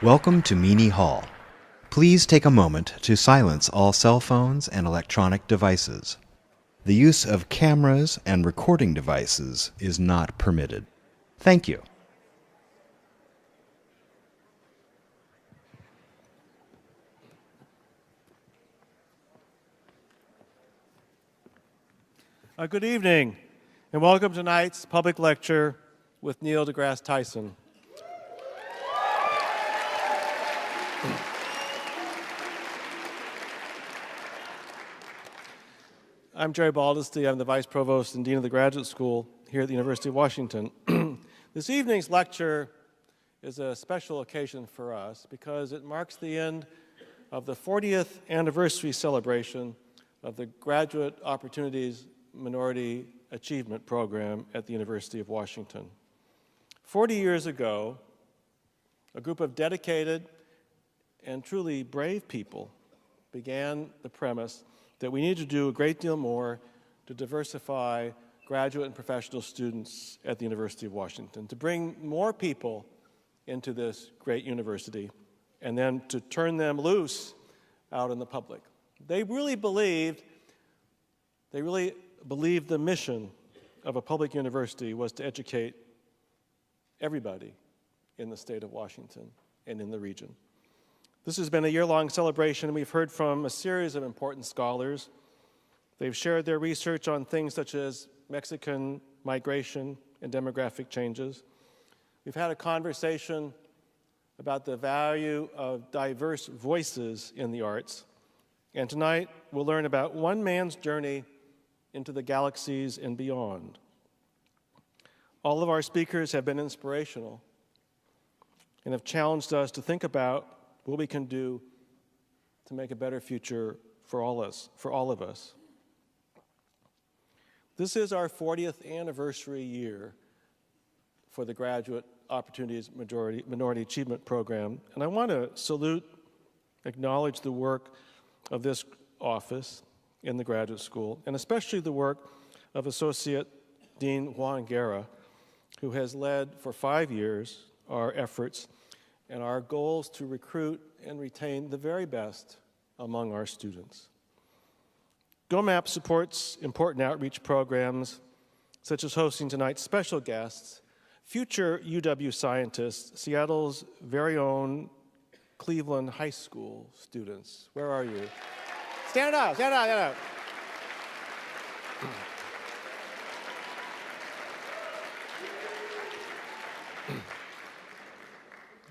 Welcome to Meany Hall. Please take a moment to silence all cell phones and electronic devices. The use of cameras and recording devices is not permitted. Thank you. Good evening, and welcome to tonight's public lecture with Neil deGrasse Tyson. I'm Jerry Baldesty. I'm the Vice Provost and Dean of the Graduate School here at the University of Washington. This evening's lecture is a special occasion for us because it marks the end of the 40th anniversary celebration of the Graduate Opportunities Minority Achievement Program at the University of Washington. 40 years ago, a group of dedicated and truly brave people began the premise that we need to do a great deal more to diversify graduate and professional students at the University of Washington, to bring more people into this great university, and then to turn them loose out in the public. They really believed the mission of a public university was to educate everybody in the state of Washington and in the region. This has been a year-long celebration, and we've heard from a series of important scholars. They've shared their research on things such as Mexican migration and demographic changes. We've had a conversation about the value of diverse voices in the arts. And tonight, we'll learn about one man's journey into the galaxies and beyond. All of our speakers have been inspirational and have challenged us to think about what we can do to make a better future for all of us. This is our 40th anniversary year for the Graduate Opportunities Minority Achievement Program, and I want to acknowledge the work of this office in the graduate school, and especially the work of Associate Dean Juan Guerra, who has led for 5 years our efforts and our goals to recruit and retain the very best among our students. GOMAP supports important outreach programs, such as hosting tonight's special guests, future UW scientists, Seattle's very own Cleveland High School students. Where are you? Stand up, stand up, stand up.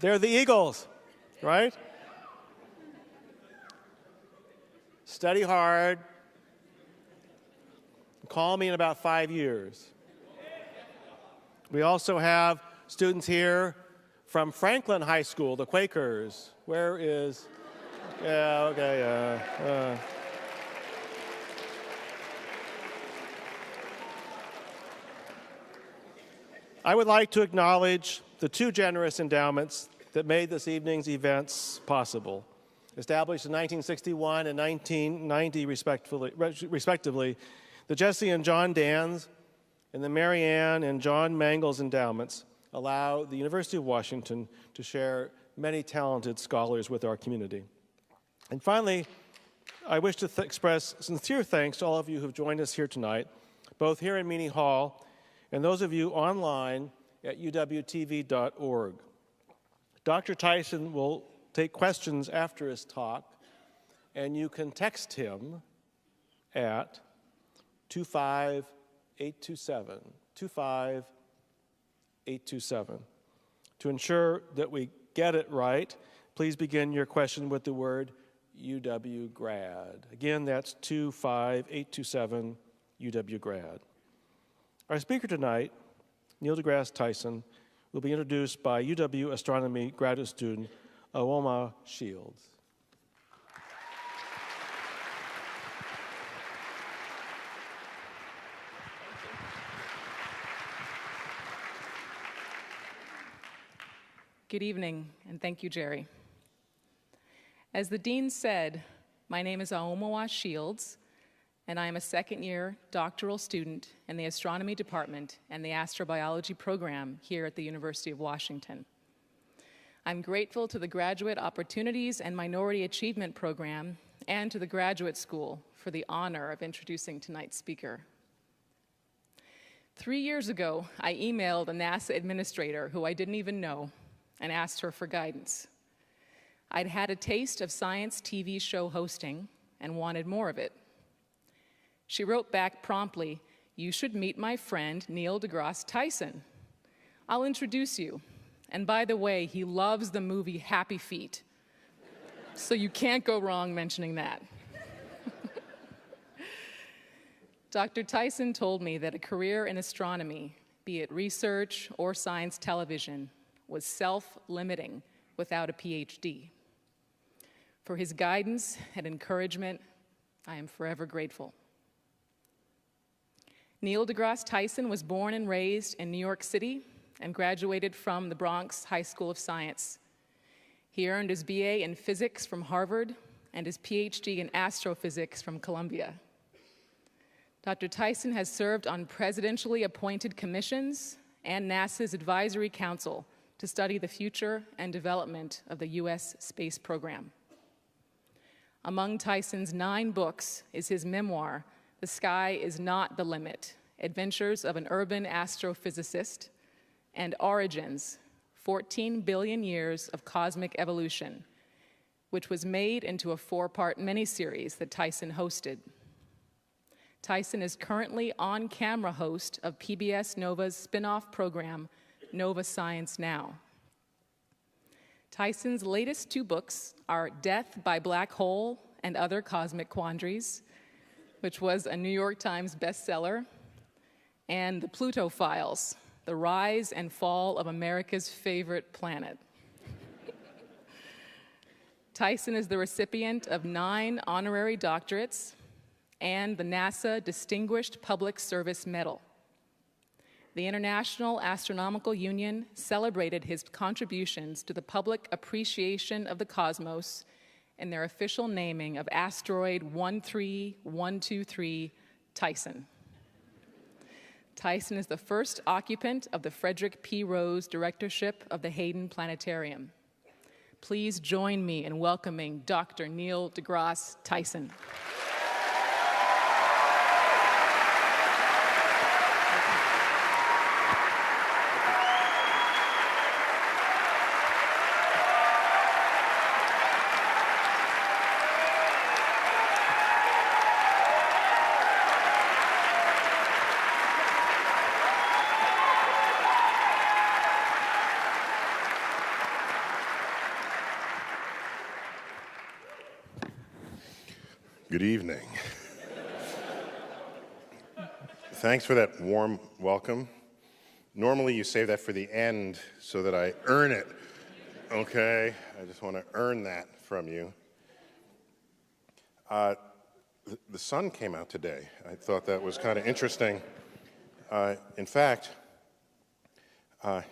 They're the Eagles, right? Study hard. Call me in about 5 years. We also have students here from Franklin High School, the Quakers. Where is... Yeah, okay, yeah. I would like to acknowledge the two generous endowments that made this evening's events possible. Established in 1961 and 1990, respectively, the Jesse and John Dans and the Mary Ann and John Mangles endowments allow the University of Washington to share many talented scholars with our community. And finally, I wish to express sincere thanks to all of you who've joined us here tonight, both here in Meany Hall and those of you online at uwtv.org. Dr. Tyson will take questions after his talk, and you can text him at 25827, 25827. To ensure that we get it right, please begin your question with the word UW Grad. Again, that's 25827 UW Grad. Our speaker tonight, Neil deGrasse Tyson, will be introduced by UW astronomy graduate student Aoma Shields. Good evening, and thank you, Jerry. As the dean said, my name is Aoma Shields, and I am a second-year doctoral student in the astronomy department and the astrobiology program here at the University of Washington. I'm grateful to the Graduate Opportunities and Minority Achievement Program and to the Graduate School for the honor of introducing tonight's speaker. 3 years ago, I emailed a NASA administrator who I didn't even know and asked her for guidance. I'd had a taste of science TV show hosting and wanted more of it. She wrote back promptly, "You should meet my friend, Neil deGrasse Tyson. I'll introduce you. And by the way, he loves the movie Happy Feet. So you can't go wrong mentioning that." Dr. Tyson told me that a career in astronomy, be it research or science television, was self-limiting without a PhD. For his guidance and encouragement, I am forever grateful. Neil deGrasse Tyson was born and raised in New York City and graduated from the Bronx High School of Science. He earned his BA in physics from Harvard and his PhD in astrophysics from Columbia. Dr. Tyson has served on presidentially appointed commissions and NASA's Advisory Council to study the future and development of the U.S. space program. Among Tyson's 9 books is his memoir, "The Sky is Not the Limit: Adventures of an Urban Astrophysicist," and Origins, 14 Billion Years of Cosmic Evolution, which was made into a 4-part miniseries that Tyson hosted. Tyson is currently on-camera host of PBS Nova's spin-off program, Nova Science Now. Tyson's latest 2 books are Death by Black Hole and Other Cosmic Quandaries, which was a New York Times bestseller, and The Pluto Files, The Rise and Fall of America's Favorite Planet. Tyson is the recipient of 9 honorary doctorates and the NASA Distinguished Public Service Medal. The International Astronomical Union celebrated his contributions to the public appreciation of the cosmos in their official naming of asteroid 13123 Tyson. Tyson is the first occupant of the Frederick P. Rose Directorship of the Hayden Planetarium. Please join me in welcoming Dr. Neil deGrasse Tyson. Good evening. Thanks for that warm welcome. Normally you save that for the end so that I earn it, okay? I just want to earn that from you. The sun came out today. I thought that was kind of interesting. In fact, I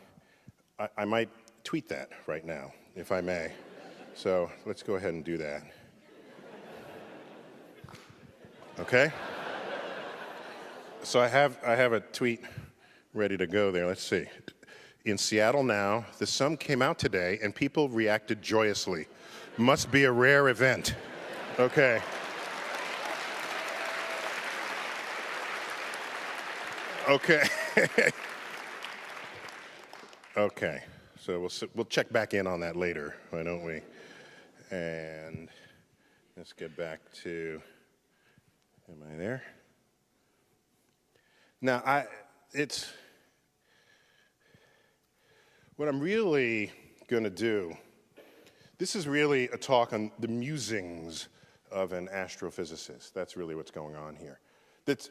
might tweet that right now, if I may. So let's go ahead and do that. Okay? So I have a tweet ready to go there. Let's see. In Seattle now, the sun came out today and people reacted joyously. Must be a rare event. Okay. Okay. Okay. So we'll check back in on that later, why don't we? And let's get back to, am I there? Now, what I'm really going to do, this is really a talk on the musings of an astrophysicist. That's really what's going on here. This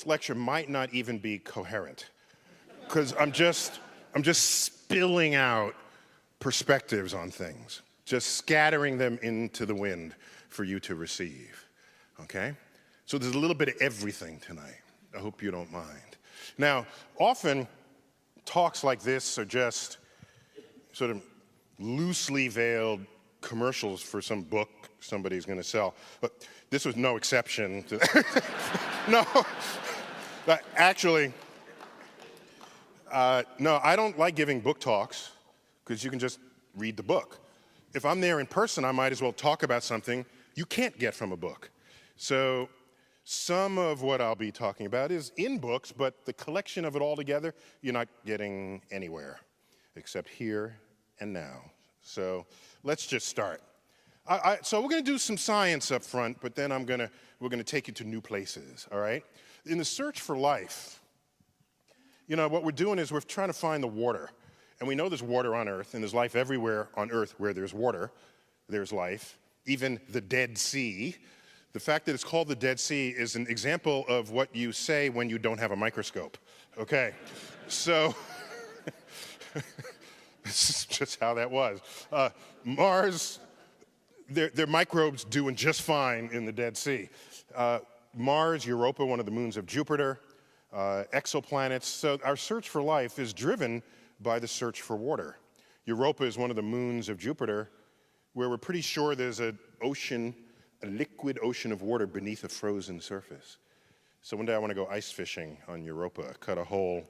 lecture might not even be coherent, because I'm just spilling out perspectives on things, just scattering them into the wind for you to receive, okay? So there's a little bit of everything tonight. I hope you don't mind. Now, often talks like this are just sort of loosely veiled commercials for some book somebody's going to sell. But this was no exception to No, actually, no, I don't like giving book talks because you can just read the book. If I'm there in person, I might as well talk about something you can't get from a book. So some of what I'll be talking about is in books, but the collection of it all together, you're not getting anywhere, except here and now. So let's just start. So we're going to do some science up front, but then we're going to take you to new places, all right? In the search for life, you know, what we're doing is we're trying to find the water. And we know there's water on Earth, and there's life everywhere on Earth where there's water. There's life, even the Dead Sea. The fact that it's called the Dead Sea is an example of what you say when you don't have a microscope, okay? So this is just how that was. Mars, there are microbes doing just fine in the Dead Sea. Mars, Europa, one of the moons of Jupiter, exoplanets. So our search for life is driven by the search for water. Europa is one of the moons of Jupiter where we're pretty sure there's an ocean, a liquid ocean of water beneath a frozen surface. So one day I want to go ice fishing on Europa, cut a hole,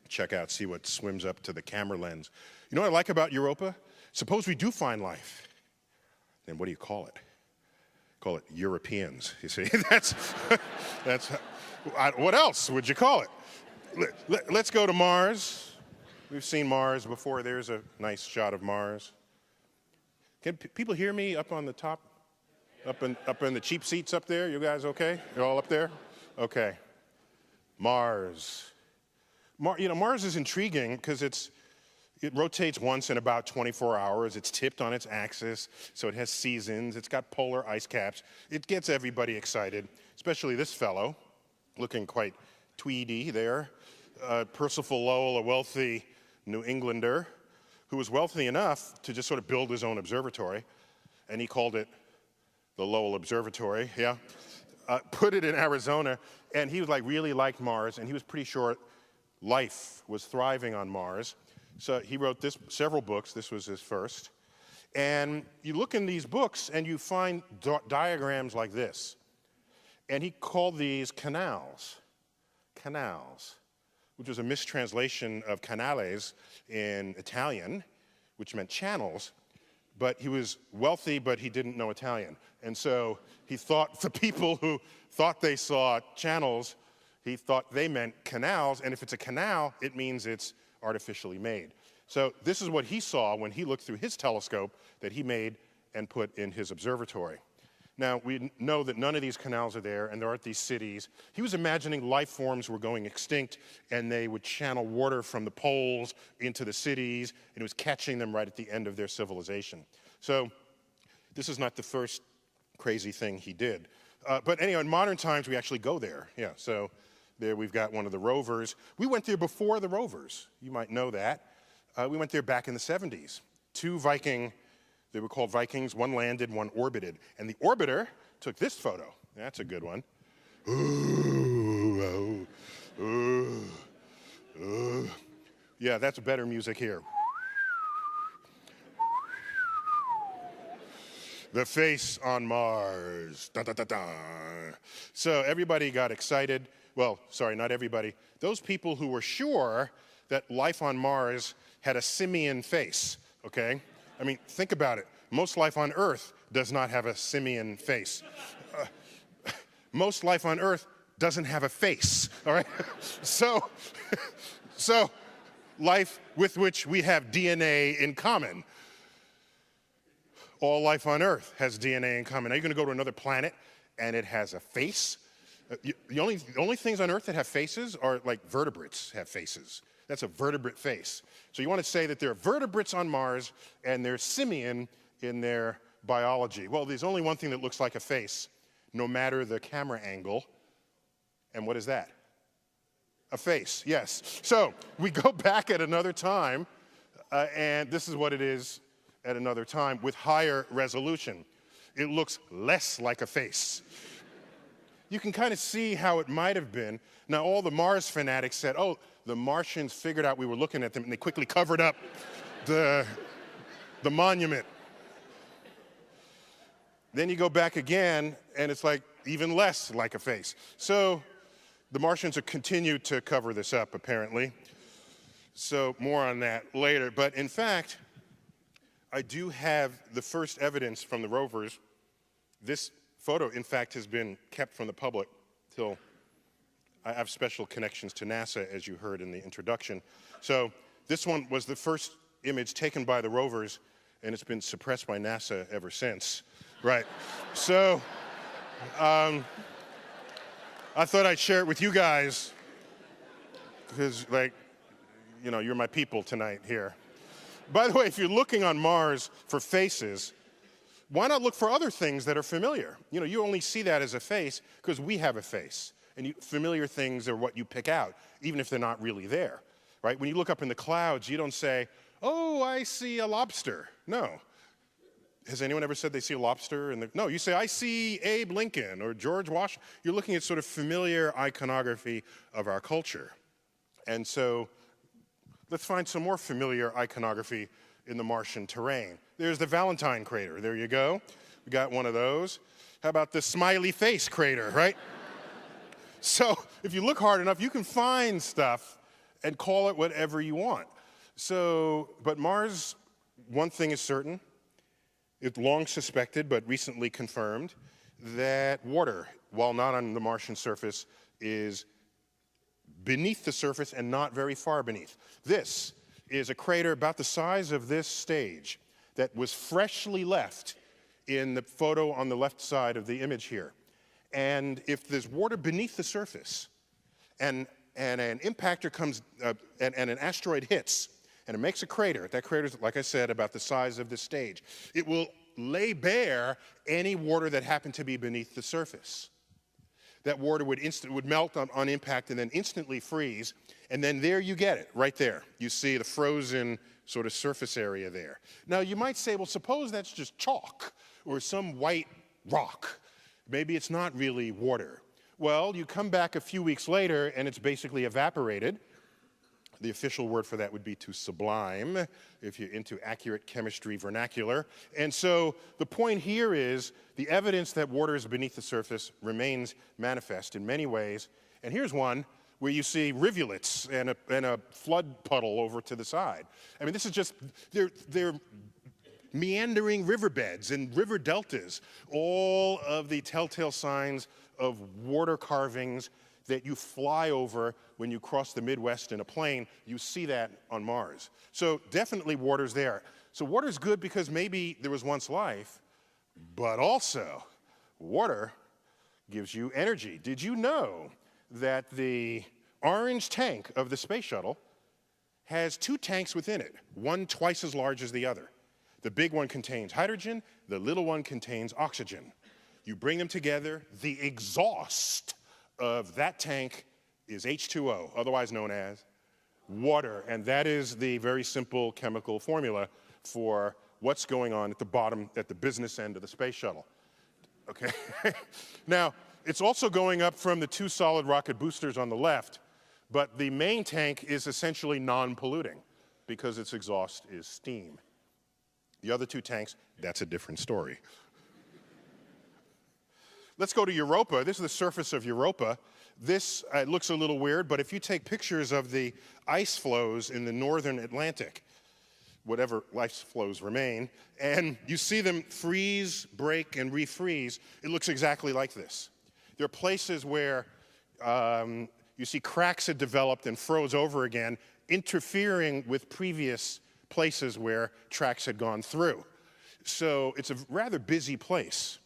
check out, see what swims up to the camera lens. You know what I like about Europa? Suppose we do find life. Then what do you call it? Call it Europeans, you see? that's what else would you call it? Let's go to Mars. We've seen Mars before. There's a nice shot of Mars. Can people hear me up on the top? Up in the cheap seats up there? You guys okay? You're all up there? Okay. Mars. You know, Mars is intriguing because it rotates once in about 24 hours. It's tipped on its axis, so it has seasons. It's got polar ice caps. It gets everybody excited, especially this fellow, looking quite tweedy there. Percival Lowell, a wealthy New Englander who was wealthy enough to just sort of build his own observatory, and he called it the Lowell Observatory, yeah. Put it in Arizona, and he was really liked Mars, and he was pretty sure life was thriving on Mars. So he wrote several books. This was his first. And you look in these books, and you find diagrams like this. And he called these canals, which was a mistranslation of canales in Italian, which meant channels. But he was wealthy, but he didn't know Italian. And so he thought the people who thought they saw channels, he thought they meant canals. And if it's a canal, it means it's artificially made. So this is what he saw when he looked through his telescope that he made and put in his observatory. Now, we know that none of these canals are there, and there aren't these cities. He was imagining life forms were going extinct, and they would channel water from the poles into the cities, and it was catching them right at the end of their civilization. So this is not the first crazy thing he did. But anyway, in modern times, we actually go there. Yeah, so there we've got one of the rovers. We went there before the rovers. You might know that. We went there back in the 70s. They were called Vikings. One landed, one orbited. And the orbiter took this photo. That's a good one. Ooh, oh, ooh, ooh. Yeah, that's better music here. The face on Mars. Da, da, da, da. So everybody got excited. Well, sorry, not everybody. Those people who were sure that life on Mars had a simian face, okay? I mean, think about it. Most life on Earth does not have a simian face. Most life on Earth doesn't have a face, all right? So life with which we have DNA in common. All life on Earth has DNA in common. Now you're going to go to another planet and it has a face. The only things on Earth that have faces are like vertebrates have faces. That's a vertebrate face. So you want to say that there are vertebrates on Mars and they're simian in their biology. Well, there's only one thing that looks like a face, no matter the camera angle. And what is that? A face, yes. So we go back at another time, and this is what it is at another time with higher resolution. It looks less like a face. You can kind of see how it might have been. Now, all the Mars fanatics said, oh, the Martians figured out we were looking at them, and they quickly covered up the monument. Then you go back again, and it's like even less like a face. So the Martians have continued to cover this up, apparently. So more on that later. But in fact, I do have the first evidence from the rovers. This photo, in fact, has been kept from the public till I have special connections to NASA, as you heard in the introduction. So this one was the first image taken by the rovers, and it's been suppressed by NASA ever since. Right. So I thought I'd share it with you guys because, like, you know, you're my people tonight here. By the way, if you're looking on Mars for faces, why not look for other things that are familiar? You know, you only see that as a face because we have a face. And familiar things are what you pick out, even if they're not really there, right? When you look up in the clouds, you don't say, oh, I see a lobster. No. Has anyone ever said they see a lobster? No, you say, I see Abe Lincoln or George Washington. You're looking at sort of familiar iconography of our culture. And so let's find some more familiar iconography in the Martian terrain. There's the Valentine crater. There you go. We got one of those. How about the smiley face crater, right? So if you look hard enough, you can find stuff and call it whatever you want. So, but Mars, one thing is certain. It's long suspected, but recently confirmed, that water, while not on the Martian surface, is beneath the surface and not very far beneath. This is a crater about the size of this stage that was freshly left in the photo on the left side of the image here. And if there's water beneath the surface and an impactor comes, and an asteroid hits, and it makes a crater, that crater is, like I said, about the size of this stage, it will lay bare any water that happened to be beneath the surface. That water would melt on impact and then instantly freeze, and then there you get it, right there. You see the frozen sort of surface area there. Now you might say, well, suppose that's just chalk or some white rock. Maybe it's not really water. Well, you come back a few weeks later and it's basically evaporated. The official word for that would be to sublime, if you're into accurate chemistry vernacular. And so the point here is the evidence that water is beneath the surface remains manifest in many ways. And here's one where you see rivulets and a flood puddle over to the side. I mean, this is just, they're meandering riverbeds and river deltas, all of the telltale signs of water carvings that you fly over when you cross the Midwest in a plane. You see that on Mars. So definitely water's there. So water's good because maybe there was once life, but also water gives you energy. Did you know that the orange tank of the space shuttle has two tanks within it, one twice as large as the other? The big one contains hydrogen, the little one contains oxygen. You bring them together, the exhaust of that tank is H2O, otherwise known as water. And that is the very simple chemical formula for what's going on at the bottom, at the business end of the space shuttle. Okay? Now, it's also going up from the two solid rocket boosters on the left, but the main tank is essentially non-polluting because its exhaust is steam. The other two tanks, that's a different story. Let's go to Europa. This is the surface of Europa. This looks a little weird, but if you take pictures of the ice flows in the northern Atlantic, whatever ice flows remain, and you see them freeze, break, and refreeze, it looks exactly like this. There are places where you see cracks had developed and froze over again, interfering with previous places where tracks had gone through. So it's a rather busy place.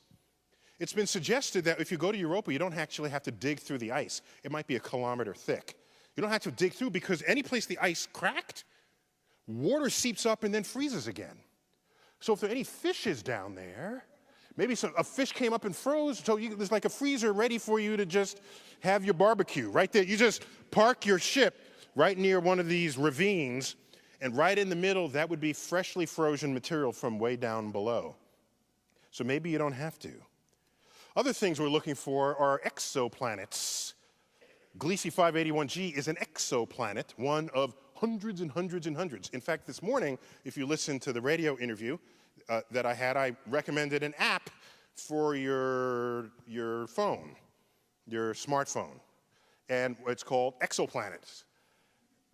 It's been suggested that if you go to Europa, you don't actually have to dig through the ice. It might be a kilometer thick. You don't have to dig through because any place the ice cracked, water seeps up and then freezes again. So if there are any fishes down there, maybe a fish came up and froze, so there's like a freezer ready for you to just have your barbecue right there. You just park your ship right near one of these ravines, and right in the middle, that would be freshly frozen material from way down below. So maybe you don't have to. Other things we're looking for are exoplanets. Gliese 581G is an exoplanet, one of hundreds and hundreds and hundreds. In fact, this morning, if you listen to the radio interview that I had, I recommended an app for your phone, your smartphone. And it's called Exoplanets.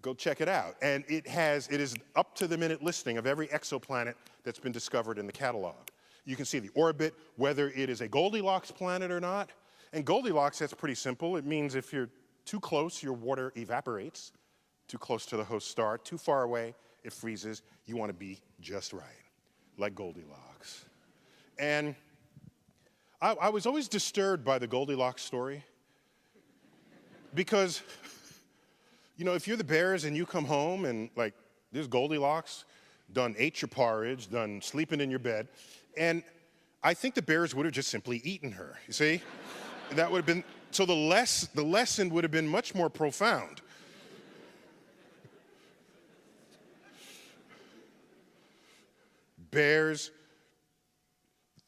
Go check it out. And it is up-to-the-minute listing of every exoplanet that's been discovered in the catalog. You can see the orbit, whether it is a Goldilocks planet or not. And Goldilocks, that's pretty simple. It means if you're too close, your water evaporates. Too close to the host star. Too far away, it freezes. You want to be just right, like Goldilocks. And I was always disturbed by the Goldilocks story because, you know, if you're the Bears and you come home and, like, there's Goldilocks, done ate your porridge, done sleeping in your bed, and I think the Bears would have just simply eaten her, you see? That would have been, so the lesson would have been much more profound. Bears,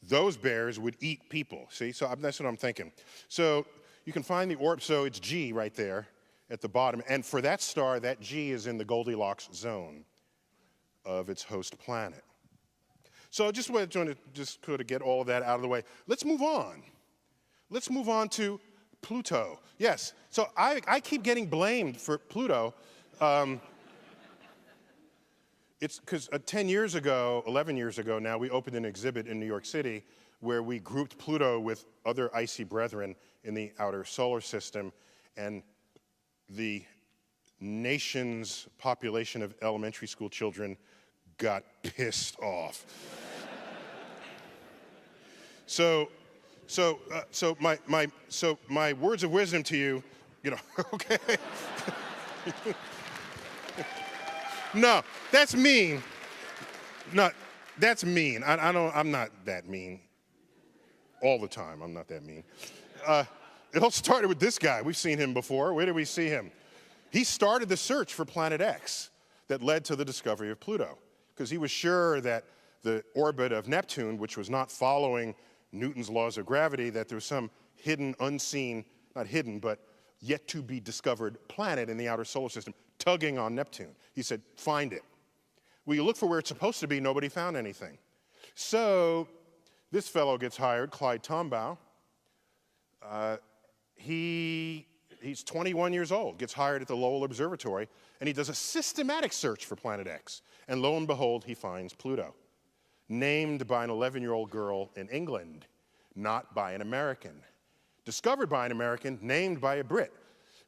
those bears would eat people, see? So that's what I'm thinking. So you can find the orb, so it's G right there at the bottom, and for that star, that G is in the Goldilocks zone of its host planet. So I just wanted to just sort of get all of that out of the way. Let's move on. Let's move on to Pluto. Yes, so I keep getting blamed for Pluto. It's because 10 years ago, 11 years ago now, we opened an exhibit in New York City where we grouped Pluto with other icy brethren in the outer solar system, and the nation's population of elementary school children got pissed off. So my words of wisdom to you, you know, okay. No, that's mean. No, that's mean. I'm not that mean. All the time, I'm not that mean. It all started with this guy. We've seen him before. Where did we see him? He started the search for Planet X that led to the discovery of Pluto, because he was sure that the orbit of Neptune, which was not following Newton's laws of gravity, that there was some hidden, unseen, not hidden, but yet to be discovered planet in the outer solar system tugging on Neptune. He said, find it. Well, you look for where it's supposed to be, nobody found anything. So this fellow gets hired, Clyde Tombaugh. He's 21 years old, gets hired at the Lowell Observatory, and he does a systematic search for Planet X. And lo and behold, he finds Pluto, named by an 11-year-old girl in England, not by an American. Discovered by an American, named by a Brit.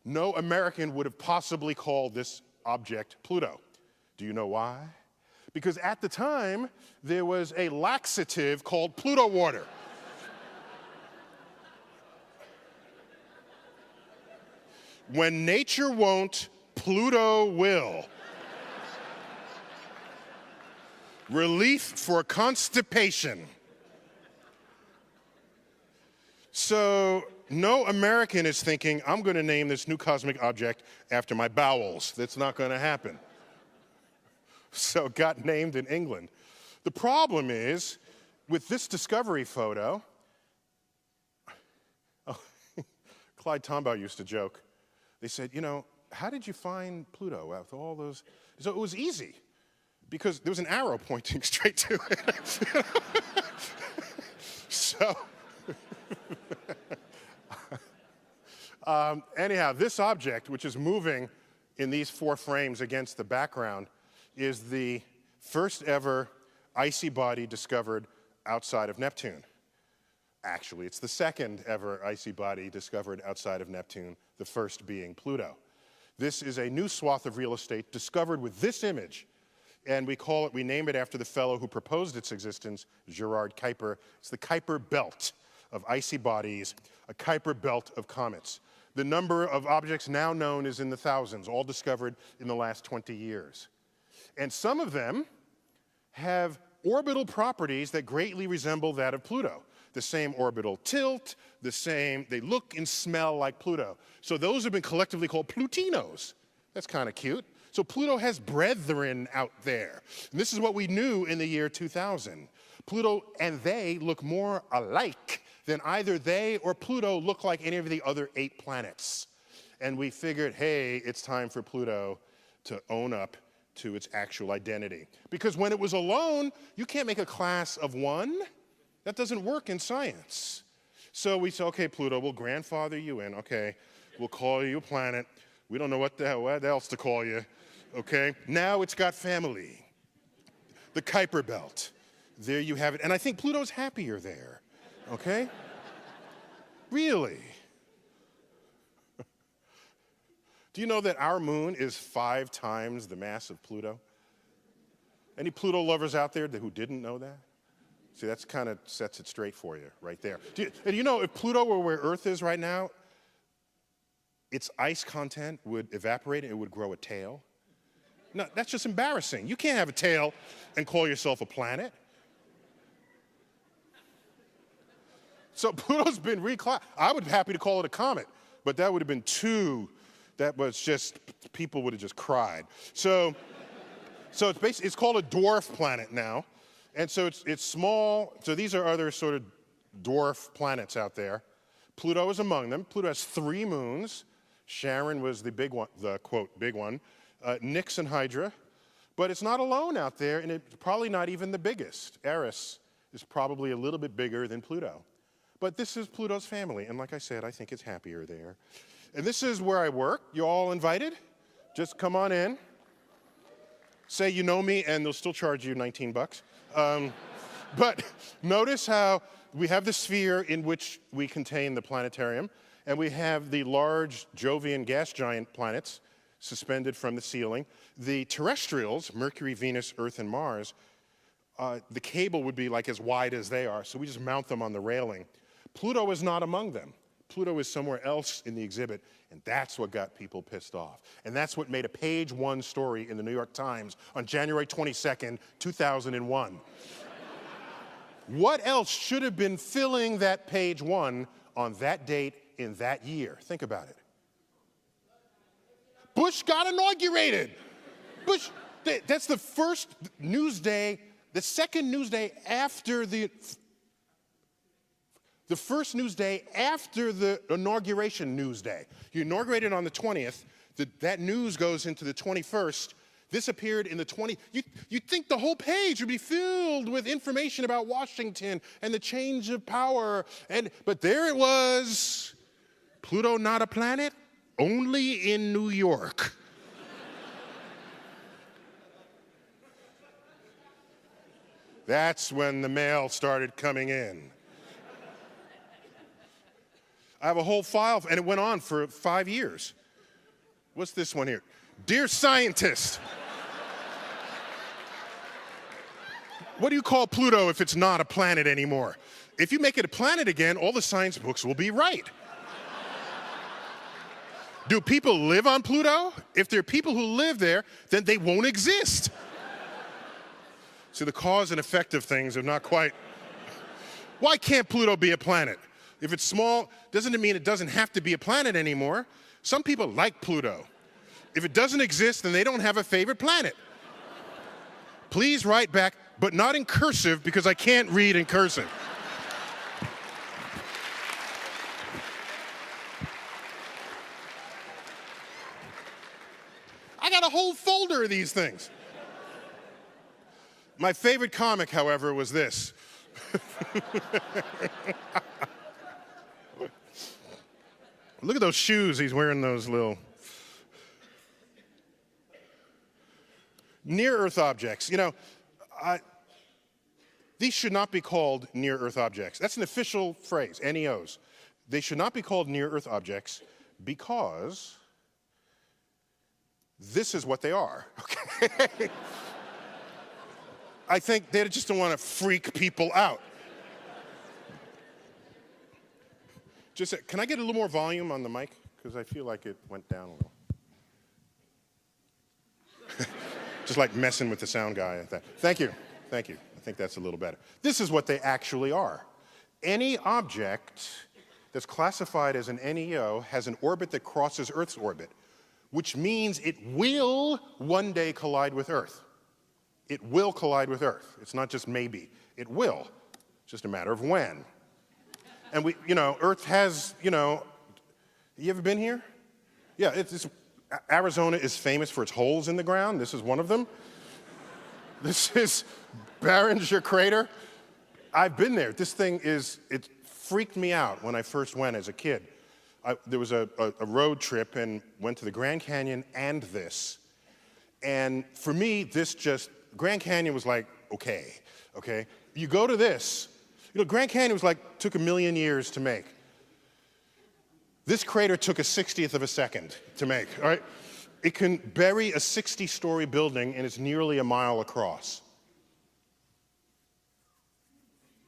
No American would have possibly called this object Pluto. Do you know why? Because at the time, there was a laxative called Pluto water. When nature won't, Pluto will. Relief for constipation. So no American is thinking, I'm going to name this new cosmic object after my bowels. That's not going to happen. So it got named in England. The problem is, with this discovery photo, Clyde Tombaugh used to joke. They said, you know, how did you find Pluto after all those? So it was easy, because there was an arrow pointing straight to it. So, anyhow, this object, which is moving in these 4 frames against the background, is the first ever icy body discovered outside of Neptune. Actually, it's the second ever icy body discovered outside of Neptune, the first being Pluto. This is a new swath of real estate discovered with this image, and we name it after the fellow who proposed its existence, Gerard Kuiper. It's the Kuiper belt of icy bodies, a Kuiper belt of comets. The number of objects now known is in the thousands, all discovered in the last 20 years. And some of them have orbital properties that greatly resemble that of Pluto. The same orbital tilt, they look and smell like Pluto. So those have been collectively called Plutinos. That's kind of cute. So Pluto has brethren out there. And this is what we knew in the year 2000. Pluto and they look more alike than either they or Pluto look like any of the other 8 planets. And we figured, hey, it's time for Pluto to own up to its actual identity. Because when it was alone, you can't make a class of 1. That doesn't work in science. So we said, okay, Pluto, we'll grandfather you in. Okay, we'll call you a planet. We don't know what else to call you. okay? Now it's got family. The Kuiper Belt. There you have it. And I think Pluto's happier there, okay? Really? Do you know that our moon is 5 times the mass of Pluto? Any Pluto lovers out there who didn't know that? See, that's kind of sets it straight for you right there. And you know, if Pluto were where Earth is right now, its ice content would evaporate and it would grow a tail. No, that's just embarrassing. You can't have a tail and call yourself a planet. So Pluto's been reclassified. I would be happy to call it a comet, but that would have been that was just, people would have just cried. So it's called a dwarf planet now. And so it's small. So these are other sort of dwarf planets out there. Pluto is among them. Pluto has 3 moons. Charon was the big one, the quote, big one. Nix and Hydra. But it's not alone out there, and it's probably not even the biggest. Eris is probably a little bit bigger than Pluto. But this is Pluto's family, and like I said, I think it's happier there. And this is where I work. You all invited? Just come on in. Say you know me, and they'll still charge you 19 bucks. But notice how we have the sphere in which we contain the planetarium, and we have the large Jovian gas giant planets suspended from the ceiling. The terrestrials, Mercury, Venus, Earth, and Mars, the cable would be like as wide as they are, so we just mount them on the railing. Pluto is not among them. Pluto is somewhere else in the exhibit, and that's what got people pissed off. And that's what made a page 1 story in the New York Times on January 22nd, 2001. What else should have been filling that page 1 on that date in that year? Think about it. Bush got inaugurated. Bush, that's the first news day, the second news day after the first news day after the inauguration news day. You inaugurated on the 20th, that news goes into the 21st. This appeared in the 20th. You'd think the whole page would be filled with information about Washington and the change of power. But there it was. Pluto not a planet, only in New York. That's when the mail started coming in. I have a whole file, and it went on for 5 years. What's this one here? Dear scientist, what do you call Pluto if it's not a planet anymore? If you make it a planet again, all the science books will be right. Do people live on Pluto? If there are people who live there, then they won't exist. So the cause and effect of things are not quite. Why can't Pluto be a planet? If it's small, doesn't it mean it doesn't have to be a planet anymore? Some people like Pluto. If it doesn't exist, then they don't have a favorite planet. Please write back, but not in cursive because I can't read in cursive. I got a whole folder of these things. My favorite comic, however, was this. Look at those shoes he's wearing, those little near-Earth objects. You know, these should not be called near-Earth objects. That's an official phrase, NEOs. They should not be called near-Earth objects because this is what they are, okay? I think they just don't want to freak people out. Can I get a little more volume on the mic? Because I feel like it went down a little. Just like messing with the sound guy at that. Thank you. Thank you. I think that's a little better. This is what they actually are. Any object that's classified as an NEO has an orbit that crosses Earth's orbit, which means it will one day collide with Earth. It will collide with Earth. It's not just maybe. It will. It's just a matter of when. And we, Earth has, you ever been here? Yeah, Arizona is famous for its holes in the ground. This is one of them. This is Barringer Crater. I've been there. This thing it freaked me out when I first went as a kid. There was a road trip and went to the Grand Canyon and this. And for me, Grand Canyon was like, okay. You go to this, Grand Canyon was like, took 1 million years to make. This crater took a 60th of a second to make, all right? It can bury a 60-story building and it's nearly a mile across.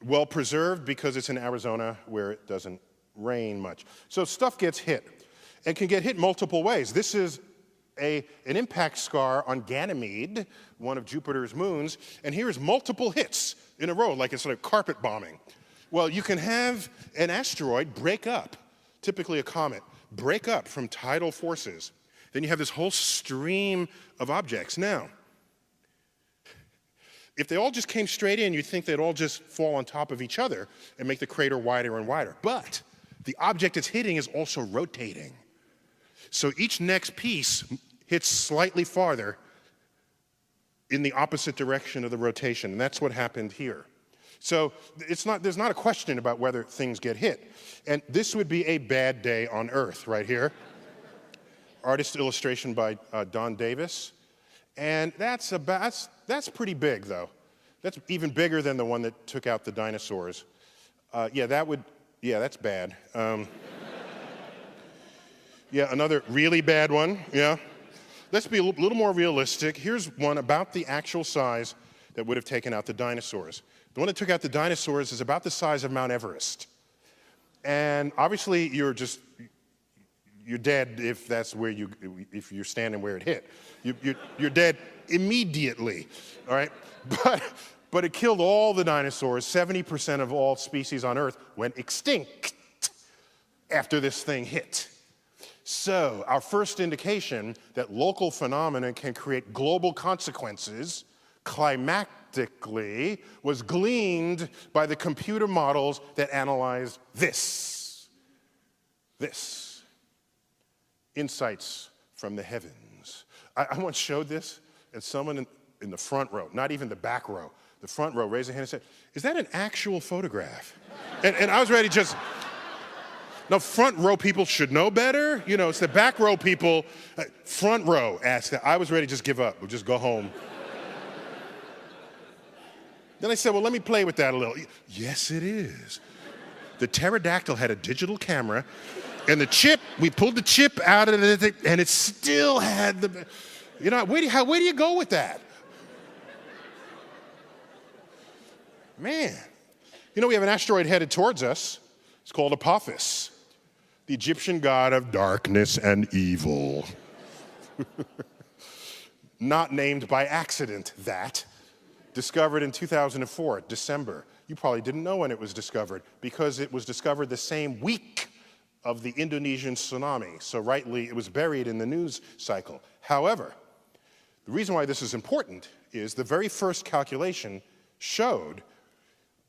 Well preserved because it's in Arizona where it doesn't rain much. So stuff gets hit and can get hit multiple ways. This is an impact scar on Ganymede, one of Jupiter's moons, and here's multiple hits in a row, like it's like carpet bombing. Well, you can have an asteroid break up, typically a comet, break up from tidal forces. Then you have this whole stream of objects. Now, if they all just came straight in, you'd think they'd all just fall on top of each other and make the crater wider and wider. But the object it's hitting is also rotating. So each next piece hits slightly farther in the opposite direction of the rotation, and that's what happened here. So there's not a question about whether things get hit. And this would be a bad day on Earth right here. Artist illustration by Don Davis. And that's pretty big, though. That's even bigger than the one that took out the dinosaurs. That's bad. Another really bad one, yeah. Let's be a little more realistic. Here's one about the actual size that would have taken out the dinosaurs. The one that took out the dinosaurs is about the size of Mount Everest. And obviously, you're dead if if you're standing where it hit. You're dead immediately, all right? But it killed all the dinosaurs. 70% of all species on Earth went extinct after this thing hit. So our first indication that local phenomena can create global consequences climactically was gleaned by the computer models that analyzed this. Insights from the heavens. I once showed this, and someone in the front row, not even the back row, the front row raised a hand and said, "Is that an actual photograph?" And I was ready just, no, front row people should know better. It's the back row people. Front row asked that. I was ready to just give up. We'll just go home. Then I said, well, let me play with that a little. Yes, it is. The pterodactyl had a digital camera, and we pulled the chip out of it, and it still had the, where do you go with that? Man. We have an asteroid headed towards us. It's called Apophis, the Egyptian god of darkness and evil. Not named by accident, that. Discovered in 2004, December. You probably didn't know when it was discovered because it was discovered the same week of the Indonesian tsunami. So rightly, it was buried in the news cycle. However, the reason why this is important is the very first calculation showed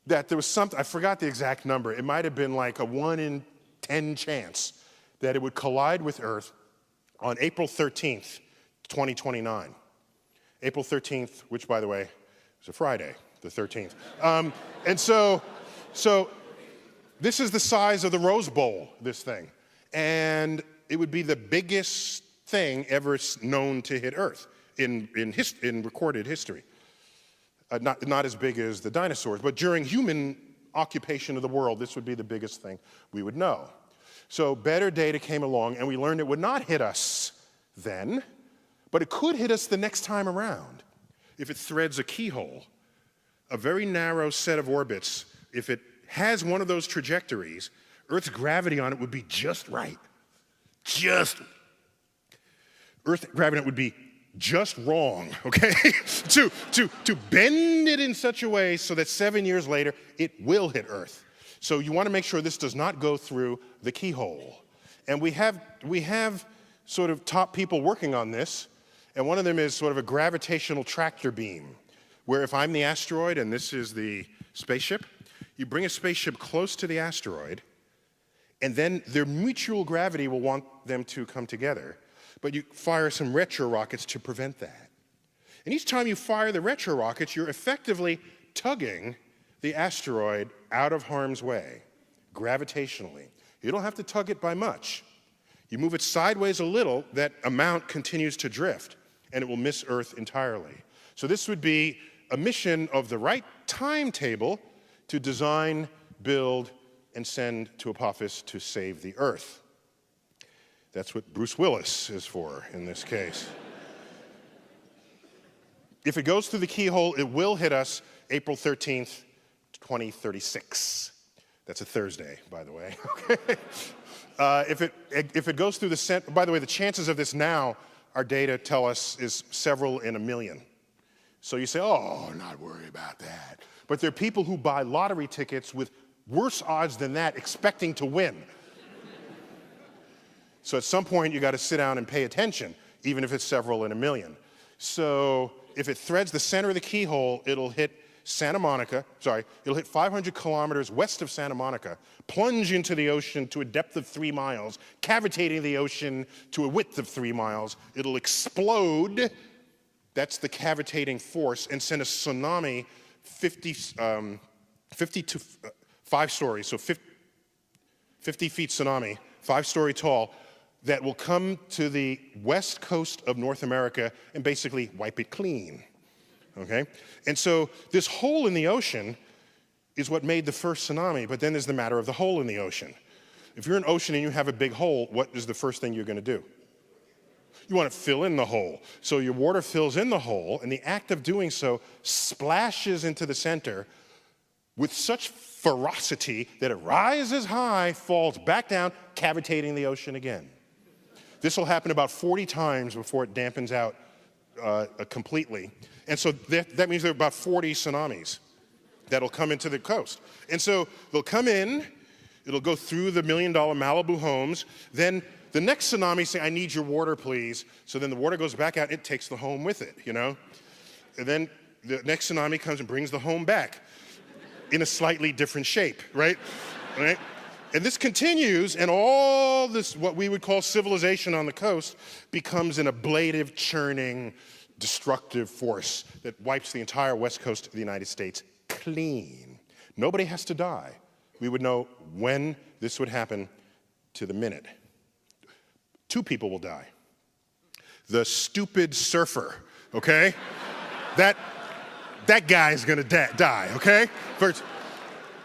that there was something, I forgot the exact number, it might have been like a 1 in 10 chance that it would collide with Earth on April 13th, 2029. April 13th, which by the way, was a Friday, the 13th. And so this is the size of the Rose Bowl, this thing. And it would be the biggest thing ever known to hit Earth in recorded history. Not as big as the dinosaurs, but during human occupation of the world, this would be the biggest thing we would know. So better data came along, and we learned it would not hit us then, but it could hit us the next time around if it threads a keyhole, a very narrow set of orbits. If it has one of those trajectories, Earth's gravity on it would be just right. Earth gravity would be just wrong, okay? to bend it in such a way so that 7 years later, it will hit Earth. So you want to make sure this does not go through the keyhole. And we have sort of top people working on this, and one of them is sort of a gravitational tractor beam, where if I'm the asteroid and this is the spaceship, you bring a spaceship close to the asteroid, and then their mutual gravity will want them to come together. But you fire some retro rockets to prevent that. And each time you fire the retro rockets, you're effectively tugging the asteroid out of harm's way, gravitationally. You don't have to tug it by much. You move it sideways a little, that amount continues to drift. and it will miss Earth entirely. So this would be a mission of the right timetable to design, build, and send to Apophis to save the Earth. That's what Bruce Willis is for in this case. If it goes through the keyhole, it will hit us April 13th, 2036. That's a Thursday, by the way. Okay. If it goes through the center, by the way, the chances of this now, our data tell us, is several in a million. So you say, oh, not worry about that. But there are people who buy lottery tickets with worse odds than that, expecting to win. So at some point, you got to sit down and pay attention, even if it's several in a million. So if it threads the center of the keyhole, it'll hit it'll hit 500 kilometers west of Santa Monica, plunge into the ocean to a depth of 3 miles, cavitating the ocean to a width of 3 miles. It'll explode, that's the cavitating force, and send a tsunami 50 to 5 stories, so 50 feet tsunami, 5-story tall, that will come to the west coast of North America and basically wipe it clean. Okay? And so this hole in the ocean is what made the first tsunami, but then there's the matter of the hole in the ocean. If you're in an ocean and you have a big hole, what is the first thing you're going to do? You want to fill in the hole. So your water fills in the hole, and the act of doing so splashes into the center with such ferocity that it rises high, falls back down, cavitating the ocean again. This will happen about 40 times before it dampens out completely. And so that means there are about 40 tsunamis that'll come into the coast. And so they'll come in, it'll go through the $1 million Malibu homes, then the next tsunami say, I need your water, please. So then the water goes back out, it takes the home with it, you know? And then the next tsunami comes and brings the home back in a slightly different shape, right? Right? And this continues, and all this, what we would call civilization on the coast, becomes an ablative, churning, destructive force that wipes the entire west coast of the United States clean. Nobody has to die. We would know when this would happen to the minute. 2 people will die. The stupid surfer, okay? that guy's gonna die, okay? First,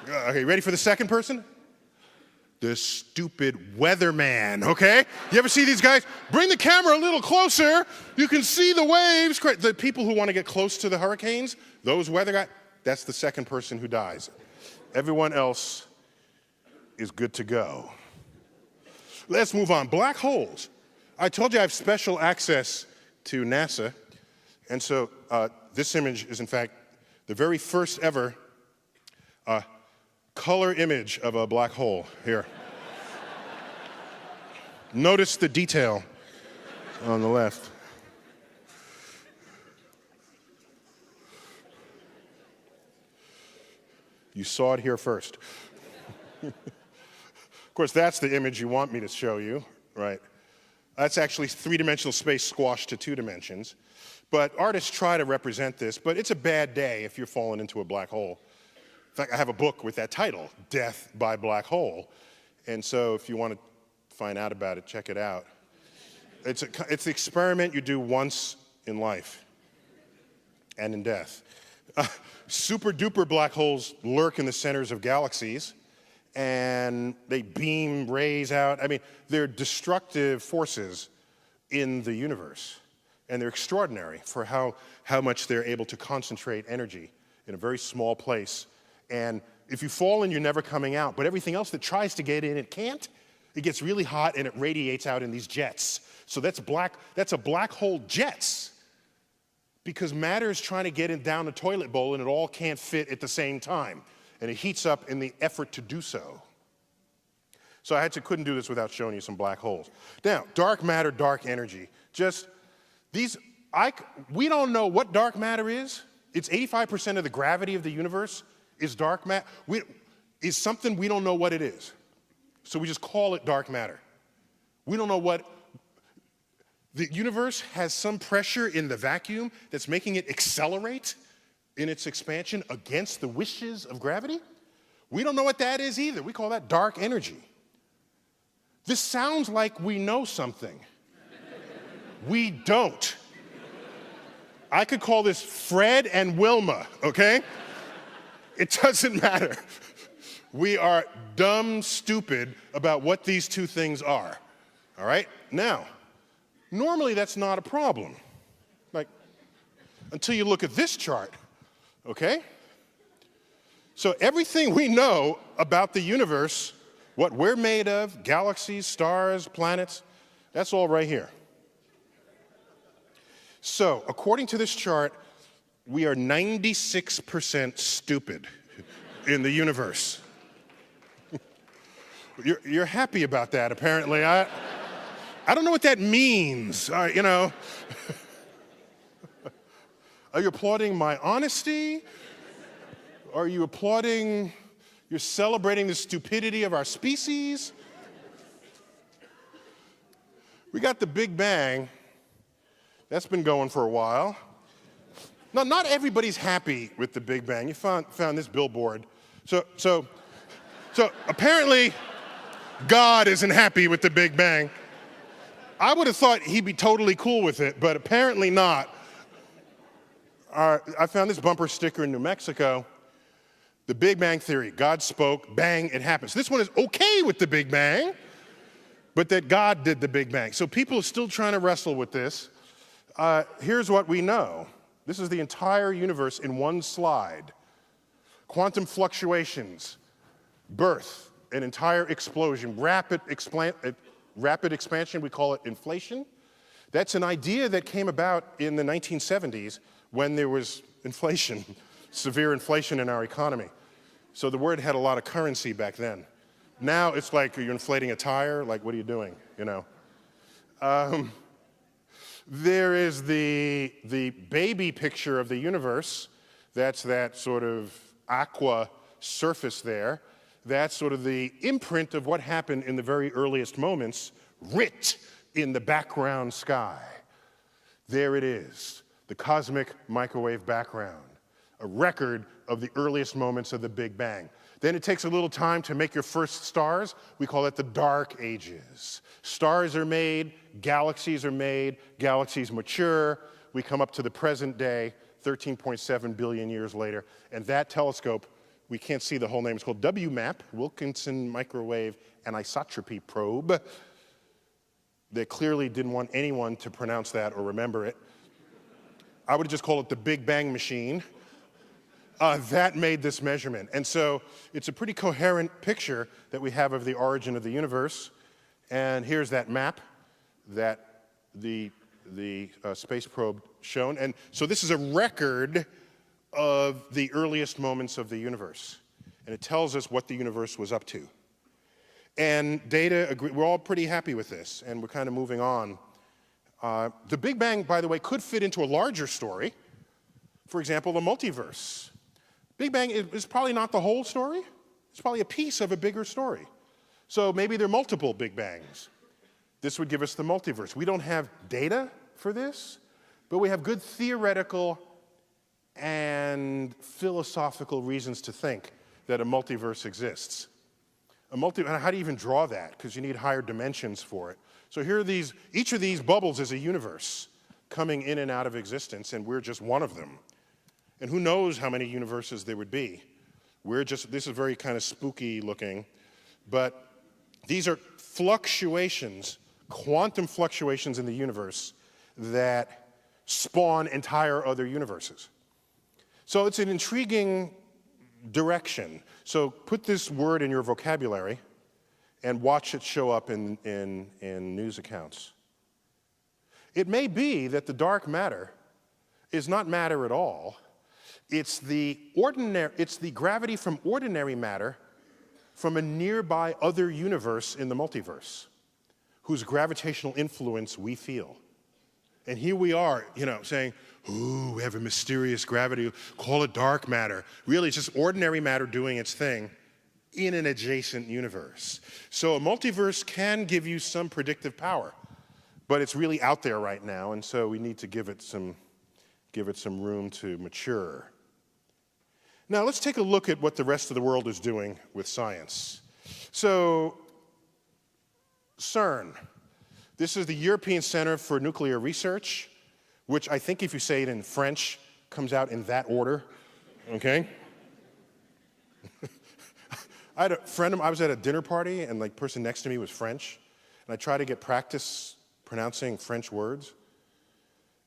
okay, ready for the second person? The stupid weatherman, okay? You ever see these guys? Bring the camera a little closer. You can see the waves. The people who want to get close to the hurricanes, those weather guys, that's the second person who dies. Everyone else is good to go. Let's move on. Black holes. I told you I have special access to NASA. And so this image is, in fact, the very first ever color image of a black hole here. Notice the detail on the left. You saw it here first. Of course, that's the image you want me to show you, right? That's actually 3-dimensional space squashed to 2 dimensions. But artists try to represent this, but it's a bad day if you're falling into a black hole. In fact, I have a book with that title, Death by Black Hole. And so if you want to find out about it, check it out. It's the experiment you do once in life and in death. Super duper black holes lurk in the centers of galaxies, and they beam rays out. I mean, they're destructive forces in the universe, and they're extraordinary for how much they're able to concentrate energy in a very small place. And if you fall in, you're never coming out. But everything else that tries to get in, it can't. It gets really hot and it radiates out in these jets. So that's a black hole jets, because matter is trying to get down the toilet bowl and it all can't fit at the same time. And it heats up in the effort to do so. So I couldn't do this without showing you some black holes. Now, dark matter, dark energy. We don't know what dark matter is. It's 85% of the gravity of the universe is dark matter. Is something we don't know what it is. So we just call it dark matter. We don't know what. The universe has some pressure in the vacuum that's making it accelerate in its expansion against the wishes of gravity. We don't know what that is either. We call that dark energy. This sounds like we know something. We don't. I could call this Fred and Wilma, okay? It doesn't matter. We are dumb stupid about what these two things are, all right? Now, normally that's not a problem, like, until you look at this chart, okay? So everything we know about the universe, what we're made of, galaxies, stars, planets, that's all right here. So according to this chart, we are 96% stupid in the universe. You're happy about that, apparently. I don't know what that means, you know. Are you applauding my honesty? Are you applauding, you're celebrating the stupidity of our species? We got the Big Bang. That's been going for a while. Now, not everybody's happy with the Big Bang. You found this billboard. So apparently, God isn't happy with the Big Bang. I would have thought he'd be totally cool with it, but apparently not. I found this bumper sticker in New Mexico. The Big Bang Theory. God spoke, bang, it happens. This one is okay with the Big Bang, but that God did the Big Bang. So people are still trying to wrestle with this. Here's what we know. This is the entire universe in one slide. Quantum fluctuations, birth, an entire explosion, rapid expansion, we call it inflation. That's an idea that came about in the 1970s when there was inflation, severe inflation in our economy. So the word had a lot of currency back then. Now it's like you're inflating a tire, like what are you doing, you know? There is the baby picture of the universe. That's that sort of aqua surface there. That's sort of the imprint of what happened in the very earliest moments, writ in the background sky. There it is, the cosmic microwave background, a record of the earliest moments of the Big Bang. Then it takes a little time to make your first stars. We call it the dark ages. Stars are made, galaxies mature. We come up to the present day, 13.7 billion years later, and that telescope, we can't see the whole name, it's called WMAP, Wilkinson Microwave Anisotropy Probe. They clearly didn't want anyone to pronounce that or remember it. I would just call it the Big Bang Machine. That made this measurement. And so it's a pretty coherent picture that we have of the origin of the universe. And here's that map that the space probe shown. And so this is a record of the earliest moments of the universe. And it tells us what the universe was up to. And data agree, we're all pretty happy with this, and we're kind of moving on. The Big Bang, by the way, could fit into a larger story. For example, the multiverse. Big Bang is probably not the whole story. It's probably a piece of a bigger story. So maybe there are multiple Big Bangs. This would give us the multiverse. We don't have data for this, but we have good theoretical and philosophical reasons to think that a multiverse exists. How do you even draw that? Because you need higher dimensions for it. So here are these, each of these bubbles is a universe coming in and out of existence, and we're just one of them. And who knows how many universes there would be. This is very kind of spooky looking, but these are fluctuations, quantum fluctuations in the universe that spawn entire other universes. So it's an intriguing direction. So put this word in your vocabulary and watch it show up in news accounts. It may be that the dark matter is not matter at all. It's the gravity from ordinary matter from a nearby other universe in the multiverse, whose gravitational influence we feel. And here we are, saying, ooh, we have a mysterious gravity, call it dark matter. Really, it's just ordinary matter doing its thing in an adjacent universe. So a multiverse can give you some predictive power, but it's really out there right now, and so we need to give it some room to mature. Now, let's take a look at what the rest of the world is doing with science. So, CERN. This is the European Center for Nuclear Research. which I think if you say it in French, comes out in that order, okay? I had a friend of mine, I was at a dinner party, and like the person next to me was French, and I tried to get practice pronouncing French words.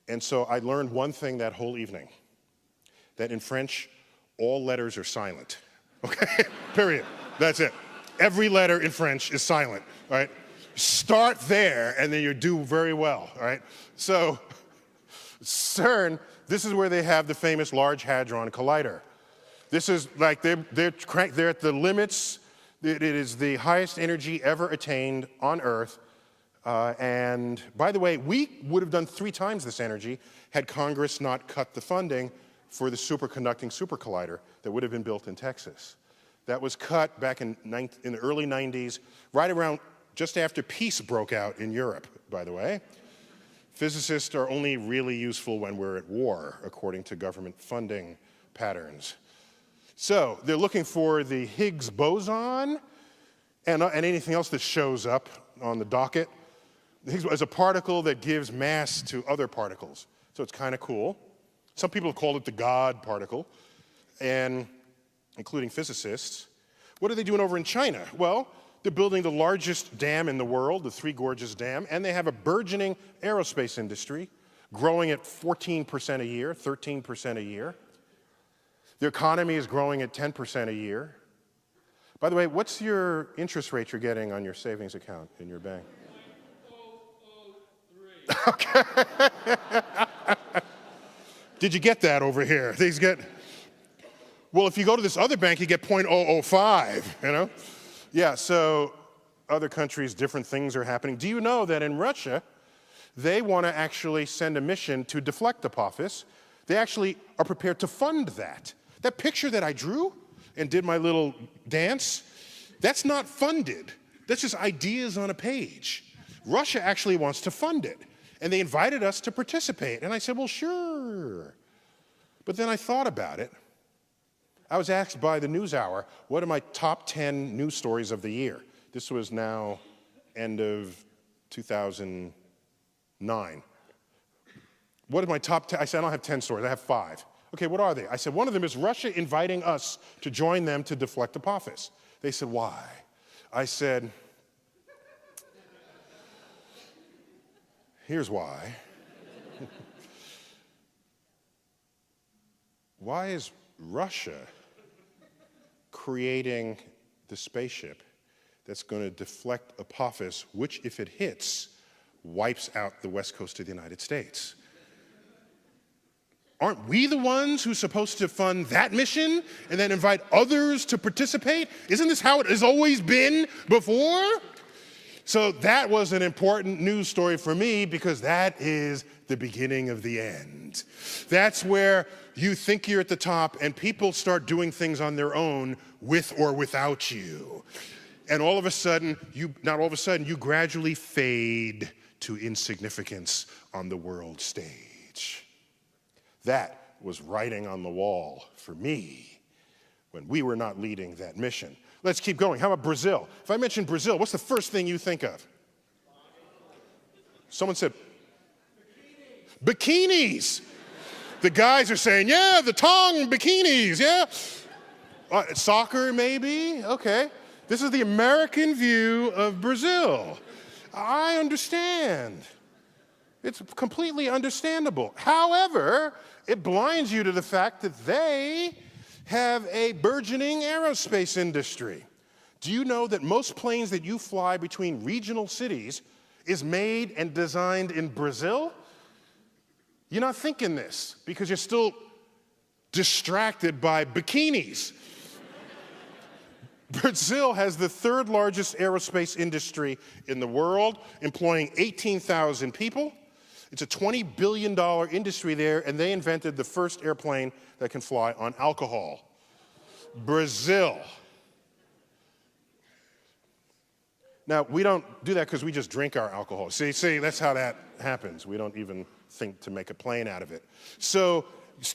And so I learned one thing that whole evening, that in French, all letters are silent, okay? Period. That's it. Every letter in French is silent, all right? Start there, and then you do very well, all right? So CERN, this is where they have the famous Large Hadron Collider. This is like, they're at the limits. It is the highest energy ever attained on Earth. And by the way, we would have done 3 times this energy had Congress not cut the funding for the superconducting super collider that would have been built in Texas. That was cut back in the early 90s, right around just after peace broke out in Europe, by the way. Physicists are only really useful when we're at war, according to government funding patterns. So they're looking for the Higgs boson and anything else that shows up on the docket. The Higgs is a particle that gives mass to other particles. So it's kind of cool. Some people have called it the God particle, and including physicists. What are they doing over in China? Well, they're building the largest dam in the world, the Three Gorges Dam, and they have a burgeoning aerospace industry growing at 14% a year, 13% a year. Their economy is growing at 10% a year. By the way, what's your interest rate you're getting on your savings account in your bank? 0.003. Okay. Did you get that over here? These get, well, if you go to this other bank, you get 0.005, you know? Yeah, so other countries, different things are happening. Do you know that in Russia, they want to actually send a mission to deflect Apophis? They actually are prepared to fund that. That picture that I drew and did my little dance, that's not funded. That's just ideas on a page. Russia actually wants to fund it. And they invited us to participate. And I said, well, sure. But then I thought about it. I was asked by the NewsHour, what are my top 10 news stories of the year? This was now end of 2009. What are my top 10? I said, I don't have 10 stories, I have 5. Okay, what are they? I said, one of them is Russia inviting us to join them to deflect Apophis. They said, why? I said, here's why. Why is Russia creating the spaceship that's going to deflect Apophis, which, if it hits, wipes out the west coast of the United States? Aren't we the ones who's supposed to fund that mission and then invite others to participate? Isn't this how it has always been before? So that was an important news story for me because that is the beginning of the end. That's where you think you're at the top and people start doing things on their own with or without you. And all of a sudden, you gradually fade to insignificance on the world stage. That was writing on the wall for me when we were not leading that mission. Let's keep going. How about Brazil? If I mention Brazil, what's the first thing you think of? Someone said, bikinis. The guys are saying, yeah, the tongue bikinis, yeah. Soccer, maybe? Okay. This is the American view of Brazil. I understand. It's completely understandable. However, it blinds you to the fact that they have a burgeoning aerospace industry. Do you know that most planes that you fly between regional cities is made and designed in Brazil? You're not thinking this because you're still distracted by bikinis. Brazil has the 3rd largest aerospace industry in the world, employing 18,000 people. It's a $20 billion industry there, and they invented the first airplane that can fly on alcohol. Brazil. Now, we don't do that because we just drink our alcohol. See, that's how that happens. We don't even think to make a plane out of it. So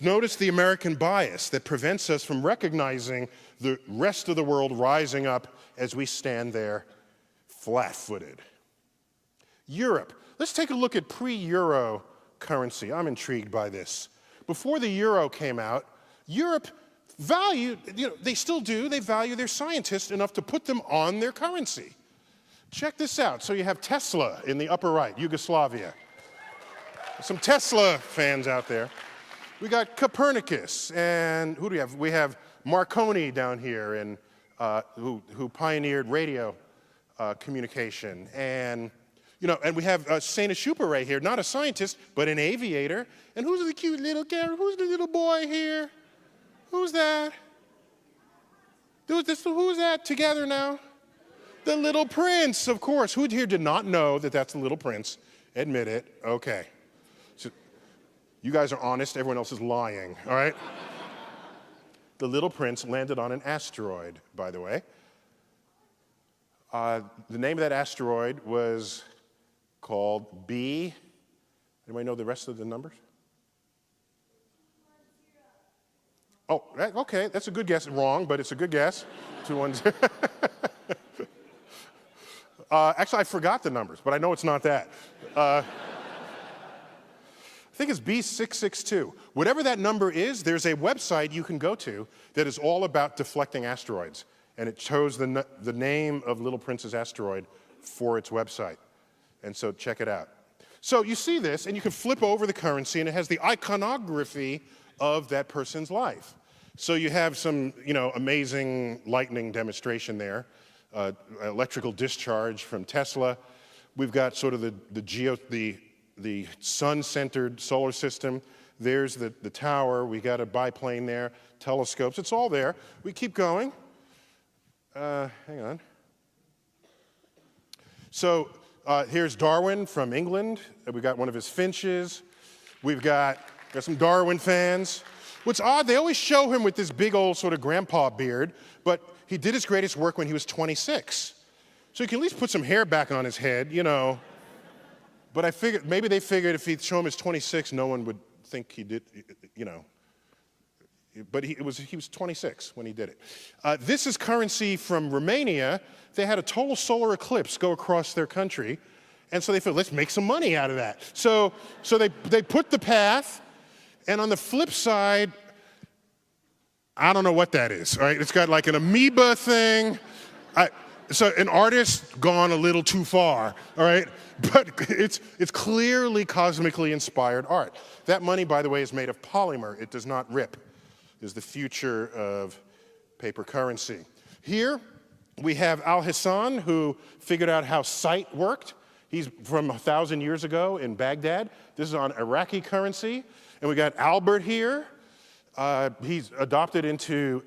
notice the American bias that prevents us from recognizing the rest of the world rising up as we stand there flat-footed. Europe. Let's take a look at pre-Euro currency. I'm intrigued by this. Before the euro came out, Europe valued, they still do, they value their scientists enough to put them on their currency. Check this out. So you have Tesla in the upper right, Yugoslavia. Some Tesla fans out there. We got Copernicus, and who do we have? We have Marconi down here, and who pioneered radio communication, and and we have Saint Schuper right here, not a scientist, but an aviator. And who's the cute little guy? Who's the little boy here? Who's that? Who's that together now? The Little Prince, of course. Who here did not know that that's the Little Prince? Admit it. Okay. So you guys are honest. Everyone else is lying, all right? The Little Prince landed on an asteroid, by the way. The name of that asteroid was called B. Anybody know the rest of the numbers? Oh, okay, that's a good guess. Wrong, but it's a good guess. 210. Actually, I forgot the numbers, but I know it's not that. I think it's B662. Whatever that number is, there's a website you can go to that is all about deflecting asteroids. And it chose the name of Little Prince's asteroid for its website. And so check it out. So you see this, and you can flip over the currency, and it has the iconography of that person's life. So you have some, amazing lightning demonstration there, electrical discharge from Tesla. We've got sort of the sun-centered solar system. There's the tower. We got a biplane there, telescopes. It's all there. We keep going. Hang on. So here's Darwin from England. We got one of his finches. We've got some Darwin fans. What's odd, they always show him with this big old sort of grandpa beard, but he did his greatest work when he was 26. So he can at least put some hair back on his head, But I figured, maybe they figured if he'd show him his 26, no one would think he did, But he was 26 when he did it. This is currency from Romania. They had a total solar eclipse go across their country, and so they thought, let's make some money out of that. So they put the path, and on the flip side, I don't know what that is. Right? It's got like an amoeba thing. So an artist gone a little too far. All right, but it's clearly cosmically inspired art. That money, by the way, is made of polymer. It does not rip. Is the future of paper currency. Here we have Al-Hassan, who figured out how sight worked. He's from 1,000 years ago in Baghdad. This is on Iraqi currency. And we got Albert here. He's adopted into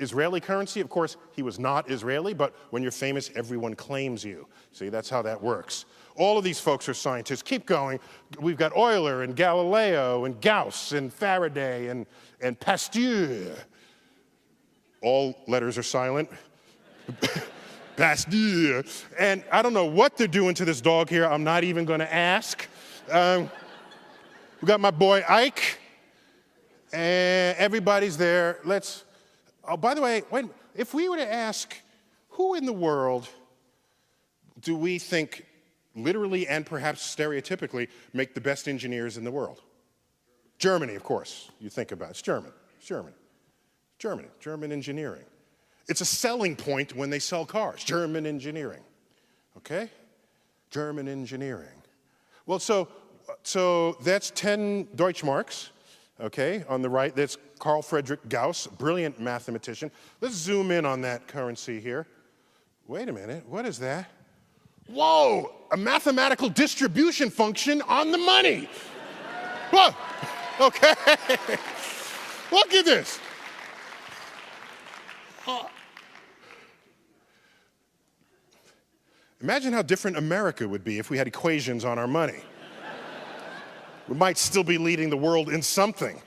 Israeli currency. Of course, he was not Israeli, but when you're famous, everyone claims you. See, that's how that works. All of these folks are scientists. Keep going. We've got Euler and Galileo and Gauss and Faraday and Pasteur. All letters are silent. Pasteur. And I don't know what they're doing to this dog here. I'm not even going to ask. We got my boy Ike. And everybody's there. Oh, by the way, if we were to ask, who in the world do we think literally and perhaps stereotypically make the best engineers in the world? Germany, of course, you think about it. It's German engineering. It's a selling point when they sell cars, German engineering, okay? German engineering. Well, so that's 10 Deutschmarks, okay? On the right, that's Carl Friedrich Gauss, brilliant mathematician. Let's zoom in on that currency here. Wait a minute, what is that? Whoa, a mathematical distribution function on the money. Whoa, okay. Look at this. Imagine how different America would be if we had equations on our money. We might still be leading the world in something.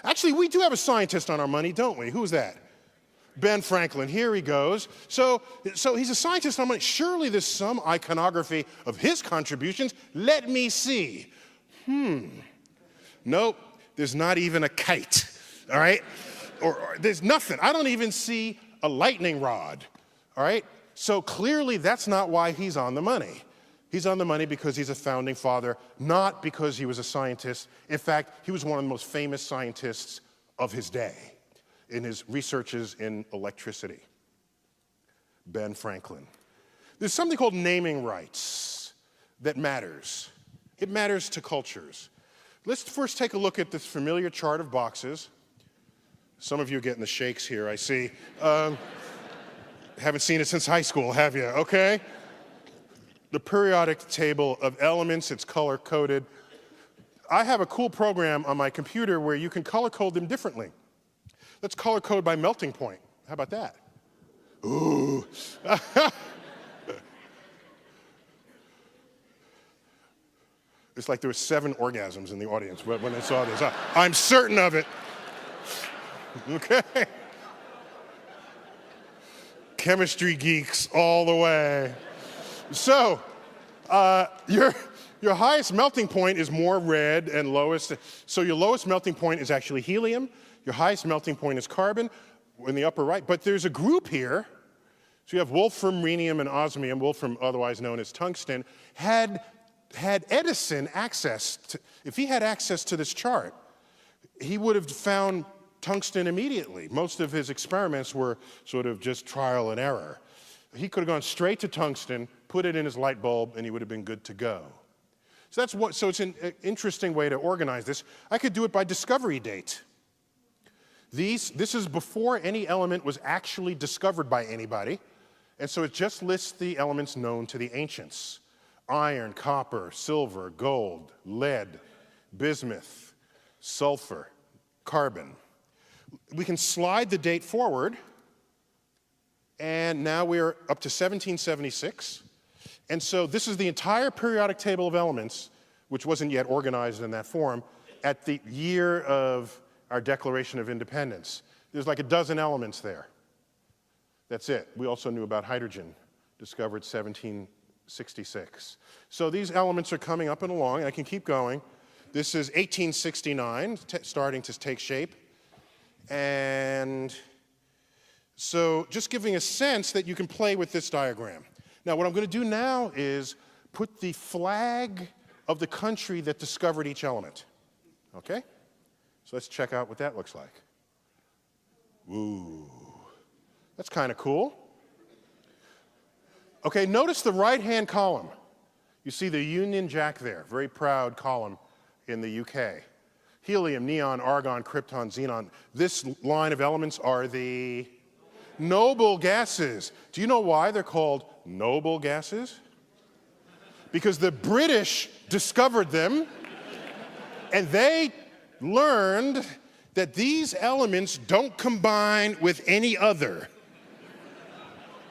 Actually, we do have a scientist on our money, don't we? Who's that? Ben Franklin. Here he goes. So he's a scientist on money. Surely there's some iconography of his contributions. Let me see. Nope, there's not even a kite, all right? Or there's nothing. I don't even see a lightning rod, all right? So clearly that's not why he's on the money. He's on the money because he's a founding father, not because he was a scientist. In fact, he was one of the most famous scientists of his day in his researches in electricity. Ben Franklin. There's something called naming rights that matters. It matters to cultures. Let's first take a look at this familiar chart of boxes. Some of you are getting the shakes here, I see. Haven't seen it since high school, have you? Okay. The periodic table of elements, it's color-coded. I have a cool program on my computer where you can color-code them differently. Let's color-code by melting point. How about that? Ooh. It's like there were 7 orgasms in the audience when I saw this. I'm certain of it. Okay. Chemistry geeks all the way. So, your highest melting point is more red and lowest. So your lowest melting point is actually helium. Your highest melting point is carbon in the upper right. But there's a group here. So you have wolfram, rhenium, and osmium. Wolfram, otherwise known as tungsten, had Edison access to, if he had access to this chart, he would have found tungsten immediately. Most of his experiments were sort of just trial and error. He could have gone straight to tungsten, put it in his light bulb, and he would have been good to go. So so it's an interesting way to organize this. I could do it by discovery date. This is before any element was actually discovered by anybody, and so it just lists the elements known to the ancients. Iron, copper, silver, gold, lead, bismuth, sulfur, carbon. We can slide the date forward, and now we're up to 1776. And so this is the entire periodic table of elements, which wasn't yet organized in that form, at the year of our Declaration of Independence. There's like a dozen elements there. That's it. We also knew about hydrogen, discovered 1766. So these elements are coming up and along, and I can keep going. This is 1869, starting to take shape. And so just giving a sense that you can play with this diagram. Now, what I'm going to do now is put the flag of the country that discovered each element. Okay? So let's check out what that looks like. Ooh, that's kind of cool. Okay, notice the right-hand column. You see the Union Jack there, very proud column in the UK. Helium, neon, argon, krypton, xenon. This line of elements are the noble gases. Do you know why they're called noble gases? Because the British discovered them, and they learned that these elements don't combine with any other.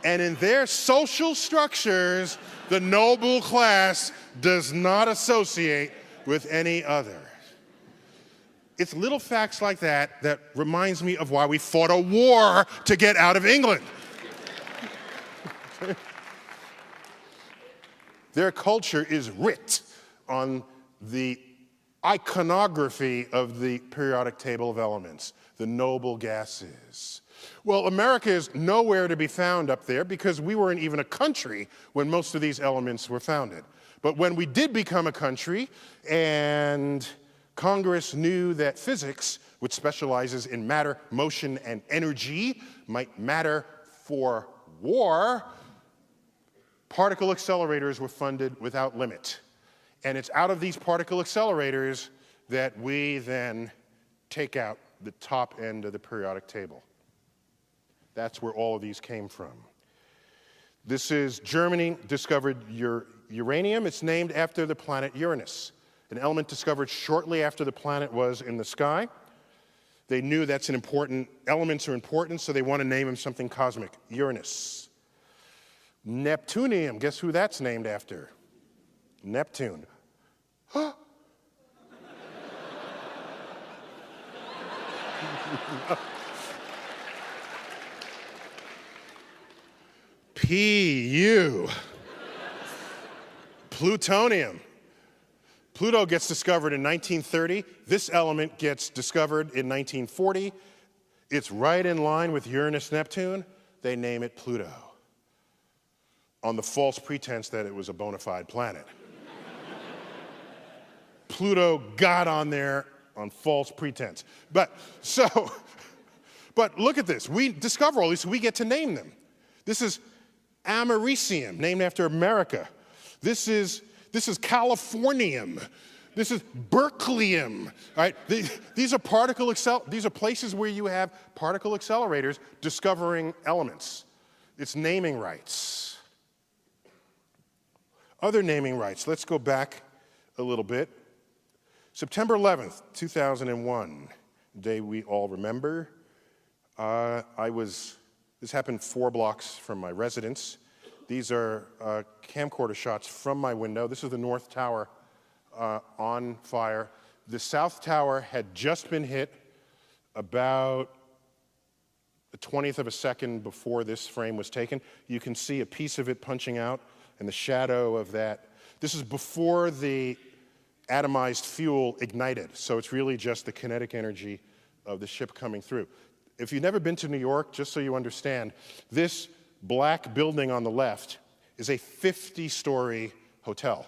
And in their social structures, the noble class does not associate with any other. It's little facts like that that reminds me of why we fought a war to get out of England. Their culture is writ on the iconography of the periodic table of elements, the noble gases. Well, America is nowhere to be found up there because we weren't even a country when most of these elements were founded. But when we did become a country and Congress knew that physics, which specializes in matter, motion, and energy, might matter for war, particle accelerators were funded without limit. And it's out of these particle accelerators that we then take out the top end of the periodic table. That's where all of these came from. This is Germany discovered uranium. It's named after the planet Uranus, an element discovered shortly after the planet was in the sky. They knew that's an important, elements are important, so they want to name him something cosmic, Uranus. Neptunium, guess who that's named after? Neptune. Pu. Plutonium. Pluto gets discovered in 1930. This element gets discovered in 1940. It's right in line with Uranus, Neptune. They name it Pluto. on the false pretense that it was a bona fide planet. Pluto got on there on false pretense. But look at this. We discover all these, so we get to name them. This is Americium, named after America. This is Californium. This is Berkeleyum. Right? These are places where you have particle accelerators discovering elements. It's naming rights. Other naming rights. Let's go back a little bit. September 11th, 2001, day we all remember. This happened 4 blocks from my residence. These are camcorder shots from my window. This is the North Tower on fire. The South Tower had just been hit about the 20th of a second before this frame was taken. You can see a piece of it punching out and the shadow of that. This is before the atomized fuel ignited, so it's really just the kinetic energy of the ship coming through. If you've never been to New York, just so you understand, this black building on the left is a 50-story hotel,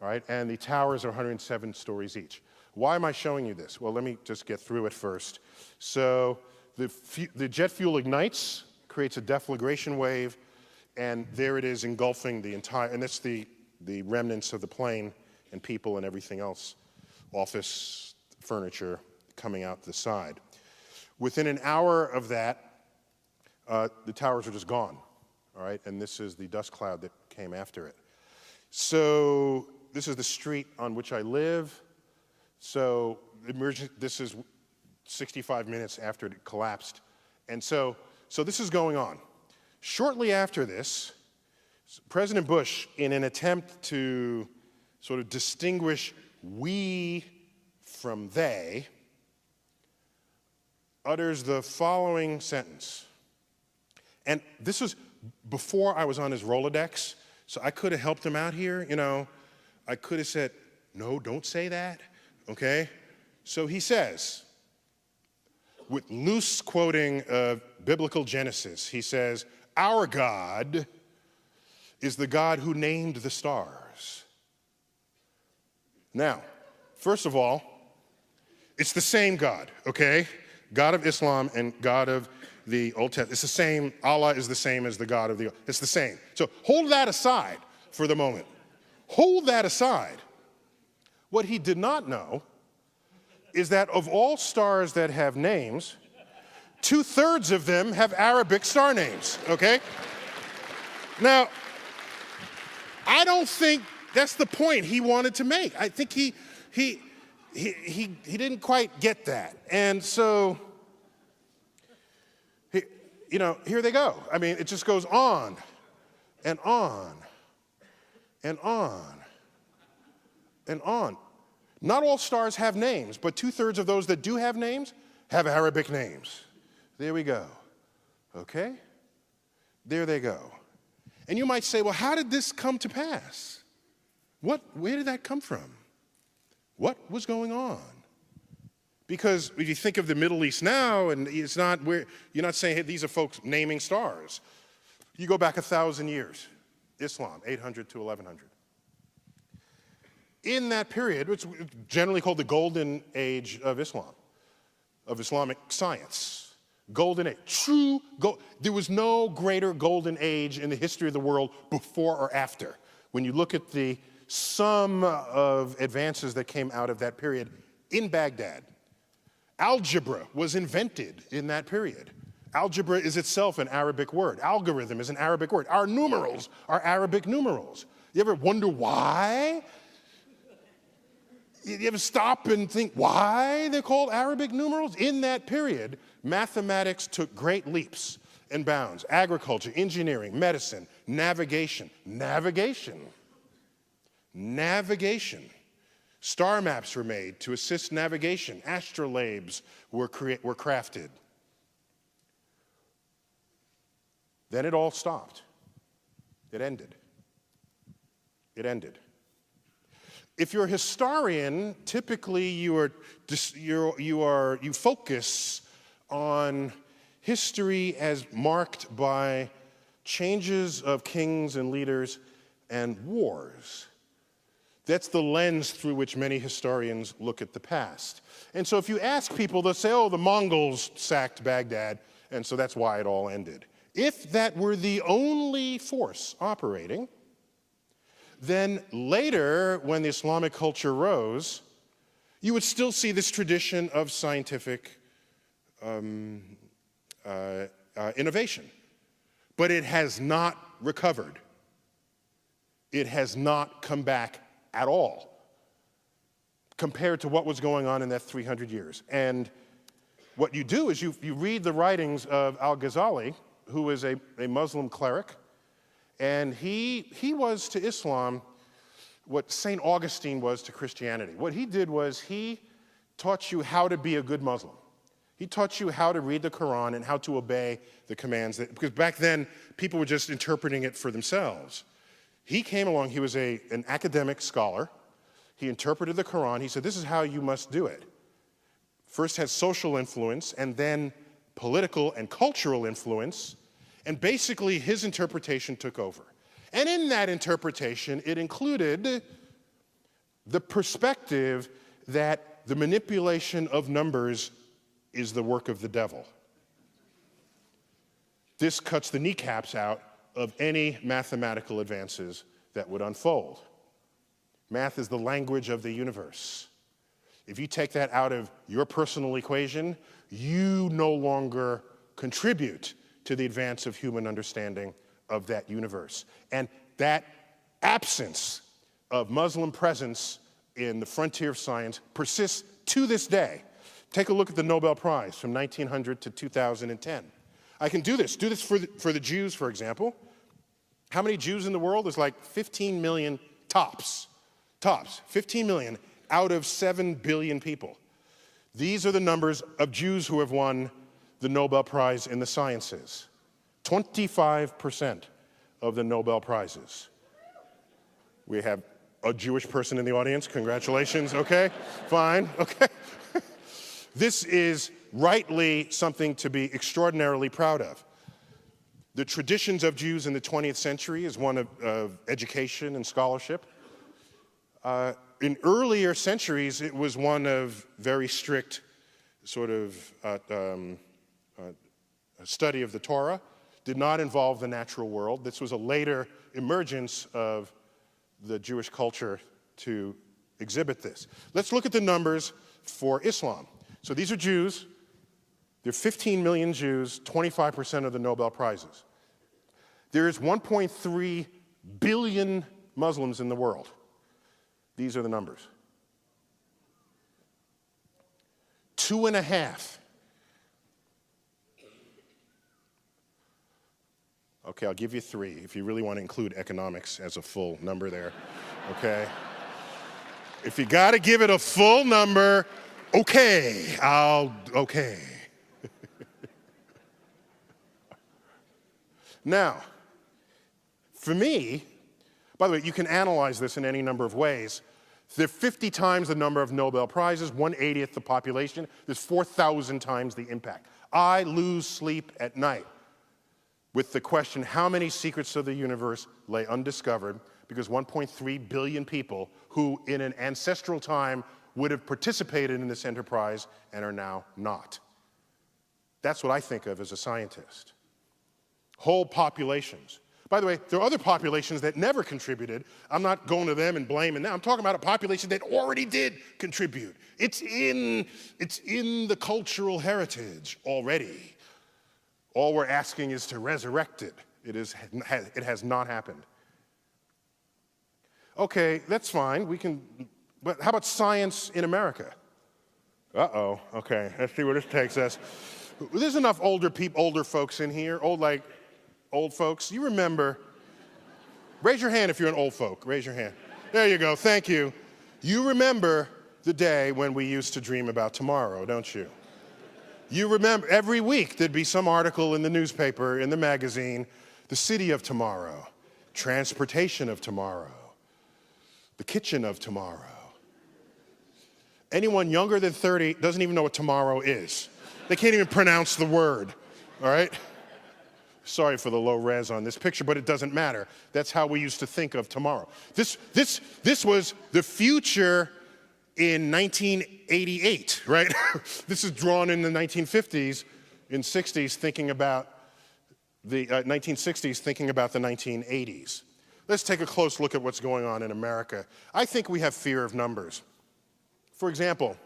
all right? And the towers are 107 stories each. Why am I showing you this? Well, let me just get through it first. So the jet fuel ignites, creates a deflagration wave, and there it is engulfing the entire, and that's the remnants of the plane and people and everything else, office, furniture coming out the side. Within an hour of that, the towers are just gone, all right? And this is the dust cloud that came after it. So this is the street on which I live. So this is 65 minutes after it collapsed. And so this is going on. Shortly after this, President Bush, in an attempt to sort of distinguish we from they, utters the following sentence. And this was before I was on his Rolodex, so I could have helped him out here, you know. I could have said, no, don't say that, okay? So he says, with loose quoting of biblical Genesis, he says, our God is the God who named the stars. Now, first of all, it's the same God, okay? God of Islam and God of the Old Testament. It's the same. Allah is the same as the God of the Old. It's the same. So hold that aside for the moment. Hold that aside. What he did not know is that of all stars that have names, 2/3 of them have Arabic star names, okay? Now, I don't think that's the point he wanted to make. I think he didn't quite get that. And so, you know, here they go. I mean, it just goes on and on and on and on. Not all stars have names, but 2/3 of those that do have names have Arabic names. There we go. Okay? There they go. And you might say, well, how did this come to pass? Where did that come from? What was going on? Because if you think of the Middle East now, and it's not where you're not saying, hey, these are folks naming stars. You go back 1,000 years, Islam, 800 to 1100. In that period, it's generally called the golden age of Islam, of Islamic science. Golden age, there was no greater golden age in the history of the world before or after. When you look at the sum of advances that came out of that period in Baghdad, algebra was invented in that period. Algebra is itself an Arabic word. Algorithm is an Arabic word. Our numerals are Arabic numerals. You ever wonder why? You ever stop and think why they're called Arabic numerals? In that period, mathematics took great leaps and bounds. Agriculture, engineering, medicine, navigation. Star maps were made to assist navigation. Astrolabes were crafted. Then it all stopped. It ended. If you're a historian, typically you focus on history as marked by changes of kings and leaders, and wars. That's the lens through which many historians look at the past. And so if you ask people, they'll say, oh, the Mongols sacked Baghdad, and so that's why it all ended. If that were the only force operating, then later, when the Islamic culture rose, you would still see this tradition of scientific innovation. But it has not recovered. It has not come back at all compared to what was going on in that 300 years. And what you do is you read the writings of al-Ghazali, who is a Muslim cleric, and he was to Islam what St. Augustine was to Christianity. What he did was he taught you how to be a good Muslim. He taught you how to read the Quran and how to obey the commands, because back then people were just interpreting it for themselves. He came along, he was an academic scholar. He interpreted the Quran. He said, this is how you must do it. First has social influence, and then political and cultural influence, and basically his interpretation took over. And in that interpretation, it included the perspective that the manipulation of numbers is the work of the devil. This cuts the kneecaps out of any mathematical advances that would unfold. Math is the language of the universe. If you take that out of your personal equation, you no longer contribute to the advance of human understanding of that universe. And that absence of Muslim presence in the frontier of science persists to this day. Take a look at the Nobel Prize from 1900 to 2010. I can do this for the Jews, for example. How many Jews in the world? There's like 15 million tops. 15 million out of 7 billion people. These are the numbers of Jews who have won the Nobel Prize in the sciences. 25% of the Nobel Prizes. We have a Jewish person in the audience. Congratulations. Okay, fine. Okay. This is rightly something to be extraordinarily proud of. The traditions of Jews in the 20th century is one of education and scholarship. In earlier centuries, it was one of very strict sort of study of the Torah, did not involve the natural world. This was a later emergence of the Jewish culture to exhibit this. Let's look at the numbers for Islam. So these are Jews. There are 15 million Jews, 25% of the Nobel Prizes. There is 1.3 billion Muslims in the world. These are the numbers. 2.5. Okay, I'll give you 3 if you really want to include economics as a full number there, okay? If you got to give it a full number, okay. Now, for me, by the way, you can analyze this in any number of ways. There are 50 times the number of Nobel Prizes, 1/80th the population. There's 4,000 times the impact. I lose sleep at night with the question, how many secrets of the universe lay undiscovered, because 1.3 billion people who in an ancestral time would have participated in this enterprise and are now not. That's what I think of as a scientist. Whole populations. By the way, there are other populations that never contributed. I'm not going to them and blaming them. I'm talking about a population that already did contribute. It's in the cultural heritage already. All we're asking is to resurrect it. It has not happened. Okay, that's fine. But how about science in America? Uh-oh. Okay, let's see where this takes us. There's enough older folks in here, old folks. You remember, raise your hand if you're an old folk. Raise your hand. There you go, thank you. You remember the day when we used to dream about tomorrow, don't you? You remember every week there'd be some article in the newspaper, in the magazine, the city of tomorrow, transportation of tomorrow, the kitchen of tomorrow. Anyone younger than 30 doesn't even know what tomorrow is. They can't even pronounce the word, all right? Sorry for the low res on this picture, but it doesn't matter. That's how we used to think of tomorrow. This was the future in 1988, right? This is drawn in the 1950s, in 60s, thinking about the 1960s, thinking about the 1980s. Let's take a close look at what's going on in America. I think we have fear of numbers. For example,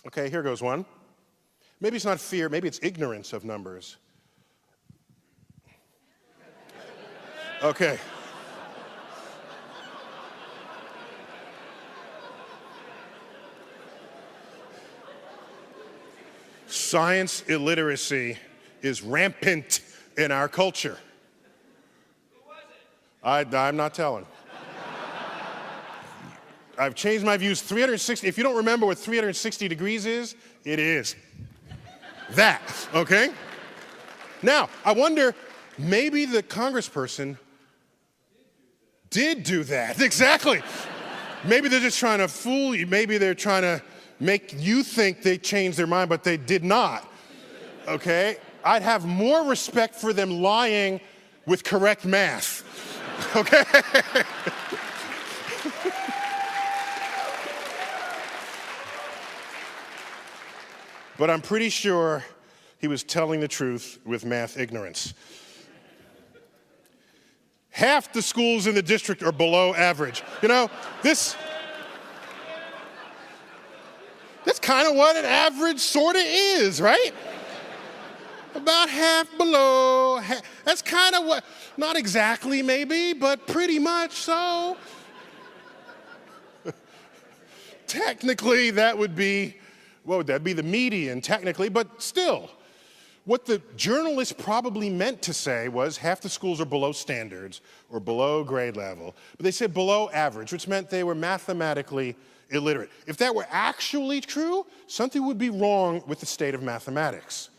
okay, here goes one. Maybe it's not fear, maybe it's ignorance of numbers. Okay. Science illiteracy is rampant in our culture. Who was it? I'm not telling. I've changed my views 360. If you don't remember what 360 degrees is, it is that, okay? Now, I wonder, maybe the congressperson did do that. Exactly. Maybe they're just trying to fool you. Maybe they're trying to make you think they changed their mind, but they did not, okay? I'd have more respect for them lying with correct math, okay? But I'm pretty sure he was telling the truth with math ignorance. Half the schools in the district are below average. You know, that's kind of what an average sort of is, right? About half below. That's kind of what, not exactly maybe, but pretty much so. Technically, that would be, what would that be? The median, technically, but still. What the journalist probably meant to say was half the schools are below standards or below grade level, but they said below average, which meant they were mathematically illiterate. If that were actually true, something would be wrong with the state of mathematics.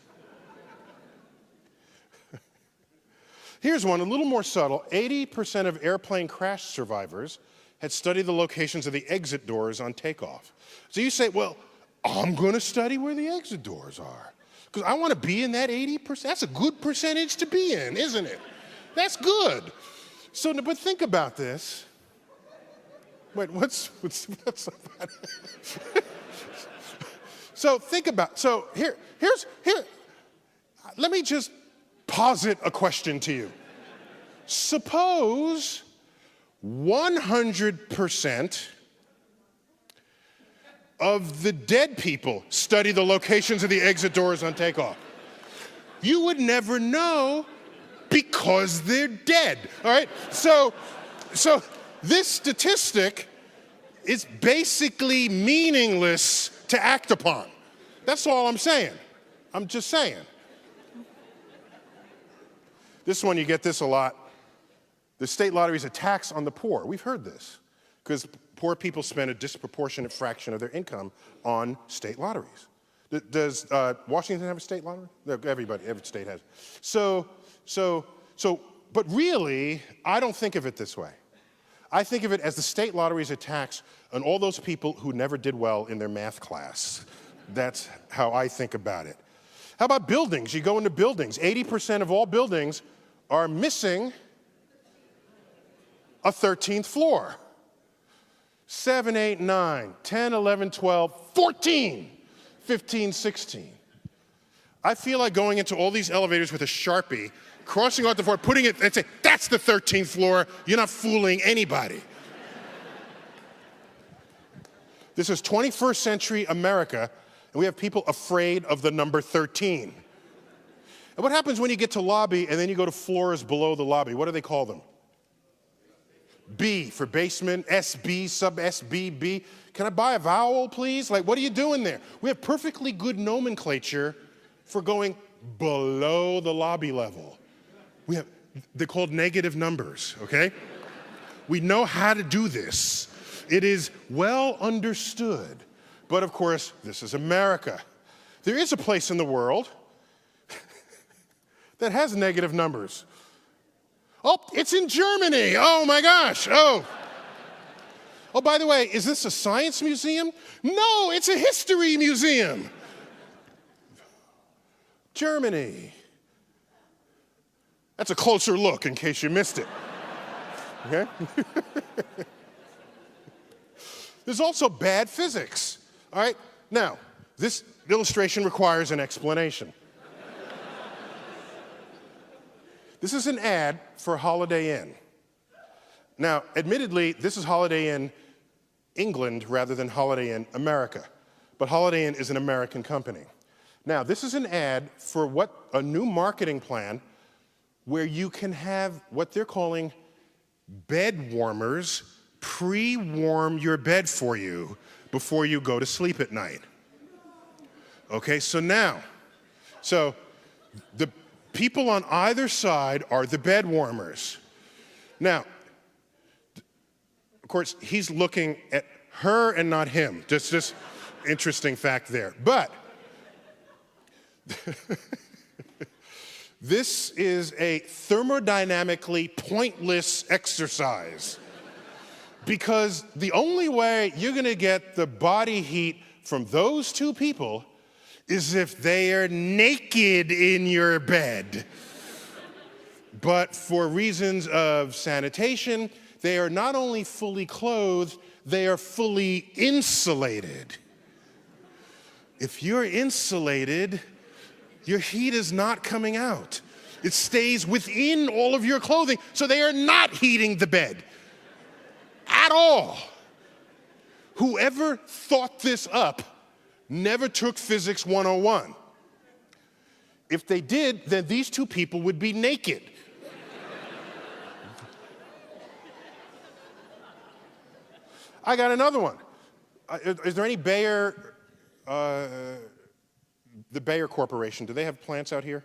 Here's one, a little more subtle. 80% of airplane crash survivors had studied the locations of the exit doors on takeoff. So you say, well, I'm going to study where the exit doors are, because I want to be in that 80%. That's a good percentage to be in, isn't it? That's good. So, but think about this. Wait, what's So think about, so here, let me just posit a question to you. Suppose 100% of the dead people study the locations of the exit doors on takeoff. You would never know because they're dead, all right? So this statistic is basically meaningless to act upon. That's all I'm saying. I'm just saying. This one, you get this a lot. The state lottery is a tax on the poor. We've heard this, because poor people spend a disproportionate fraction of their income on state lotteries. Does Washington have a state lottery? No, every state has. But really, I don't think of it this way. I think of it as the state lottery is a tax on all those people who never did well in their math class. That's how I think about it. How about buildings? You go into buildings. 80% of all buildings are missing a 13th floor. 7, 8, 9, 10, 11, 12, 14, 15, 16. I feel like going into all these elevators with a Sharpie, crossing out the floor, putting it, and say, that's the 13th floor. You're not fooling anybody. This is 21st century America, and we have people afraid of the number 13. And what happens when you get to lobby and then you go to floors below the lobby? What do they call them? B for basement, SB, sub SBB. Can I buy a vowel, please? Like, what are you doing there? We have perfectly good nomenclature for going below the lobby level. They're called negative numbers, okay? We know how to do this. It is well understood. But of course, this is America. There is a place in the world that has negative numbers. Oh, it's in Germany. Oh my gosh. Oh, by the way, is this a science museum? No, it's a history museum. Germany. That's a closer look in case you missed it. Okay? There's also bad physics. All right? Now, this illustration requires an explanation. This is an ad for Holiday Inn. Now, admittedly, this is Holiday Inn England rather than Holiday Inn America. But Holiday Inn is an American company. Now, this is an ad for a new marketing plan where you can have what they're calling bed warmers pre-warm your bed for you before you go to sleep at night. Okay, so the people on either side are the bed warmers. Now, of course, he's looking at her and not him. Just interesting fact there. But this is a thermodynamically pointless exercise because the only way you're going to get the body heat from those two people is if they are naked in your bed. But for reasons of sanitation, they are not only fully clothed, they are fully insulated. If you're insulated, your heat is not coming out. It stays within all of your clothing, so they are not heating the bed at all. Whoever thought this up never took Physics 101. If they did, then these two people would be naked. I got another one. Is there any Bayer, the Bayer Corporation, do they have plants out here?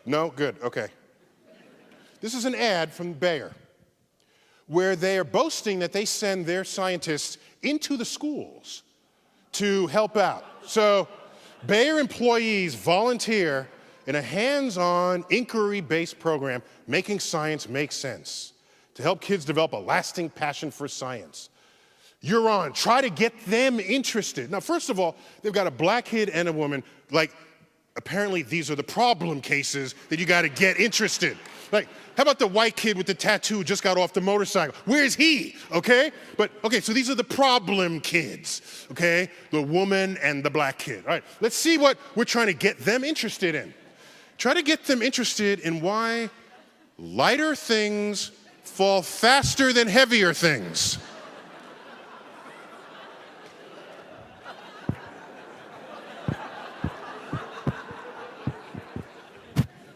No? Good, okay. This is an ad from Bayer where they are boasting that they send their scientists into the schools to help out. So Bayer employees volunteer in a hands-on, inquiry-based program, making science make sense, to help kids develop a lasting passion for science. You're on. Try to get them interested. Now, first of all, they've got a black kid and a woman. Like, apparently these are the problem cases that you got to get interested. Like, how about the white kid with the tattoo who just got off the motorcycle? Where's he? Okay? But, okay, so these are the problem kids, okay? The woman and the black kid. All right, let's see what we're trying to get them interested in. Try to get them interested in why lighter things fall faster than heavier things.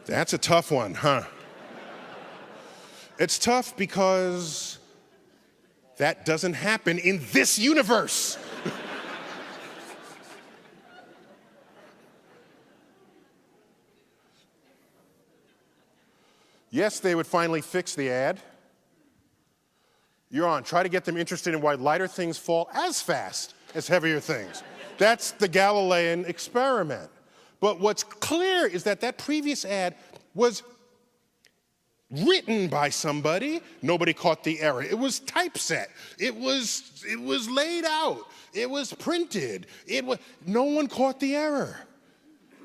That's a tough one, huh? It's tough because that doesn't happen in this universe. Yes, they would finally fix the ad. You're on. Try to get them interested in why lighter things fall as fast as heavier things. That's the Galilean experiment. But what's clear is that that previous ad was written by somebody. Nobody caught the error. It was typeset. It was laid out. It was printed. No one caught the error.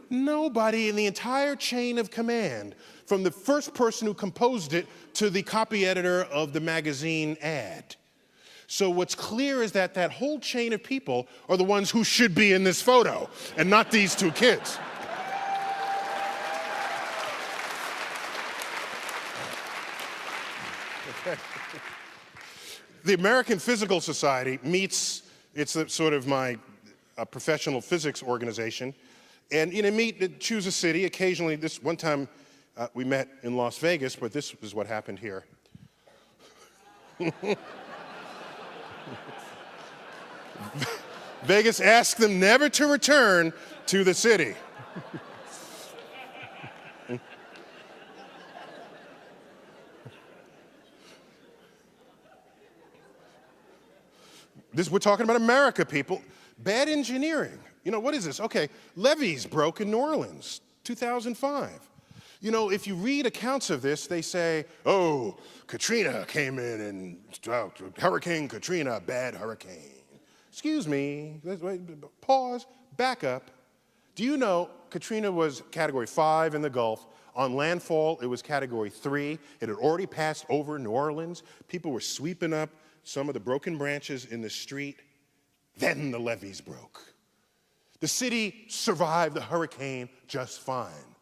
Nobody in the entire chain of command, from the first person who composed it to the copy editor of the magazine ad. So what's clear is that that whole chain of people are the ones who should be in this photo, and not these two kids. The American Physical Society meets, it's sort of my professional physics organization, and choose a city. Occasionally, this one time we met in Las Vegas, but this is what happened here. Vegas asked them never to return to the city. We're talking about America, people. Bad engineering. What is this? Okay, levees broke in New Orleans, 2005. If you read accounts of this, they say, oh, Katrina came in and Hurricane Katrina, bad hurricane. Excuse me, pause, back up. Do you know Katrina was category 5 in the Gulf On landfall, it was Category 3. It had already passed over New Orleans. People were sweeping up some of the broken branches in the street. Then the levees broke. The city survived the hurricane just fine.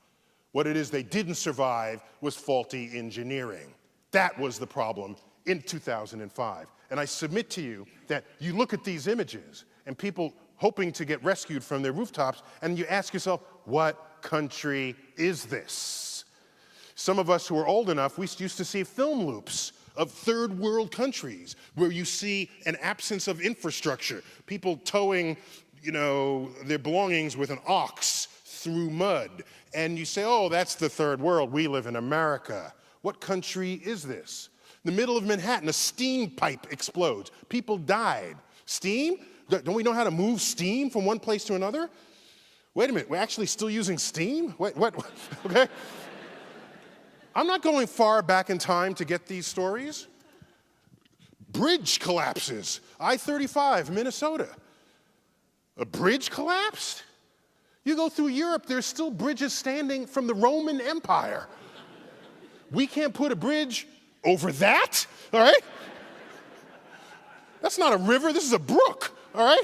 What it is they didn't survive was faulty engineering. That was the problem in 2005. And I submit to you that you look at these images and people hoping to get rescued from their rooftops, and you ask yourself, what country is this? Some of us who are old enough, we used to see film loops of third world countries where you see an absence of infrastructure, people towing, their belongings with an ox through mud. And you say, oh, that's the third world. We live in America. What country is this? In the middle of Manhattan, a steam pipe explodes. People died. Steam? Don't we know how to move steam from one place to another? Wait a minute, we're actually still using steam? What? Okay. I'm not going far back in time to get these stories. Bridge collapses. I-35, Minnesota. A bridge collapsed? You go through Europe, there's still bridges standing from the Roman Empire. We can't put a bridge over that, all right? That's not a river, this is a brook, all right?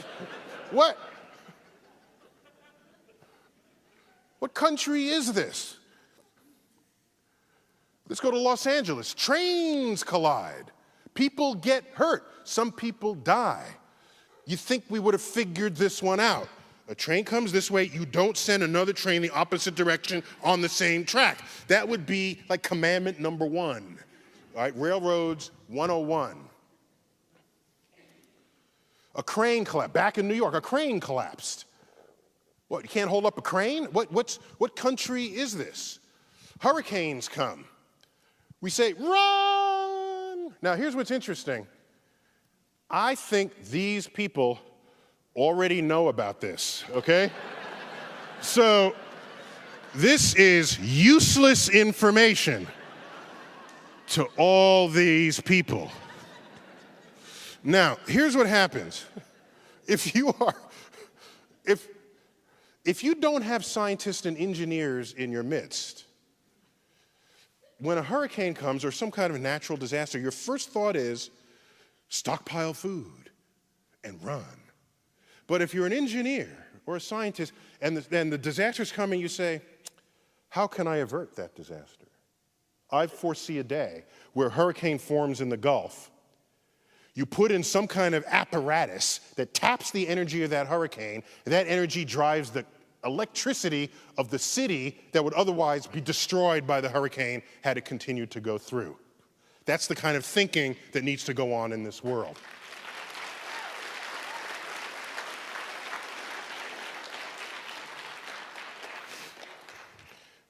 What country is this? Let's go to Los Angeles. Trains collide. People get hurt. Some people die. You think we would have figured this one out. A train comes this way, you don't send another train the opposite direction on the same track. That would be like commandment number 1. All right, Railroads 101. A crane collapsed. Back in New York, a crane collapsed. What, you can't hold up a crane? What country is this? Hurricanes come. We say, run! Now, here's what's interesting. I think these people already know about this, okay? So, this is useless information to all these people. Now, here's what happens. If you don't have scientists and engineers in your midst, when a hurricane comes or some kind of natural disaster, your first thought is stockpile food and run. But if you're an engineer or a scientist and the disaster's coming, you say, how can I avert that disaster? I foresee a day where a hurricane forms in the Gulf. You put in some kind of apparatus that taps the energy of that hurricane, and that energy drives the electricity of the city that would otherwise be destroyed by the hurricane had it continued to go through. That's the kind of thinking that needs to go on in this world.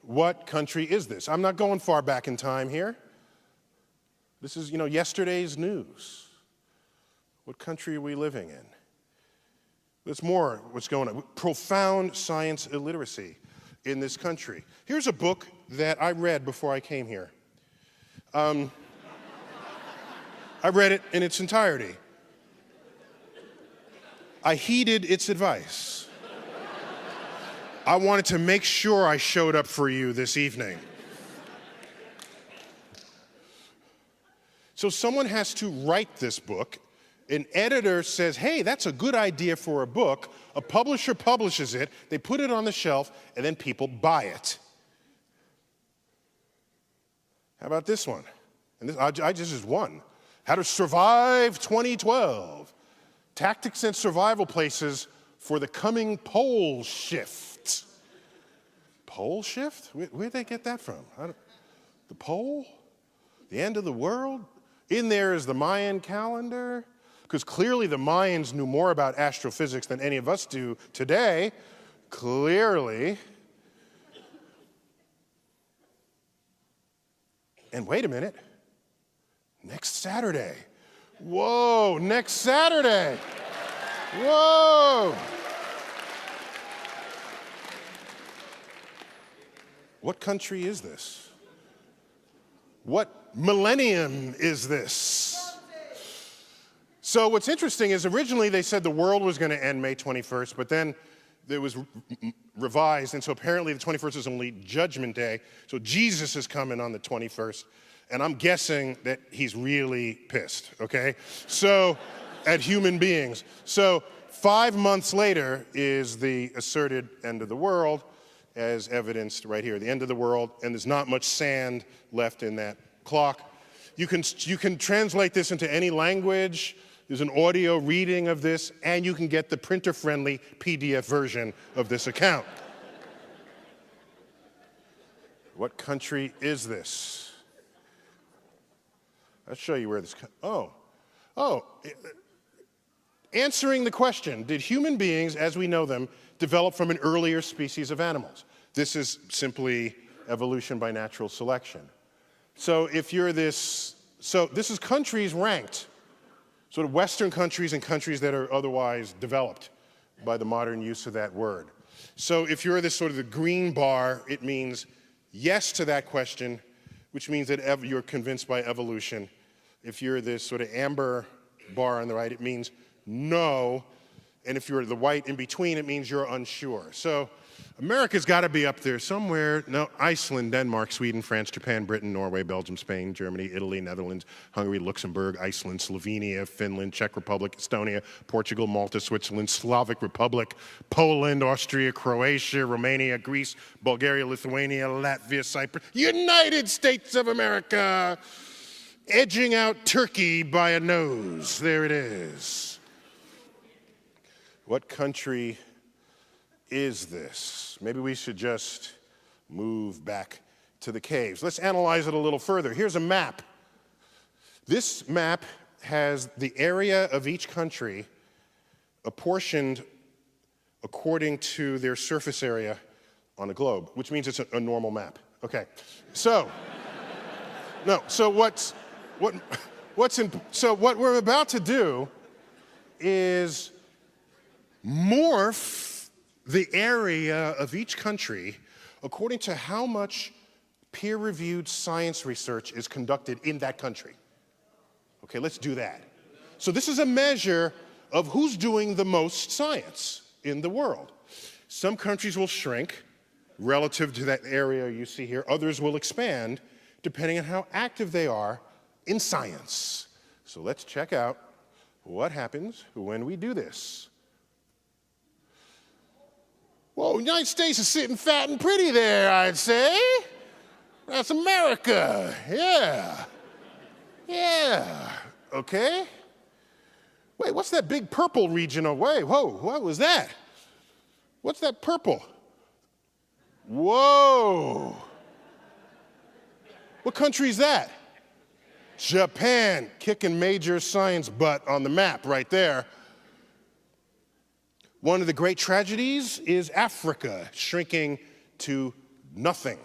What country is this? I'm not going far back in time here. This is, yesterday's news. What country are we living in? There's more what's going on. Profound science illiteracy in this country. Here's a book that I read before I came here. I read it in its entirety. I heeded its advice. I wanted to make sure I showed up for you this evening. So someone has to write this book. An editor says, hey, that's a good idea for a book. A publisher publishes it, they put it on the shelf, and then people buy it. How about this one? And this is one. How to Survive 2012. Tactics and survival places for the coming pole shift. Pole shift? Where'd they get that from? The pole? The end of the world? In there is the Mayan calendar. Because clearly the Mayans knew more about astrophysics than any of us do today. Clearly. And wait a minute. Next Saturday. Whoa, next Saturday. Whoa. What country is this? What millennium is this? So what's interesting is originally they said the world was going to end May 21st, but then that was revised, and so apparently the 21st is only Judgment Day, so Jesus is coming on the 21st, and I'm guessing that he's really pissed, okay? So, at human beings. So, 5 months later is the asserted end of the world, as evidenced right here, the end of the world, and there's not much sand left in that clock. You can translate this into any language. There's an audio reading of this, and you can get the printer-friendly PDF version of this account. What country is this? I'll show you where this answering the question, did human beings, as we know them, develop from an earlier species of animals? This is simply evolution by natural selection. So if you're this is countries ranked, sort of Western countries and countries that are otherwise developed by the modern use of that word. So if you're this sort of the green bar, it means yes to that question, which means that you're convinced by evolution. If you're this sort of amber bar on the right, it means no. And if you're the white in between, it means you're unsure. So America's got to be up there somewhere. No, Iceland, Denmark, Sweden, France, Japan, Britain, Norway, Belgium, Spain, Germany, Italy, Netherlands, Hungary, Luxembourg, Iceland, Slovenia, Finland, Czech Republic, Estonia, Portugal, Malta, Switzerland, Slavic Republic, Poland, Austria, Croatia, Romania, Greece, Bulgaria, Lithuania, Latvia, Cyprus, United States of America, edging out Turkey by a nose. There it is. What country is this? Maybe we should just move back to the caves. Let's analyze it a little further. Here's a map. This map has the area of each country apportioned according to their surface area on a globe, which means it's a normal map. Okay, so, so what we're about to do is morph the area of each country according to how much peer-reviewed science research is conducted in that country. Okay, let's do that. So this is a measure of who's doing the most science in the world. Some countries will shrink relative to that area you see here. Others will expand depending on how active they are in science. So let's check out what happens when we do this. Well, the United States is sitting fat and pretty there, I'd say. That's America, yeah. Yeah, okay. Wait, what's that big purple region away? Whoa, what was that? What's that purple? Whoa. What country is that? Japan, kicking major science butt on the map right there. One of the great tragedies is Africa shrinking to nothing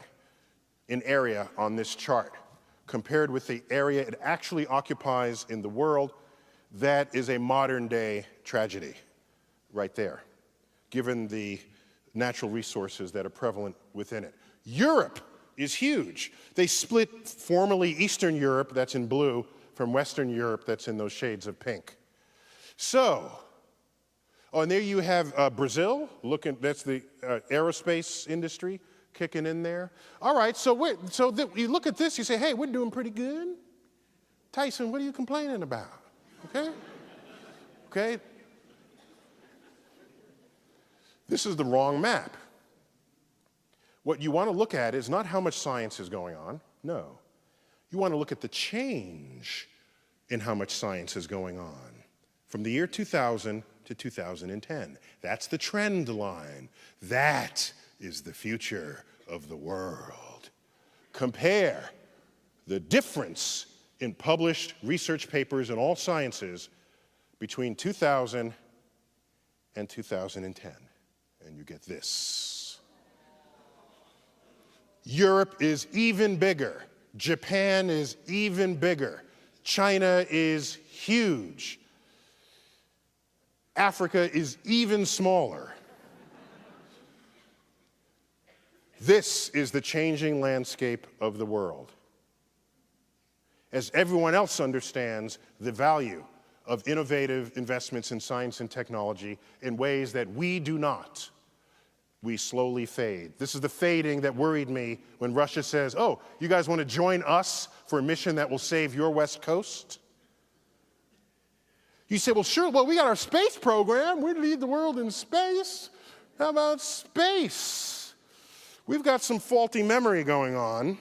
in area on this chart. Compared with the area it actually occupies in the world, that is a modern day tragedy right there, given the natural resources that are prevalent within it. Europe is huge. They split formerly Eastern Europe, that's in blue, from Western Europe, that's in those shades of pink. So, and there you have Brazil, that's the aerospace industry kicking in there. All right, you look at this, you say, hey, we're doing pretty good. Tyson, what are you complaining about? Okay? Okay? This is the wrong map. What you want to look at is not how much science is going on, no. You want to look at the change in how much science is going on from the year 2000 to 2010. That's the trend line. That is the future of the world. Compare the difference in published research papers in all sciences between 2000 and 2010, and you get this. Europe is even bigger. Japan is even bigger. China is huge. Africa is even smaller. This is the changing landscape of the world. As everyone else understands the value of innovative investments in science and technology in ways that we do not, we slowly fade. This is the fading that worried me when Russia says, oh, you guys want to join us for a mission that will save your West Coast? You say, well, sure, well, we got our space program. We lead the world in space. How about space? We've got some faulty memory going on.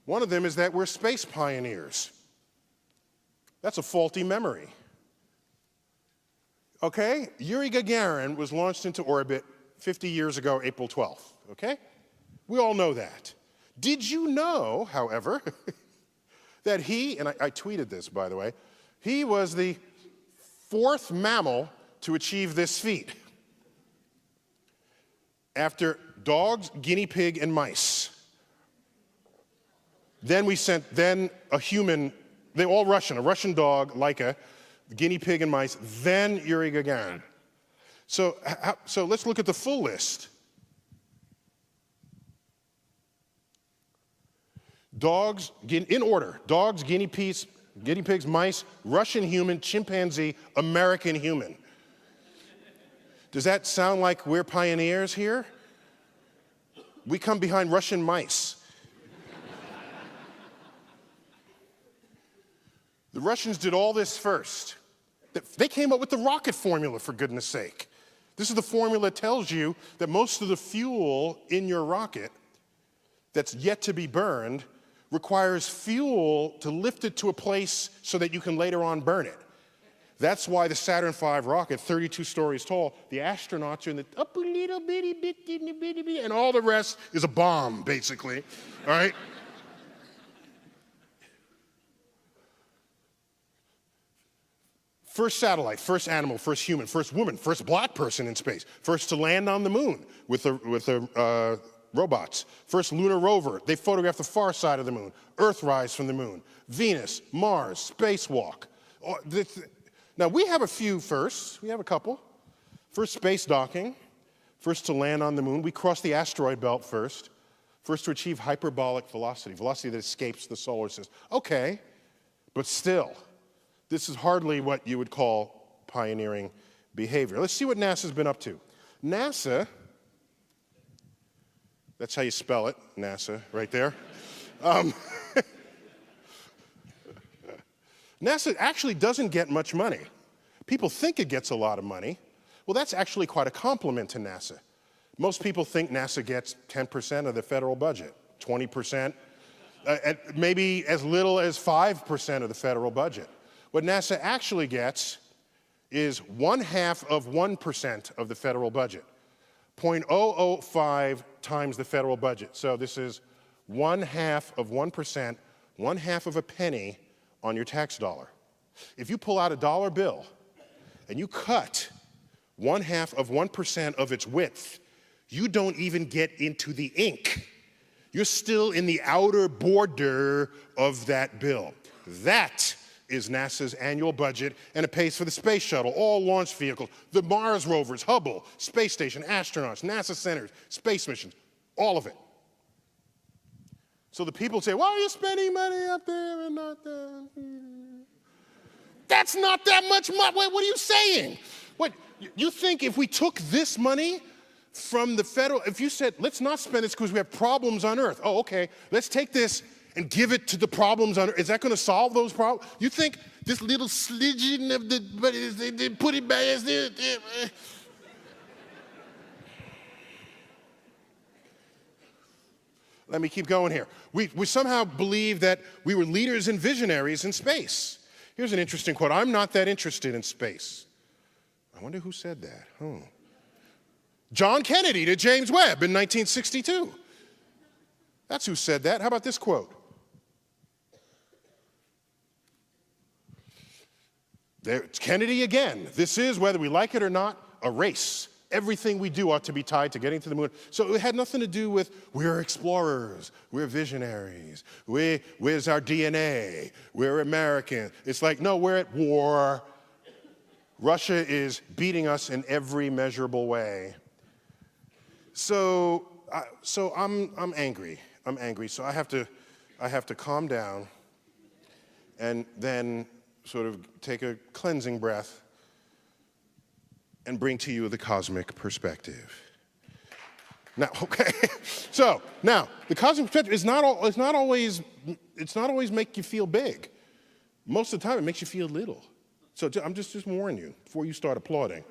One of them is that we're space pioneers. That's a faulty memory. Okay? Yuri Gagarin was launched into orbit 50 years ago, April 12th. Okay? We all know that. Did you know, however, that he, and I tweeted this, by the way, he was the fourth mammal to achieve this feat after dogs, guinea pig, and mice. Then we sent, a human, they all Russian, a Russian dog, Laika, guinea pig and mice, then Yuri Gagarin. So let's look at the full list. Dogs, in order, dogs, guinea pigs, mice, Russian human, chimpanzee, American human. Does that sound like we're pioneers here? We come behind Russian mice. The Russians did all this first. They came up with the rocket formula, for goodness sake. This is the formula that tells you that most of the fuel in your rocket that's yet to be burned requires fuel to lift it to a place so that you can later on burn it. That's why the Saturn V rocket, 32 stories tall, the astronauts are in the up a little bitty bitty, and all the rest is a bomb, basically, all right? First satellite, first animal, first human, first woman, first black person in space, first to land on the moon with the robots, first lunar rover. They photographed the far side of the moon, Earthrise from the moon, Venus, Mars, spacewalk. Now, we have a few firsts. We have a couple. First, space docking. First to land on the moon. We crossed the asteroid belt first. First to achieve hyperbolic velocity, velocity that escapes the solar system. Okay, but still, this is hardly what you would call pioneering behavior. Let's see what NASA's been up to. NASA, that's how you spell it, NASA, right there. NASA actually doesn't get much money. People think it gets a lot of money. Well, that's actually quite a compliment to NASA. Most people think NASA gets 10% of the federal budget, 20%, maybe as little as 5% of the federal budget. What NASA actually gets is 1/2 of 1% of the federal budget, 0.005 times the federal budget. So this is 1/2 of 1%, 1/2 of a penny on your tax dollar. If you pull out a dollar bill and you cut 1/2 of 1% of its width, you don't even get into the ink. You're still in the outer border of that bill. That is NASA's annual budget, and it pays for the space shuttle, all launch vehicles, the Mars rovers, Hubble, space station, astronauts, NASA centers, space missions, all of it. So the people say, why are you spending money up there and not down here? That's not that much money. Wait, what are you saying? What, you think if we took this money from the federal, if you said, let's not spend this because we have problems on Earth. Oh, okay, let's take this and give it to the problems on Earth. Is that going to solve those problems? You think this little slidgen of the, but they put it back as this. Let me keep going here. We somehow believe that we were leaders and visionaries in space. Here's an interesting quote. I'm not that interested in space. I wonder who said that. Oh. John Kennedy to James Webb in 1962. That's who said that. How about this quote? It's Kennedy again. This is, whether we like it or not, a race. Everything we do ought to be tied to getting to the moon. So it had nothing to do with we're explorers, we're visionaries, where's our DNA, we're American. It's like, no, we're at war. Russia is beating us in every measurable way. So I'm angry. I'm angry. So I have to calm down and then sort of take a cleansing breath and bring to you the cosmic perspective. Now, okay. So now the cosmic perspective is not always make you feel big. Most of the time, it makes you feel little. So I'm just warning you before you start applauding.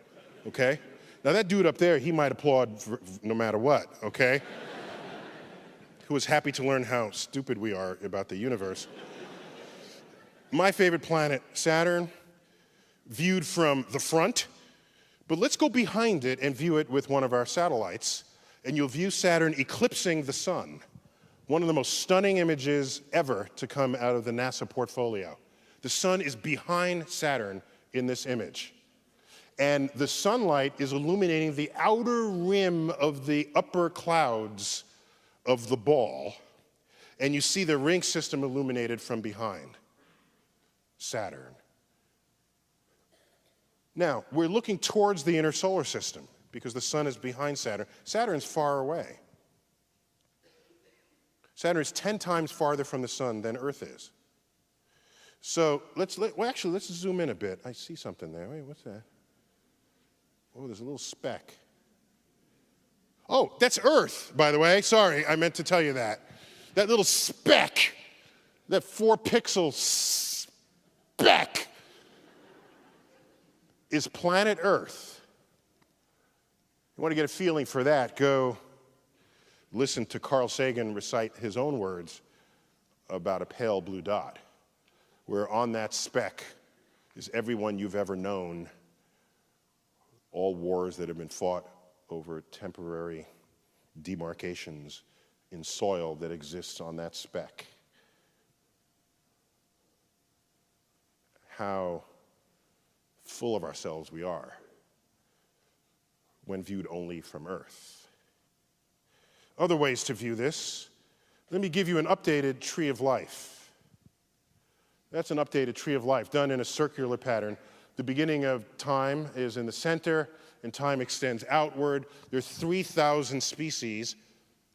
Okay. Now that dude up there, he might applaud no matter what. Okay. Who was happy to learn how stupid we are about the universe. My favorite planet, Saturn, viewed from the front. But let's go behind it and view it with one of our satellites, and you'll view Saturn eclipsing the sun. One of the most stunning images ever to come out of the NASA portfolio. The sun is behind Saturn in this image. And the sunlight is illuminating the outer rim of the upper clouds of the ball, and you see the ring system illuminated from behind Saturn. Now, we're looking towards the inner solar system because the sun is behind Saturn. Saturn's far away. Saturn is 10 times farther from the sun than Earth is. So let's zoom in a bit. I see something there. Wait, what's that? Oh, there's a little speck. Oh, that's Earth, by the way. Sorry, I meant to tell you that. That little speck, that 4-pixel speck, is planet Earth. You want to get a feeling for that, go listen to Carl Sagan recite his own words about a pale blue dot, where on that speck is everyone you've ever known, all wars that have been fought over temporary demarcations in soil that exists on that speck. How full of ourselves we are when viewed only from Earth. Other ways to view this, let me give you an updated tree of life. That's an updated tree of life done in a circular pattern. The beginning of time is in the center, and time extends outward. There's 3,000 species,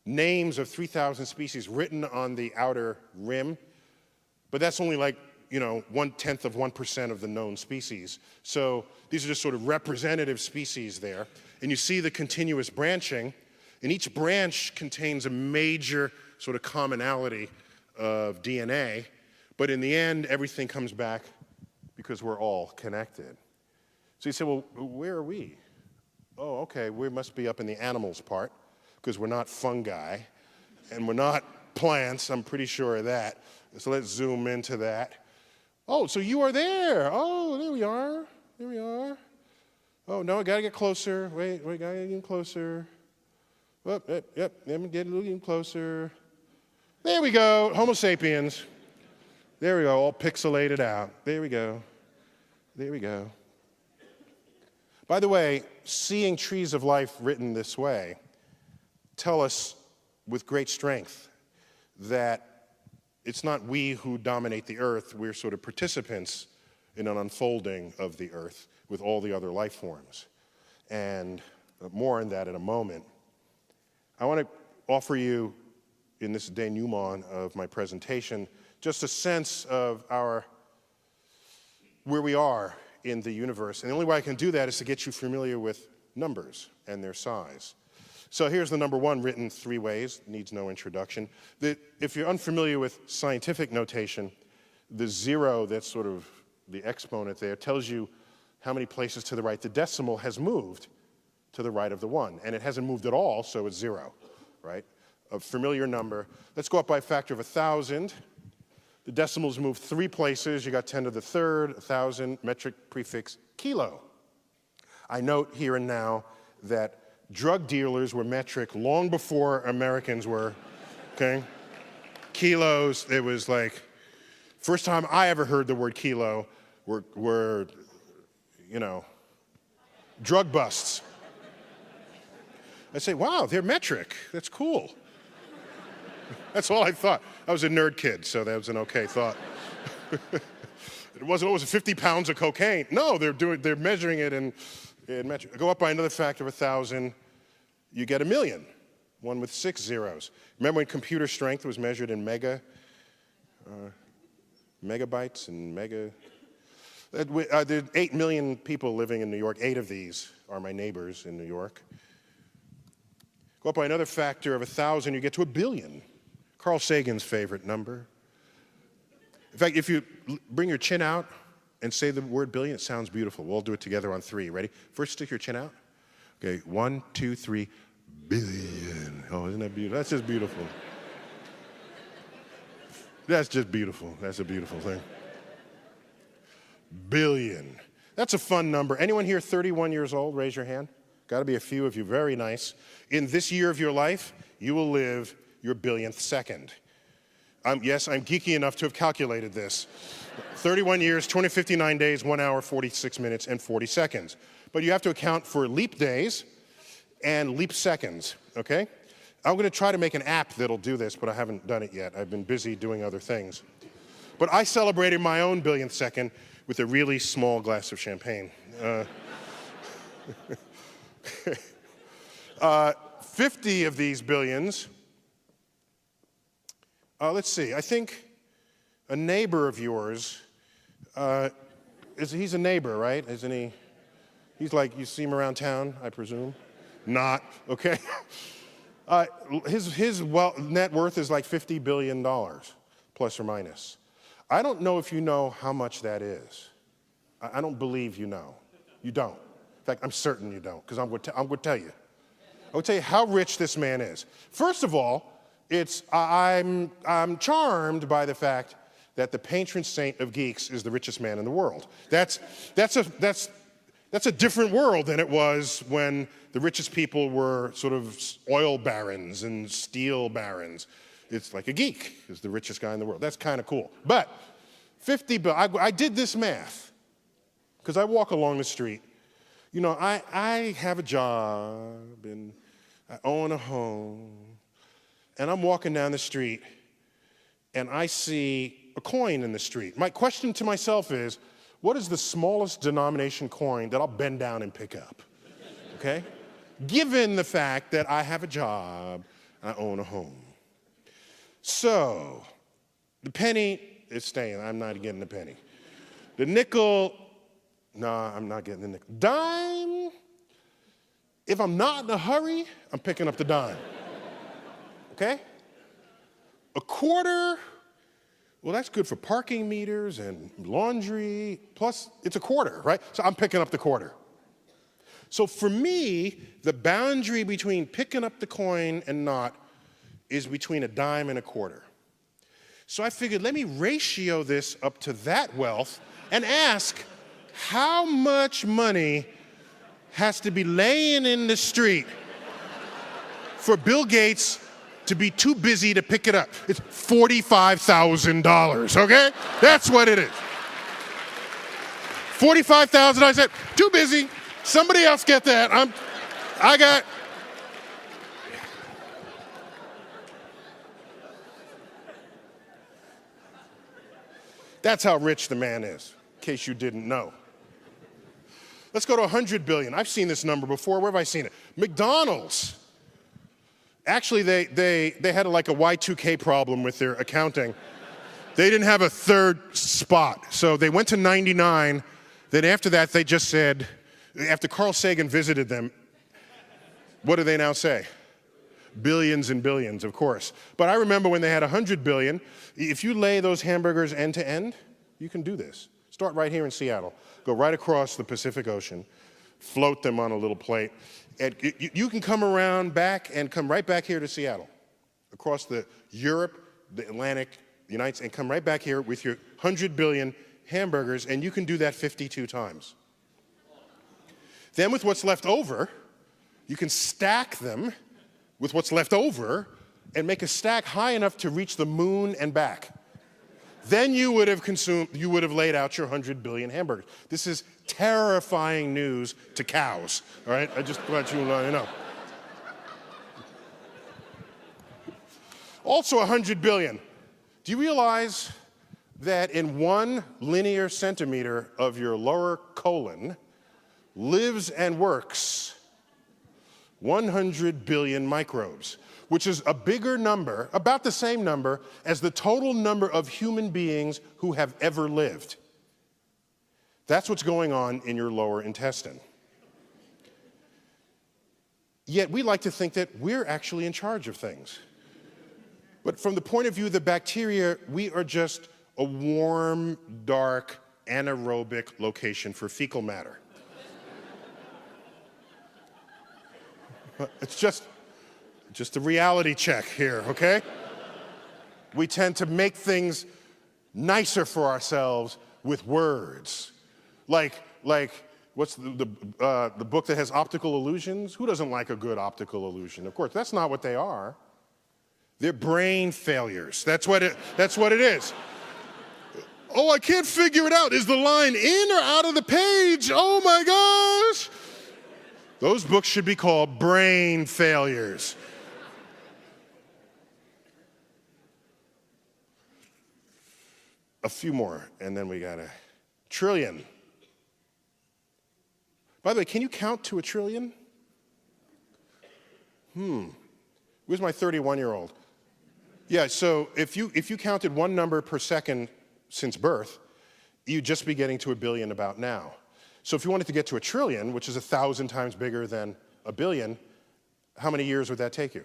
names of 3,000 species written on the outer rim, but that's only like 1/10 of 1% of the known species. So these are just sort of representative species there. And you see the continuous branching, and each branch contains a major sort of commonality of DNA, but in the end, everything comes back because we're all connected. So you say, well, where are we? Oh, okay, we must be up in the animals part, because we're not fungi, and we're not plants, I'm pretty sure of that. So let's zoom into that. Oh, so you are there. Oh, there we are. There we are. Oh, no, I got to get closer. Wait, got to get even closer. Oh, yep, let me get a little even closer. There we go, Homo sapiens. There we go, all pixelated out. There we go. There we go. By the way, seeing trees of life written this way tell us with great strength that it's not we who dominate the Earth, we're sort of participants in an unfolding of the Earth with all the other life forms. And more on that in a moment. I want to offer you, in this denouement of my presentation, just a sense of where we are in the universe. And the only way I can do that is to get you familiar with numbers and their size. So here's the number 1 written 3 ways, needs no introduction. If you're unfamiliar with scientific notation, the 0, that's sort of the exponent there, tells you how many places to the right the decimal has moved to the right of the 1. And it hasn't moved at all, so it's 0, right? A familiar number. Let's go up by a factor of 1,000. The decimals moved 3 places. You got 10 to the 3rd, 1,000, metric prefix kilo. I note here and now that drug dealers were metric long before Americans were, okay? Kilos, it was like, first time I ever heard the word kilo were drug busts. I say, wow, they're metric. That's cool. That's all I thought. I was a nerd kid, so that was an okay thought. It wasn't 50 pounds of cocaine. No, they're measuring it in metric. Go up by another factor of 1,000, you get 1,000,000, one with 6 zeros. Remember when computer strength was measured in megabytes and mega? There are 8 million people living in New York. 8 of these are my neighbors in New York. Go Go up by another factor of 1,000, you get to 1 billion. Carl Sagan's favorite number. In fact, if you bring your chin out and say the word billion, it sounds beautiful. We'll all do it together on 3. Ready? First, stick your chin out. Okay, 1, 2, 3, billion. Oh, isn't that beautiful? That's just beautiful. That's just beautiful. That's a beautiful thing. Billion. That's a fun number. Anyone here 31 years old? Raise your hand. Got to be a few of you. Very nice. In this year of your life, you will live your billionth second. Yes, I'm geeky enough to have calculated this. 31 years, 259 days, 1 hour, 46 minutes, and 40 seconds. But you have to account for leap days and leap seconds, okay? I'm going to try to make an app that'll do this, but I haven't done it yet. I've been busy doing other things. But I celebrated my own billionth second with a really small glass of champagne. 50 of these billions. Let's see, I think a neighbor of yours, he's a neighbor, right? Isn't he? He's like, you see him around town, I presume? Not, okay. His net worth is like $50 billion, plus or minus. I don't know if you know how much that is. I don't believe you know. You don't. In fact, I'm certain you don't, because I'm going to tell you. I'm going to tell you how rich this man is. First of all, I'm charmed by the fact that the patron saint of geeks is the richest man in the world. That's a different world than it was when the richest people were sort of oil barons and steel barons. It's like a geek is the richest guy in the world. That's kind of cool. But 50 billion, I did this math because I walk along the street. You know, I have a job and I own a home. And I'm walking down the street, and I see a coin in the street. My question to myself is, what is the smallest denomination coin that I'll bend down and pick up? Okay? Given the fact that I have a job, I own a home. So, the penny is staying. I'm not getting the penny. The nickel, no, I'm not getting the nickel. Dime, if I'm not in a hurry, I'm picking up the dime. Okay? A quarter, well, that's good for parking meters and laundry, plus it's a quarter, right? So I'm picking up the quarter. So for me, the boundary between picking up the coin and not is between a dime and a quarter. So I figured, let me ratio this up to that wealth and ask, how much money has to be laying in the street for Bill Gates to be too busy to pick it up? It's $45,000, okay? That's what it is. $45,000, I said, too busy. Somebody else get that. I got. That's how rich the man is, in case you didn't know. Let's go to 100 billion. I've seen this number before. Where have I seen it? McDonald's. Actually, they had like a Y2K problem with their accounting. They didn't have a third spot. So they went to 99. Then after that, they just said, after Carl Sagan visited them, what do they now say? Billions and billions, of course. But I remember when they had 100 billion, if you lay those hamburgers end to end, you can do this. Start right here in Seattle. Go right across the Pacific Ocean. Float them on a little plate. And you can come around back and come right back here to Seattle, across the Europe, the Atlantic, the United States, and come right back here with your 100 billion hamburgers, and you can do that 52 times. Then with what's left over, you can stack them with what's left over and make a stack high enough to reach the moon and back. Then you would have laid out your 100 billion hamburgers. This is terrifying news to cows, all right? I just want you to know. Also 100 billion. Do you realize that in 1 linear centimeter of your lower colon lives and works 100 billion microbes, which is a bigger number, about the same number, as the total number of human beings who have ever lived. That's what's going on in your lower intestine. Yet we like to think that we're actually in charge of things. But from the point of view of the bacteria, we are just a warm, dark, anaerobic location for fecal matter. It's just a reality check here, okay? We tend to make things nicer for ourselves with words. Like what's the book that has optical illusions? Who doesn't like a good optical illusion? Of course, that's not what they are. They're brain failures. That's what it is. Oh, I can't figure it out. Is the line in or out of the page? Oh my gosh. Those books should be called brain failures. A few more, and then we got a trillion. By the way, can you count to a trillion? Where's my 31-year-old? Yeah, so if you counted one number per second since birth, you'd just be getting to a billion about now. So if you wanted to get to a trillion, which is 1,000 times bigger than a billion, how many years would that take you?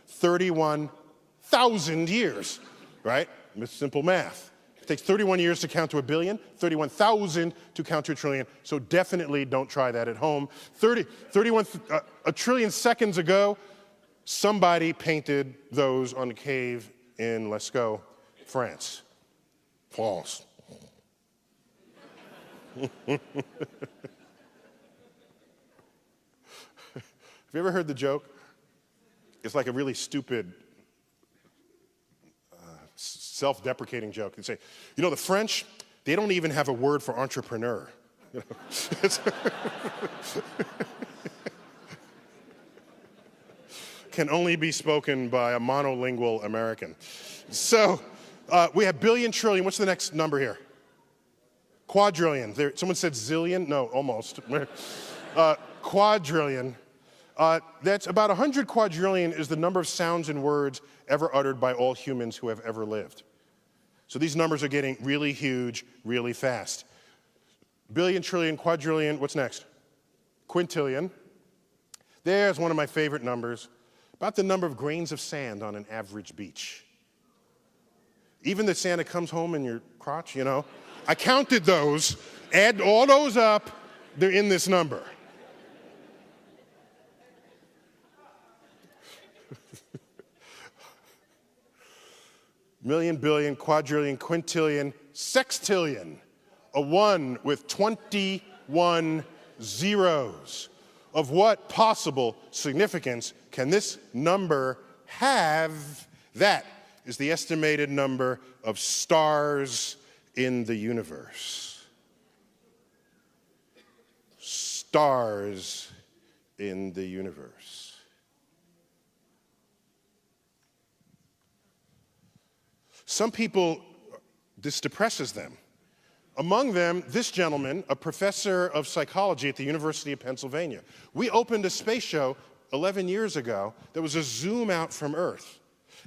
31,000 years, right? Simple math. It takes 31 years to count to a billion, 31,000 to count to a trillion, so definitely don't try that at home. A trillion seconds ago, somebody painted those on a cave in Lascaux, France. False. Have you ever heard the joke? It's like a really stupid, self-deprecating joke. They say, you know, the French, they don't even have a word for entrepreneur. You know? Can only be spoken by a monolingual American. So we have billion, trillion. What's the next number here? Quadrillion. Someone said zillion? No, almost. Quadrillion. That's about 100 quadrillion is the number of sounds and words ever uttered by all humans who have ever lived. So these numbers are getting really huge, really fast. Billion, trillion, quadrillion. What's next? Quintillion. There's one of my favorite numbers. About the number of grains of sand on an average beach. Even the sand that comes home in your crotch, you know. I counted those, add all those up, they're in this number. Million, billion, quadrillion, quintillion, sextillion, a 1 with 21 zeros. Of what possible significance can this number have? That is the estimated number of stars in the universe. Stars in the universe. Some people, this depresses them. Among them, this gentleman, a professor of psychology at the University of Pennsylvania. We opened a space show 11 years ago that was a zoom out from Earth.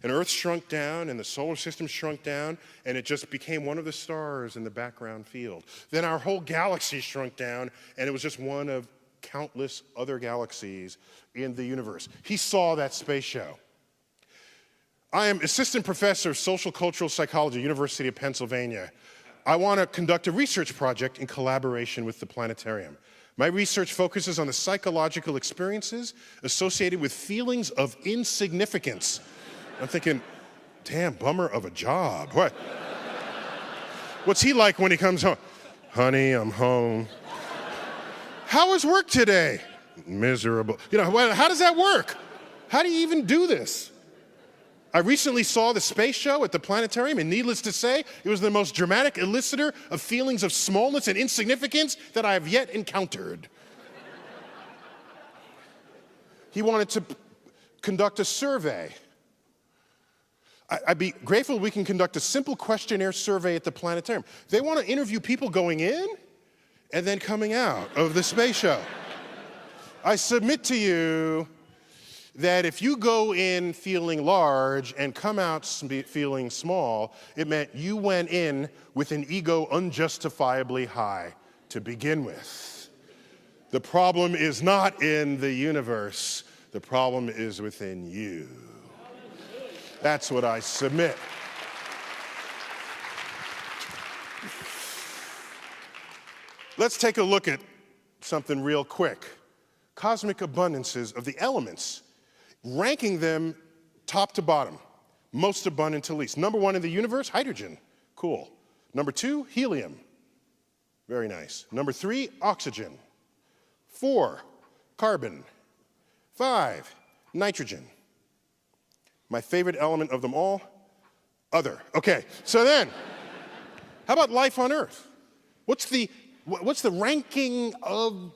And Earth shrunk down, and the solar system shrunk down, and it just became one of the stars in the background field. Then our whole galaxy shrunk down, and it was just one of countless other galaxies in the universe. He saw that space show. I am assistant professor of social cultural psychology, University of Pennsylvania. I want to conduct a research project in collaboration with the planetarium. My research focuses on the psychological experiences associated with feelings of insignificance. I'm thinking, damn, bummer of a job. What? What's he like when he comes home? Honey, I'm home. How was work today? Miserable. You know, how does that work? How do you even do this? I recently saw the space show at the planetarium, and needless to say, it was the most dramatic elicitor of feelings of smallness and insignificance that I have yet encountered. He wanted to conduct a survey. I'd be grateful if we can conduct a simple questionnaire survey at the planetarium. They want to interview people going in and then coming out of the space show. I submit to you that if you go in feeling large and come out feeling small, it meant you went in with an ego unjustifiably high to begin with. The problem is not in the universe. The problem is within you. That's what I submit. Let's take a look at something real quick. Cosmic abundances of the elements, ranking them top to bottom, most abundant to least. Number 1 in the universe, hydrogen. Cool. Number 2, helium. Very nice. Number 3, oxygen. 4, carbon. 5, nitrogen. My favorite element of them all, other. Okay, so then, how about life on Earth? What's the ranking of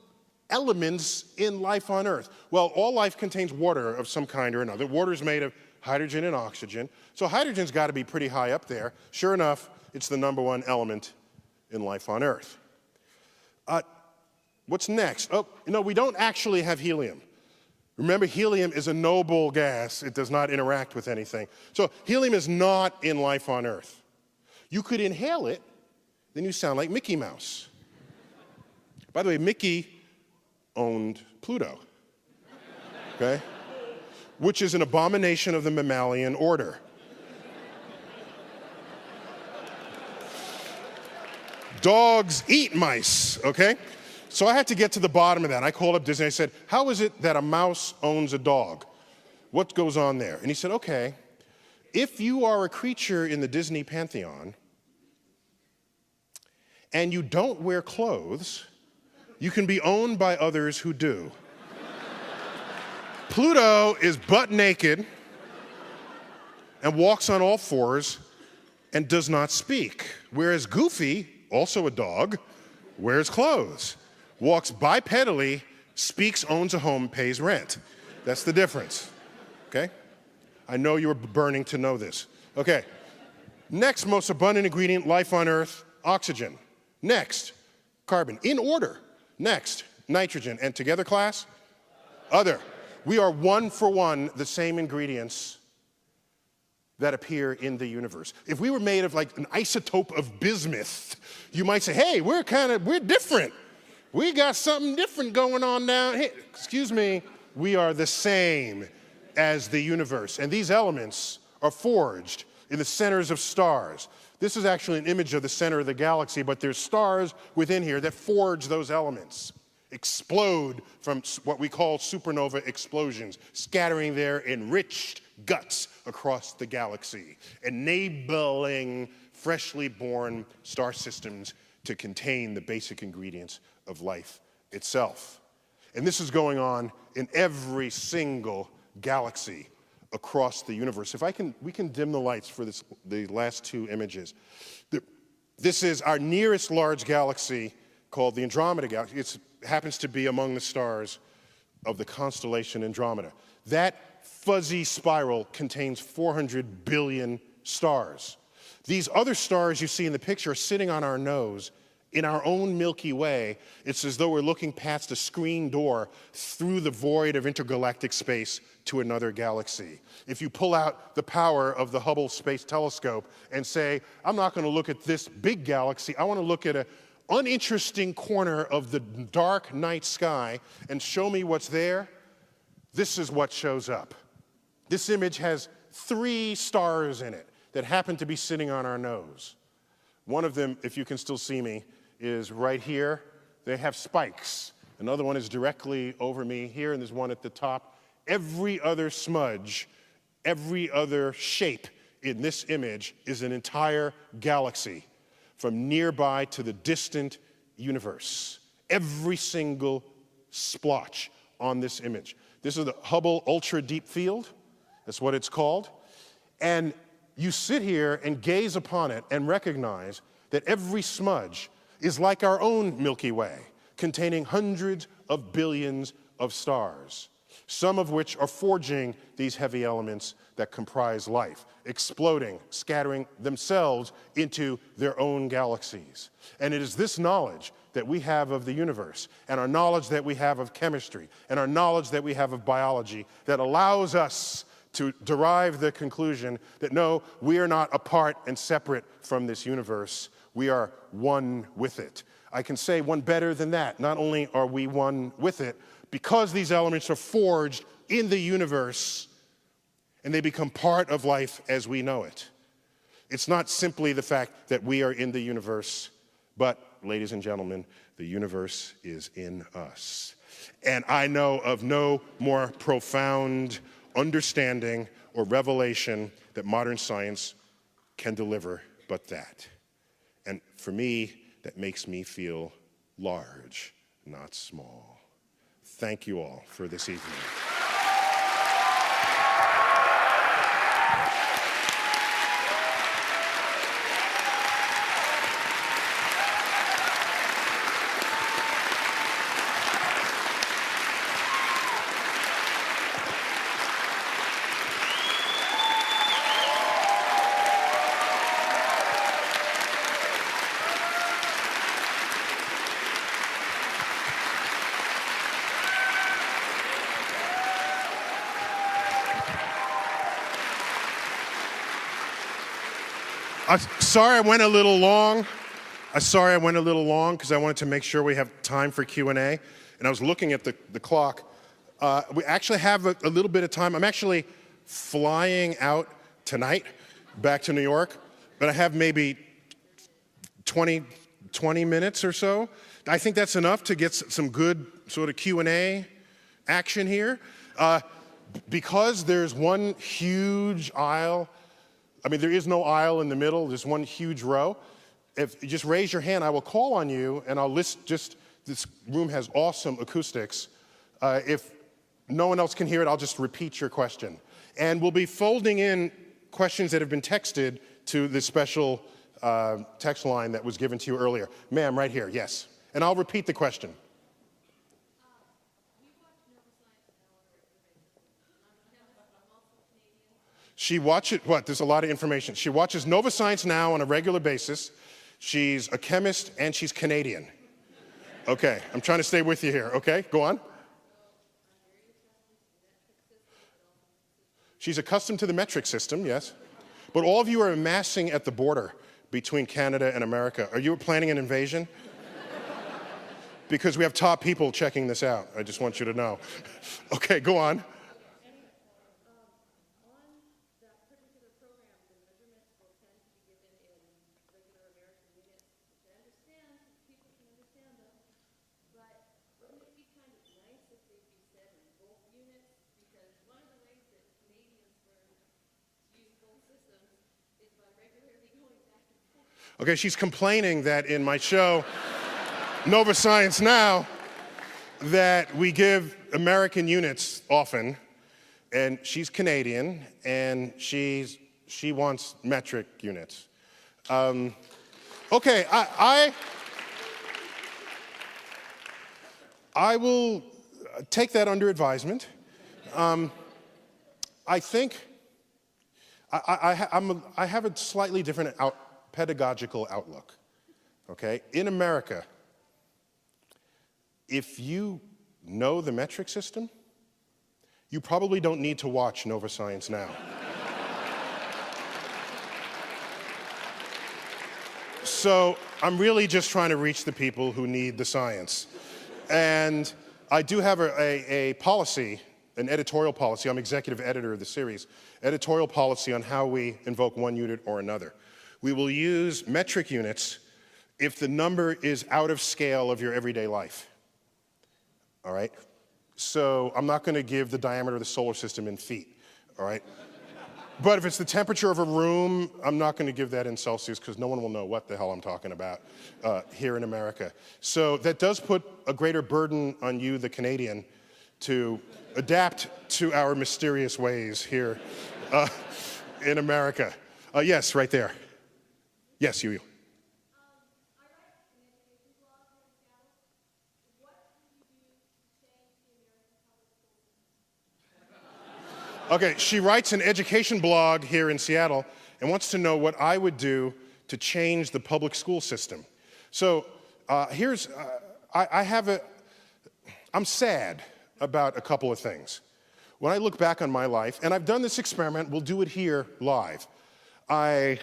elements in life on Earth? Well, all life contains water of some kind or another. Water is made of hydrogen and oxygen. So hydrogen's got to be pretty high up there. Sure enough, it's the number 1 element in life on Earth. What's next? Oh, we don't actually have helium. Remember, helium is a noble gas. It does not interact with anything. So helium is not in life on Earth. You could inhale it, then you sound like Mickey Mouse. By the way, Mickey owned Pluto, okay? Which is an abomination of the mammalian order. Dogs eat mice, okay? So I had to get to the bottom of that. I called up Disney. I said, how is it that a mouse owns a dog? What goes on there? And he said, okay, if you are a creature in the Disney pantheon and you don't wear clothes, you can be owned by others who do. Pluto is butt naked and walks on all fours and does not speak, whereas Goofy, also a dog, wears clothes, walks bipedally, speaks, owns a home, pays rent. That's the difference, okay? I know you were burning to know this. Okay, next most abundant ingredient, life on Earth, oxygen. Next, carbon, in order. Next, nitrogen. And together, class? Other. We are 1 for 1 the same ingredients that appear in the universe. If we were made of like an isotope of bismuth, you might say, hey, we're different. We got something different going on down here. Excuse me, we are the same as the universe. And these elements are forged in the centers of stars. This is actually an image of the center of the galaxy, but there's stars within here that forge those elements, explode from what we call supernova explosions, scattering their enriched guts across the galaxy, enabling freshly born star systems to contain the basic ingredients of life itself. And this is going on in every single galaxy across the universe. If we can dim the lights for the last 2 images. This is our nearest large galaxy called the Andromeda Galaxy. It happens to be among the stars of the constellation Andromeda. That fuzzy spiral contains 400 billion stars. These other stars you see in the picture are sitting on our nose in our own Milky Way. It's as though we're looking past a screen door through the void of intergalactic space to another galaxy. If you pull out the power of the Hubble Space Telescope and say, I'm not going to look at this big galaxy, I want to look at an uninteresting corner of the dark night sky and show me what's there, this is what shows up. This image has 3 stars in it that happen to be sitting on our nose. One of them, if you can still see me, is right here. They have spikes. Another one is directly over me here, and there's one at the top. Every other smudge, every other shape in this image is an entire galaxy, from nearby to the distant universe. Every single splotch on this image. This is the Hubble Ultra Deep Field. That's what it's called. And you sit here and gaze upon it and recognize that every smudge is like our own Milky Way, containing hundreds of billions of stars, some of which are forging these heavy elements that comprise life, exploding, scattering themselves into their own galaxies. And it is this knowledge that we have of the universe, and our knowledge that we have of chemistry, and our knowledge that we have of biology that allows us to derive the conclusion that no, we are not apart and separate from this universe. We are one with it. I can say one better than that. Not only are we one with it, because these elements are forged in the universe and they become part of life as we know it. It's not simply the fact that we are in the universe, but, ladies and gentlemen, the universe is in us. And I know of no more profound understanding or revelation that modern science can deliver but that. And for me, that makes me feel large, not small. Thank you all for this evening. Sorry I went a little long. Because I wanted to make sure we have time for Q&A. And I was looking at the clock. We actually have a little bit of time. I'm actually flying out tonight back to New York. But I have maybe 20 minutes or so. I think that's enough to get some good sort of Q&A action here. Because there's one huge aisle. I mean, there is no aisle in the middle. There's one huge row. If you just raise your hand, I will call on you, and I'll list this room has awesome acoustics. If no one else can hear it, I'll just repeat your question. And we'll be folding in questions that have been texted to this special text line that was given to you earlier. Ma'am, right here, yes. And I'll repeat the question. She watches, what? There's a lot of information. She watches Nova Science Now on a regular basis. She's a chemist and she's Canadian. Okay, I'm trying to stay with you here. Okay, go on. She's accustomed to the metric system, yes. But all of you are amassing at the border between Canada and America. Are you planning an invasion? Because we have top people checking this out. I just want you to know. Okay, go on. Okay, she's complaining that in my show, Nova Science Now, that we give American units often, and she's Canadian, and she wants metric units. Okay, I will take that under advisement. I think I have a slightly different pedagogical outlook, okay? In America, if you know the metric system, you probably don't need to watch Nova Science Now. So I'm really just trying to reach the people who need the science. And I do have a policy, an editorial policy. I'm executive editor of the series. Editorial policy on how we invoke one unit or another. We will use metric units if the number is out of scale of your everyday life. All right? So I'm not going to give the diameter of the solar system in feet. All right? But if it's the temperature of a room, I'm not going to give that in Celsius because no one will know what the hell I'm talking about here in America. So that does put a greater burden on you, the Canadian, to adapt to our mysterious ways here in America. Yes, right there. Yes, you. Okay, she writes an education blog here in Seattle and wants to know what I would do to change the public school system. So I'm sad about a couple of things. When I look back on my life, and I've done this experiment, we'll do it here live. I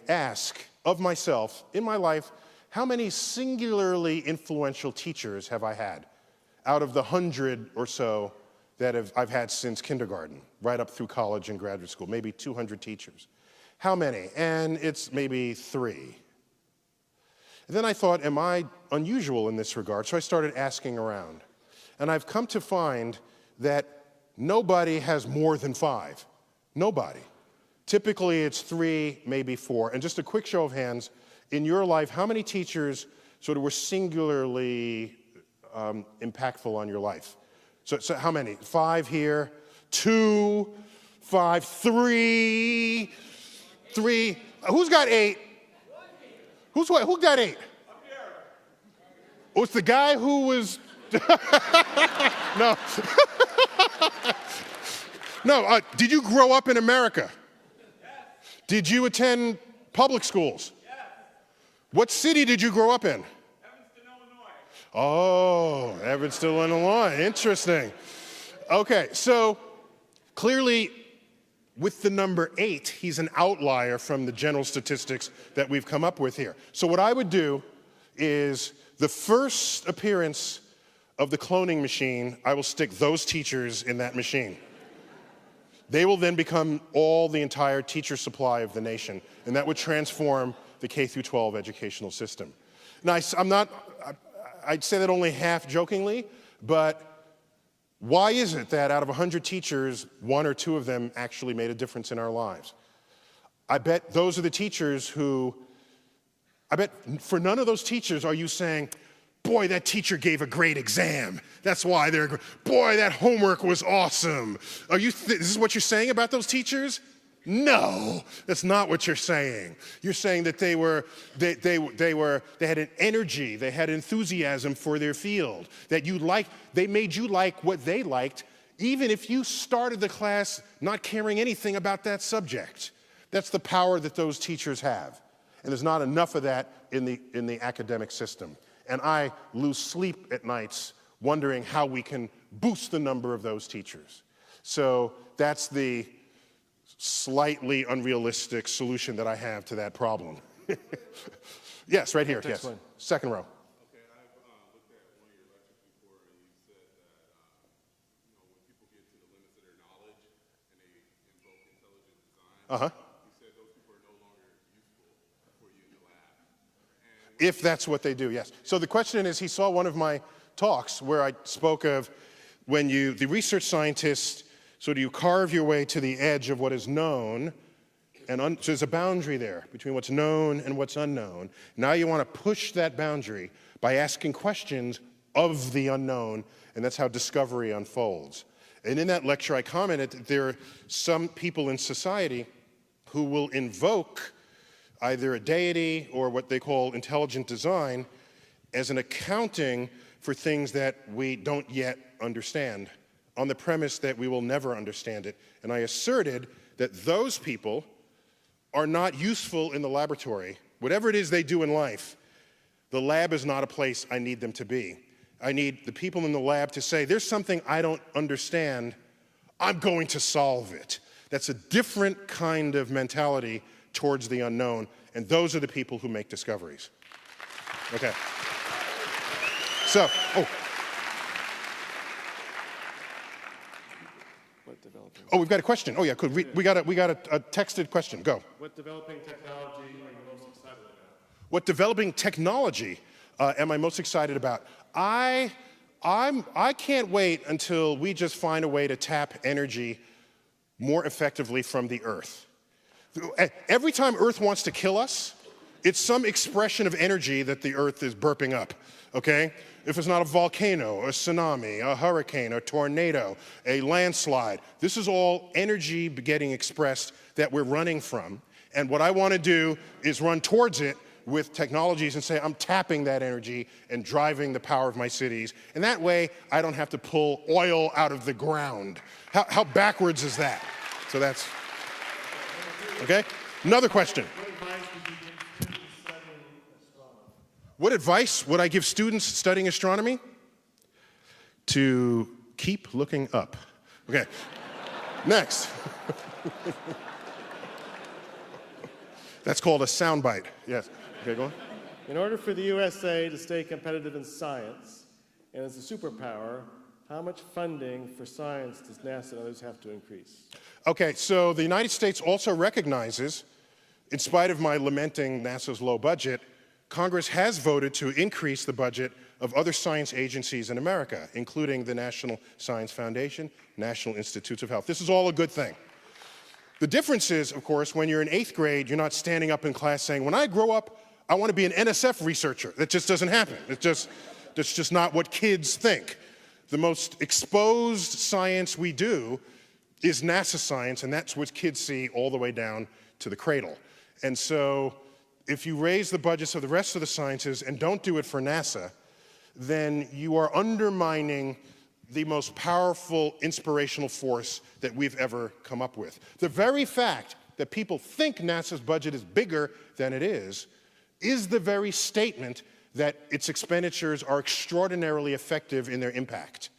ask of myself, in my life, How many singularly influential teachers have I had out of the 100 or so that I've had since kindergarten, right up through college and graduate school? Maybe 200 teachers. How many? And it's maybe 3. And then I thought, am I unusual in this regard? So I started asking around. And I've come to find that nobody has more than 5. Nobody. Typically it's 3, maybe 4. And just a quick show of hands, in your life, how many teachers sort of were singularly impactful on your life? So how many? 5 here, 2, 5, 3, 3. Who's got 8? Who got 8? Oh, it's the guy who was, no. No, did you grow up in America? Yes. Did you attend public schools? Yes. What city did you grow up in? Evanston, Illinois. Oh, Evanston, Illinois. Interesting. Okay, so clearly with the number 8, he's an outlier from the general statistics that we've come up with here. So what I would do is the first appearance of the cloning machine, I will stick those teachers in that machine. They will then become the entire teacher supply of the nation, and that would transform the K through 12 educational system. Now, I'd say that only half jokingly, but why is it that out of 100 teachers, 1 or 2 of them actually made a difference in our lives? I bet those are the teachers I bet for none of those teachers are you saying, boy, that teacher gave a great exam. That's why boy, that homework was awesome. This is what you're saying about those teachers? No, that's not what you're saying. You're saying that they had an energy, they had enthusiasm for their field, that they made you like what they liked, even if you started the class not caring anything about that subject. That's the power that those teachers have. And there's not enough of that in the academic system. And I lose sleep at nights wondering how we can boost the number of those teachers. So that's the slightly unrealistic solution that I have to that problem. Yes, right here, yes. Second row. Okay, I've looked at one of your lectures before, and you said that when people get to the limits of their knowledge and they invoke intelligent design, you said those people are no longer useful for you in the lab. If that's what they do, yes. So the question is, he saw one of my talks where I spoke of when the research scientist, so do you carve your way to the edge of what is known, and so there's a boundary there between what's known and what's unknown. Now you want to push that boundary by asking questions of the unknown, and that's how discovery unfolds. And in that lecture, I commented that there are some people in society who will invoke either a deity or what they call intelligent design as an accounting for things that we don't yet understand, on the premise that we will never understand it. And I asserted that those people are not useful in the laboratory. Whatever it is they do in life, the lab is not a place I need them to be. I need the people in the lab to say, there's something I don't understand, I'm going to solve it. That's a different kind of mentality towards the unknown, and those are the people who make discoveries. Okay. So, we've got a question. Oh yeah, cool. We got a texted question. Go. What developing technology are you most excited about? What developing technology am I most excited about? I can't wait until we just find a way to tap energy more effectively from the Earth. Every time Earth wants to kill us, it's some expression of energy that the Earth is burping up, okay? If it's not a volcano, a tsunami, a hurricane, a tornado, a landslide, this is all energy getting expressed that we're running from. And what I want to do is run towards it with technologies and say, I'm tapping that energy and driving the power of my cities. And that way, I don't have to pull oil out of the ground. How backwards is that? So that's, okay? Another question. What advice would I give students studying astronomy? To keep looking up. Okay, next. That's called a soundbite. Yes, okay, go on. In order for the USA to stay competitive in science and as a superpower, how much funding for science does NASA and others have to increase? Okay, so the United States also recognizes, in spite of my lamenting NASA's low budget, Congress has voted to increase the budget of other science agencies in America, including the National Science Foundation, National Institutes of Health. This is all a good thing. The difference is, of course, when you're in 8th grade, you're not standing up in class saying, when I grow up, I want to be an NSF researcher. That just doesn't happen. That's just not what kids think. The most exposed science we do is NASA science, and that's what kids see all the way down to the cradle. And so if you raise the budgets of the rest of the sciences and don't do it for NASA, then you are undermining the most powerful inspirational force that we've ever come up with. The very fact that people think NASA's budget is bigger than it is the very statement that its expenditures are extraordinarily effective in their impact.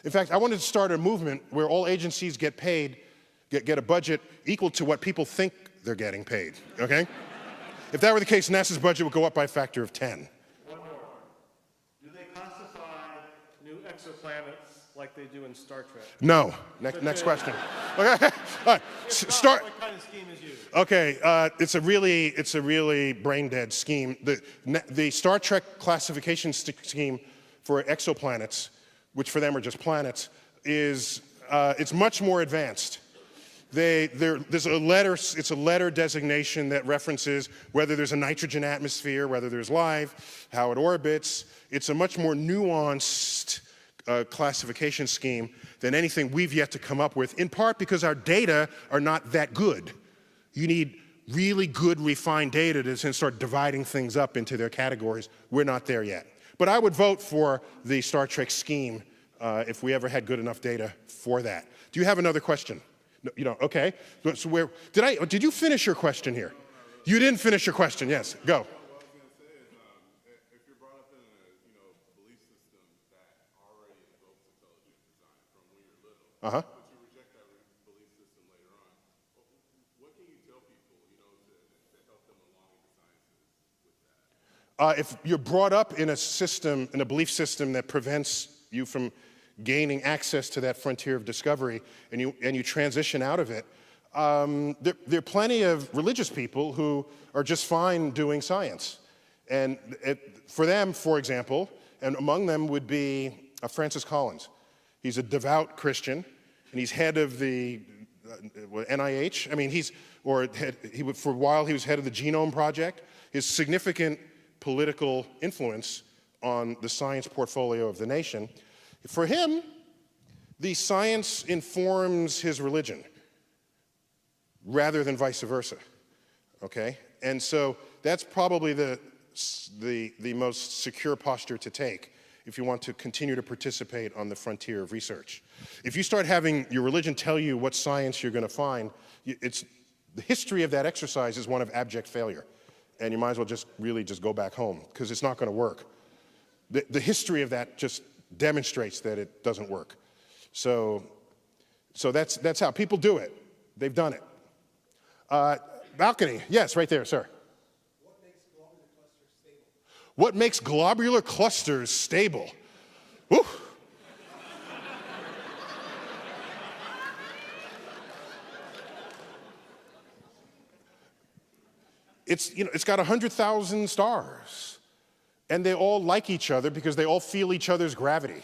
In fact, I wanted to start a movement where all agencies get paid, get a budget equal to what people think they're getting paid, okay? If that were the case, NASA's budget would go up by a factor of 10. One more. Do they classify new exoplanets like they do in Star Trek? No. Next question. Okay. All right. What kind of scheme is used? Okay. It's a really brain-dead scheme. The Star Trek classification scheme for exoplanets, which for them are just planets, is it's much more advanced. It's a letter designation that references whether there's a nitrogen atmosphere, whether there's life, how it orbits. It's a much more nuanced classification scheme than anything we've yet to come up with, in part because our data are not that good. You need really good, refined data to start dividing things up into their categories. We're not there yet. But I would vote for the Star Trek scheme if we ever had good enough data for that. Do you have another question? No, you don't. Okay. So did you finish your question here? You didn't finish your question. Yes. Go. What I was going to say is, if you're brought up in a belief system that already invokes intelligent design from when you're little, but you reject that belief system later on, what can you tell people, to help them along in the sciences with that? If you're brought up in a belief system that prevents you from gaining access to that frontier of discovery, and you transition out of it, there are plenty of religious people who are just fine doing science. And for them, for example, and among them would be Francis Collins. He's a devout Christian, and he's head of the NIH. I mean, for a while he was head of the Genome Project. His significant political influence on the science portfolio of the nation. For him, the science informs his religion rather than vice versa, okay? And so that's probably the most secure posture to take if you want to continue to participate on the frontier of research. If you start having your religion tell you what science you're going to find, the history of that exercise is one of abject failure. And you might as well just go back home, because it's not going to work. The history of that just demonstrates that it doesn't work. So that's how people do it. They've done it. Balcony, yes, right there, sir. What makes globular clusters stable? Woo. It's got 100,000 stars. And they all like each other because they all feel each other's gravity.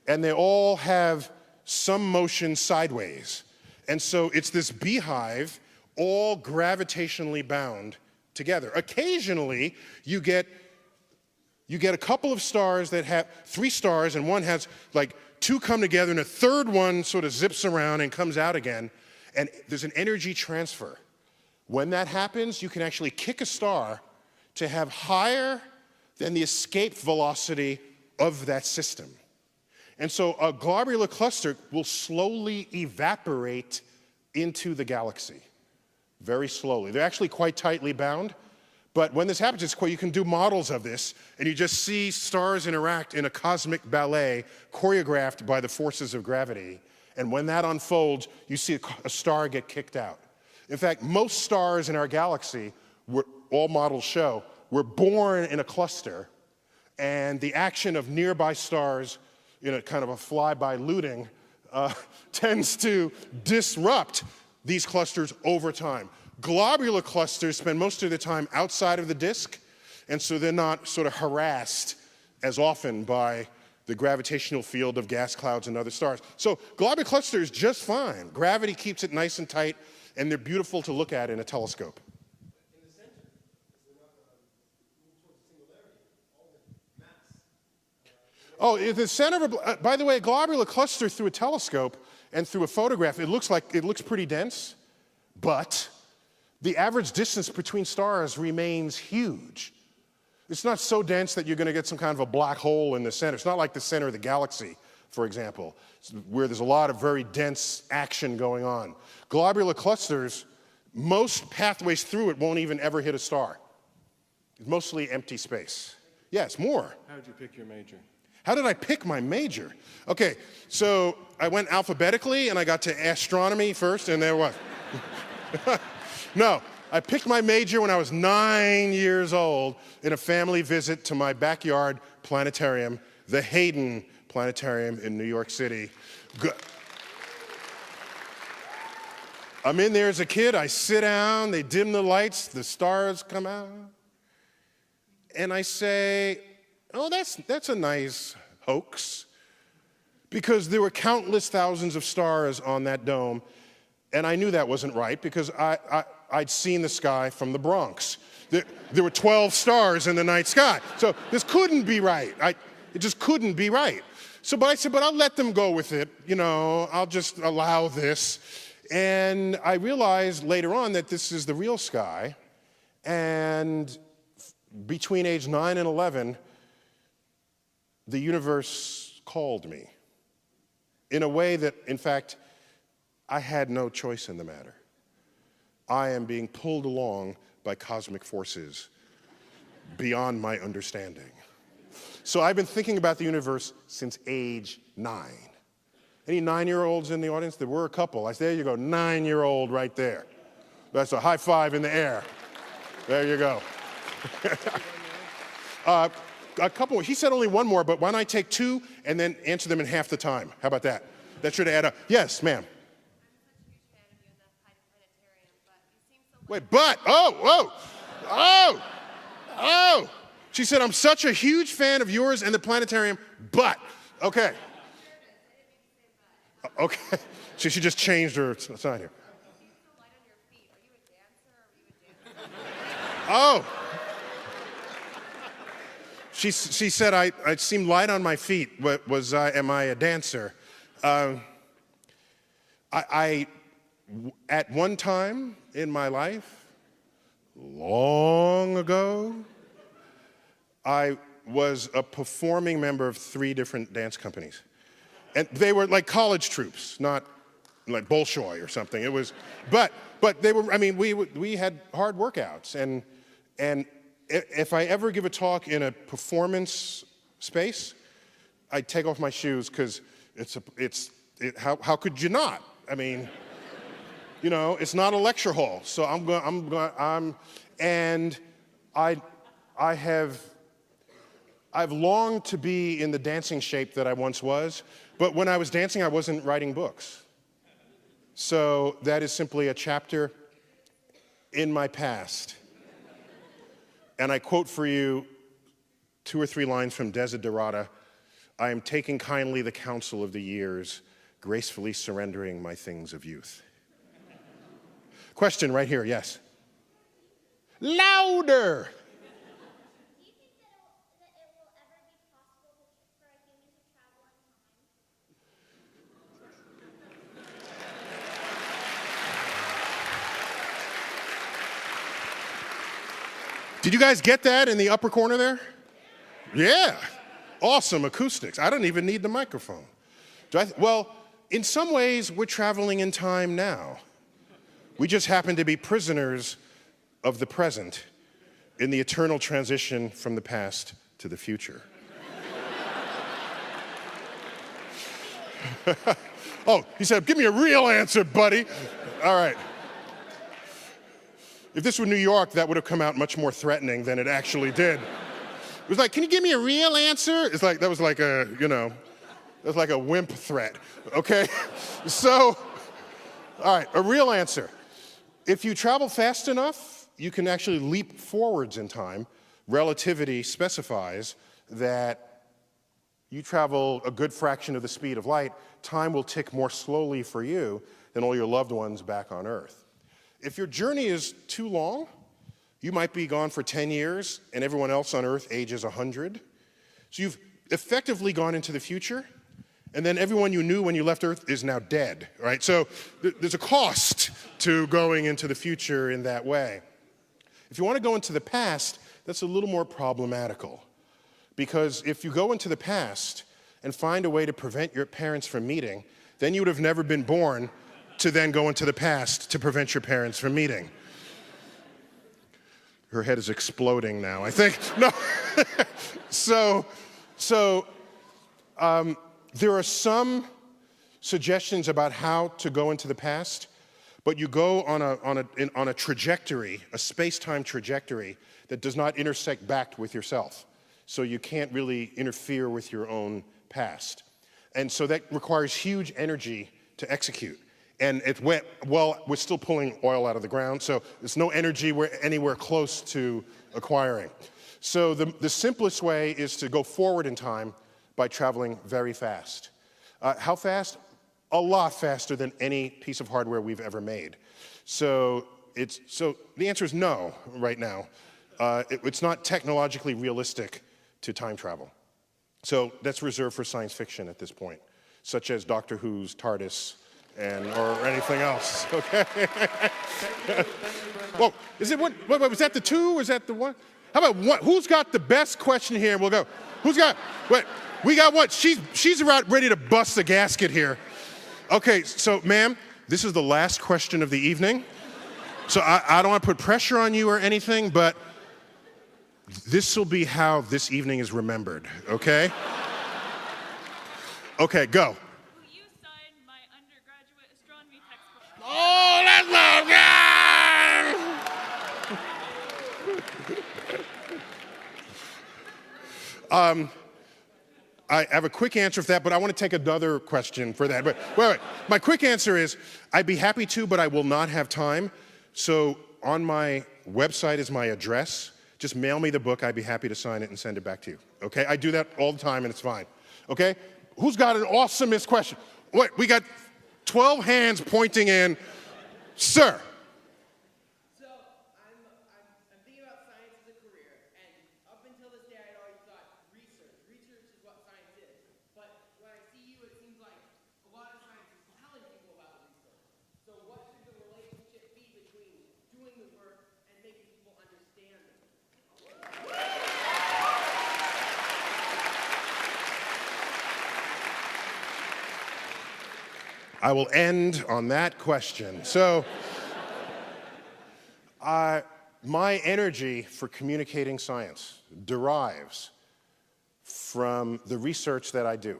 And they all have some motion sideways. And so it's this beehive, all gravitationally bound together. Occasionally, you get a couple of stars that have 3 stars, and one has like 2 come together, and a third one sort of zips around and comes out again. And there's an energy transfer. When that happens, you can actually kick a star to have higher than the escape velocity of that system. And so a globular cluster will slowly evaporate into the galaxy, very slowly. They're actually quite tightly bound, but when this happens, you can do models of this, and you just see stars interact in a cosmic ballet choreographed by the forces of gravity. And when that unfolds, you see a star get kicked out. In fact, most stars in our galaxy, all models show, were born in a cluster, and the action of nearby stars in a kind of a fly-by looting tends to disrupt these clusters over time. Globular clusters spend most of their time outside of the disk, and so they're not sort of harassed as often by the gravitational field of gas clouds and other stars. So globular clusters just fine. Gravity keeps it nice and tight, and they're beautiful to look at in a telescope. In the center, is there not move towards singularity, all the mass? Oh, in the center of a, by the way, a globular cluster through a telescope and through a photograph, it looks pretty dense, but the average distance between stars remains huge. It's not so dense that you're going to get some kind of a black hole in the center. It's not like the center of the galaxy, for example, where there's a lot of very dense action going on. Globular clusters, most pathways through it won't even ever hit a star. It's mostly empty space. Yes, more. How did you pick your major? How did I pick my major? Okay, so I went alphabetically, and I got to astronomy first, and there was. No, I picked my major when I was 9 years old in a family visit to my backyard planetarium, the Hayden Planetarium in New York City. I'm in there as a kid, I sit down, they dim the lights, the stars come out, and I say, oh, that's a nice hoax, because there were countless thousands of stars on that dome, and I knew that wasn't right because I'd seen the sky from the Bronx. There were 12 stars in the night sky, so this couldn't be right. It just couldn't be right. But I said, but I'll let them go with it, I'll just allow this. And I realized later on that this is the real sky, and between age 9 and 11, the universe called me in a way that, in fact, I had no choice in the matter. I am being pulled along by cosmic forces beyond my understanding. So I've been thinking about the universe since age 9. Any 9-year-olds in the audience? There were a couple. I said, there you go, 9-year-old right there. That's a high five in the air. There you go. A couple, he said only one more, but why don't I take 2 and then answer them in half the time? How about that? That should add up. Yes, ma'am. Wait, oh! She said, I'm such a huge fan of yours and the planetarium, but, okay. Okay, she just changed her sign here. Oh. She said, I seemed light on my feet. Am I a dancer? At one time in my life, long ago, I was a performing member of 3 different dance companies. And they were like college troupes, not like Bolshoi or something. It was, but they were, we had hard workouts. And if I ever give a talk in a performance space, I take off my shoes because how could you not? It's not a lecture hall. So I've longed to be in the dancing shape that I once was, but when I was dancing, I wasn't writing books. So that is simply a chapter in my past. And I quote for you 2 or 3 lines from Desiderata. I am taking kindly the counsel of the years, gracefully surrendering my things of youth. Question right here, yes. Louder! Do you think that it will ever be possible for a human to travel in time? Did you guys get that in the upper corner there? Yeah. Awesome acoustics. I don't even need the microphone. Well, in some ways, we're traveling in time now. We just happen to be prisoners of the present in the eternal transition from the past to the future. Oh, he said, give me a real answer, buddy. All right. if this were New York, that would have come out much more threatening than it actually did. It was like, can you give me a real answer? It's like, that was like a, that's like a wimp threat, okay? So, all right, a real answer. If you travel fast enough, you can actually leap forwards in time. Relativity specifies that you travel a good fraction of the speed of light, time will tick more slowly for you than all your loved ones back on Earth. If your journey is too long, you might be gone for 10 years and everyone else on Earth ages 100. So you've effectively gone into the future, and then everyone you knew when you left Earth is now dead, right? So there's a cost to going into the future in that way. If you want to go into the past, that's a little more problematical. Because if you go into the past and find a way to prevent your parents from meeting, then you would have never been born to then go into the past to prevent your parents from meeting. Her head is exploding now, I think. No. There are some suggestions about how to go into the past, but you go on a trajectory, a space-time trajectory that does not intersect back with yourself. So you can't really interfere with your own past. And so that requires huge energy to execute. And it went, well, we're still pulling oil out of the ground, so there's no energy anywhere close to acquiring. So the simplest way is to go forward in time by traveling very fast. How fast? A lot faster than any piece of hardware we've ever made. So the answer is no right now. It's not technologically realistic to time travel. So that's reserved for science fiction at this point, such as Doctor Who's TARDIS or anything else, okay? Whoa, is it what, was that the two, or is that the one? How about one? Who's got the best question here? We'll go. Who's got, wait, we got what? She's about ready to bust the gasket here. Okay, so ma'am, this is the last question of the evening. So I don't want to put pressure on you or anything, but this will be how this evening is remembered, okay? Okay, go. Will you sign my undergraduate astronomy textbook? Oh, that's not good! I have a quick answer for that, but I want to take another question for that. But wait. My quick answer is, I'd be happy to, but I will not have time. So on my website is my address. Just mail me the book. I'd be happy to sign it and send it back to you. Okay? I do that all the time, and it's fine. Okay? Who's got an awesomest question? Wait, we got 12 hands pointing in. Sir. So I'm thinking about science as a career, and up until this day, I'd always thought research. Research is what science is. But when I see you, it seems like a lot of science is telling people about research. So what should the relationship be between doing the work and making people understand it? I will end on that question. So, my energy for communicating science derives from the research that I do.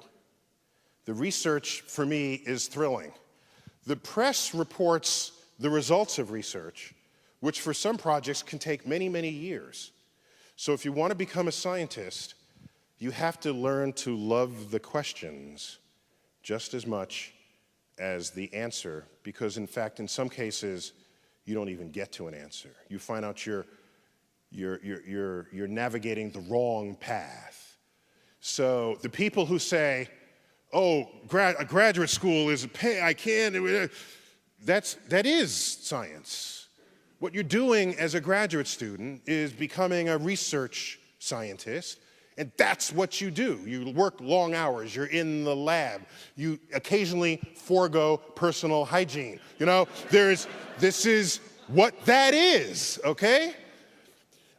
The research, for me, is thrilling. The press reports the results of research, which for some projects can take many, many years. So if you want to become a scientist, you have to learn to love the questions just as much as the answer, because in fact, in some cases, you don't even get to an answer. You find out you're navigating the wrong path. So the people who say, oh, a graduate school is a pay, I can't, that is science. What you're doing as a graduate student is becoming a research scientist, and that's what you do. You work long hours, you're in the lab, you occasionally forego personal hygiene. You know, this is what that is, okay?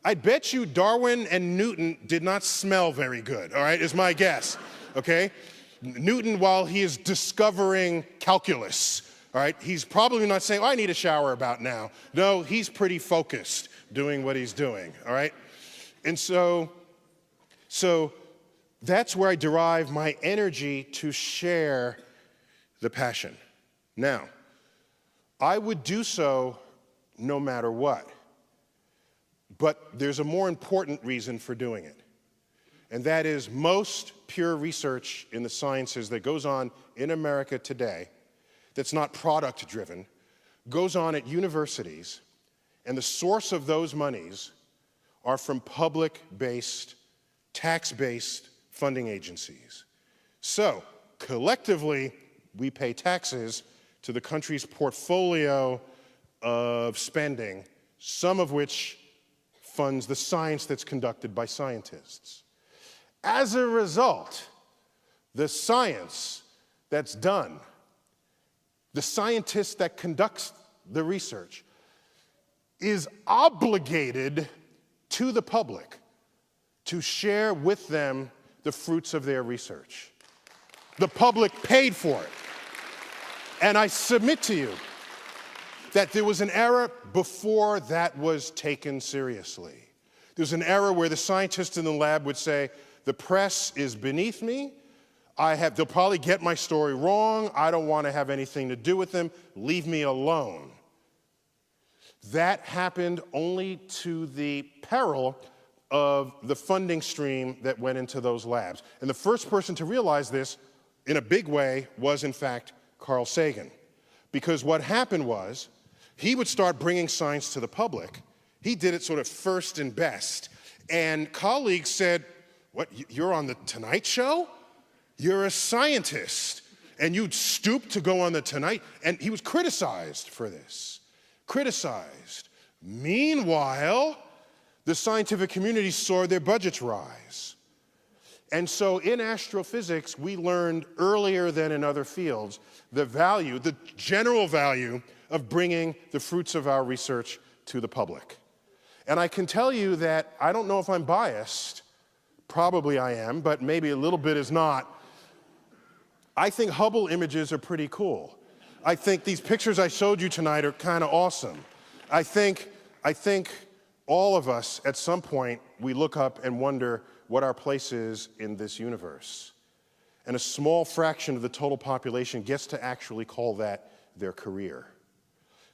I bet you Darwin and Newton did not smell very good, all right, is my guess, okay? Newton, while he is discovering calculus, all right, he's probably not saying, oh, I need a shower about now. No, he's pretty focused doing what he's doing, all right? And so that's where I derive my energy to share the passion. Now, I would do so no matter what. But there's a more important reason for doing it. And that is most pure research in the sciences that goes on in America today, that's not product-driven, goes on at universities, and the source of those monies are from public-based, tax-based funding agencies. So, collectively, we pay taxes to the country's portfolio of spending, some of which funds the science that's conducted by scientists. As a result, the science that's done, the scientist that conducts the research, is obligated to the public to share with them the fruits of their research. The public paid for it. And I submit to you that there was an era before that was taken seriously. There was an era where the scientist in the lab would say, the press is beneath me, they'll probably get my story wrong, I don't want to have anything to do with them, leave me alone. That happened only to the peril of the funding stream that went into those labs. And the first person to realize this in a big way was, in fact, Carl Sagan. Because what happened was, he would start bringing science to the public. He did it sort of first and best. And colleagues said, what, you're on the Tonight Show? You're a scientist, and you'd stoop to go on the Tonight? And he was criticized for this. Criticized. Meanwhile, the scientific community saw their budgets rise. And so in astrophysics, we learned earlier than in other fields the value, the general value of bringing the fruits of our research to the public. And I can tell you that I don't know if I'm biased, probably I am, but maybe a little bit is not. I think Hubble images are pretty cool. I think these pictures I showed you tonight are kind of awesome. I think all of us, at some point, we look up and wonder what our place is in this universe. And a small fraction of the total population gets to actually call that their career.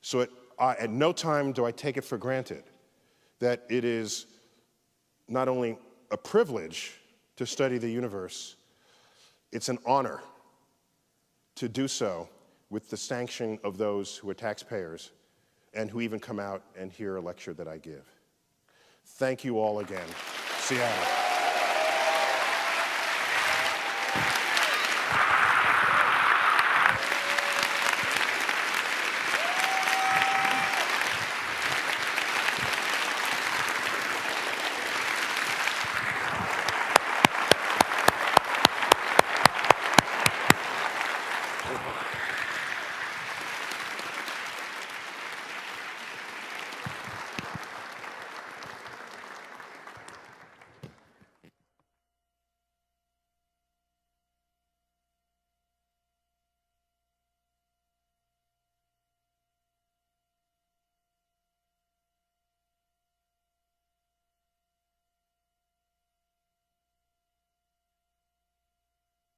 So at no time do I take it for granted that it is not only a privilege to study the universe, it's an honor to do so with the sanction of those who are taxpayers and who even come out and hear a lecture that I give. Thank you all again. Seattle.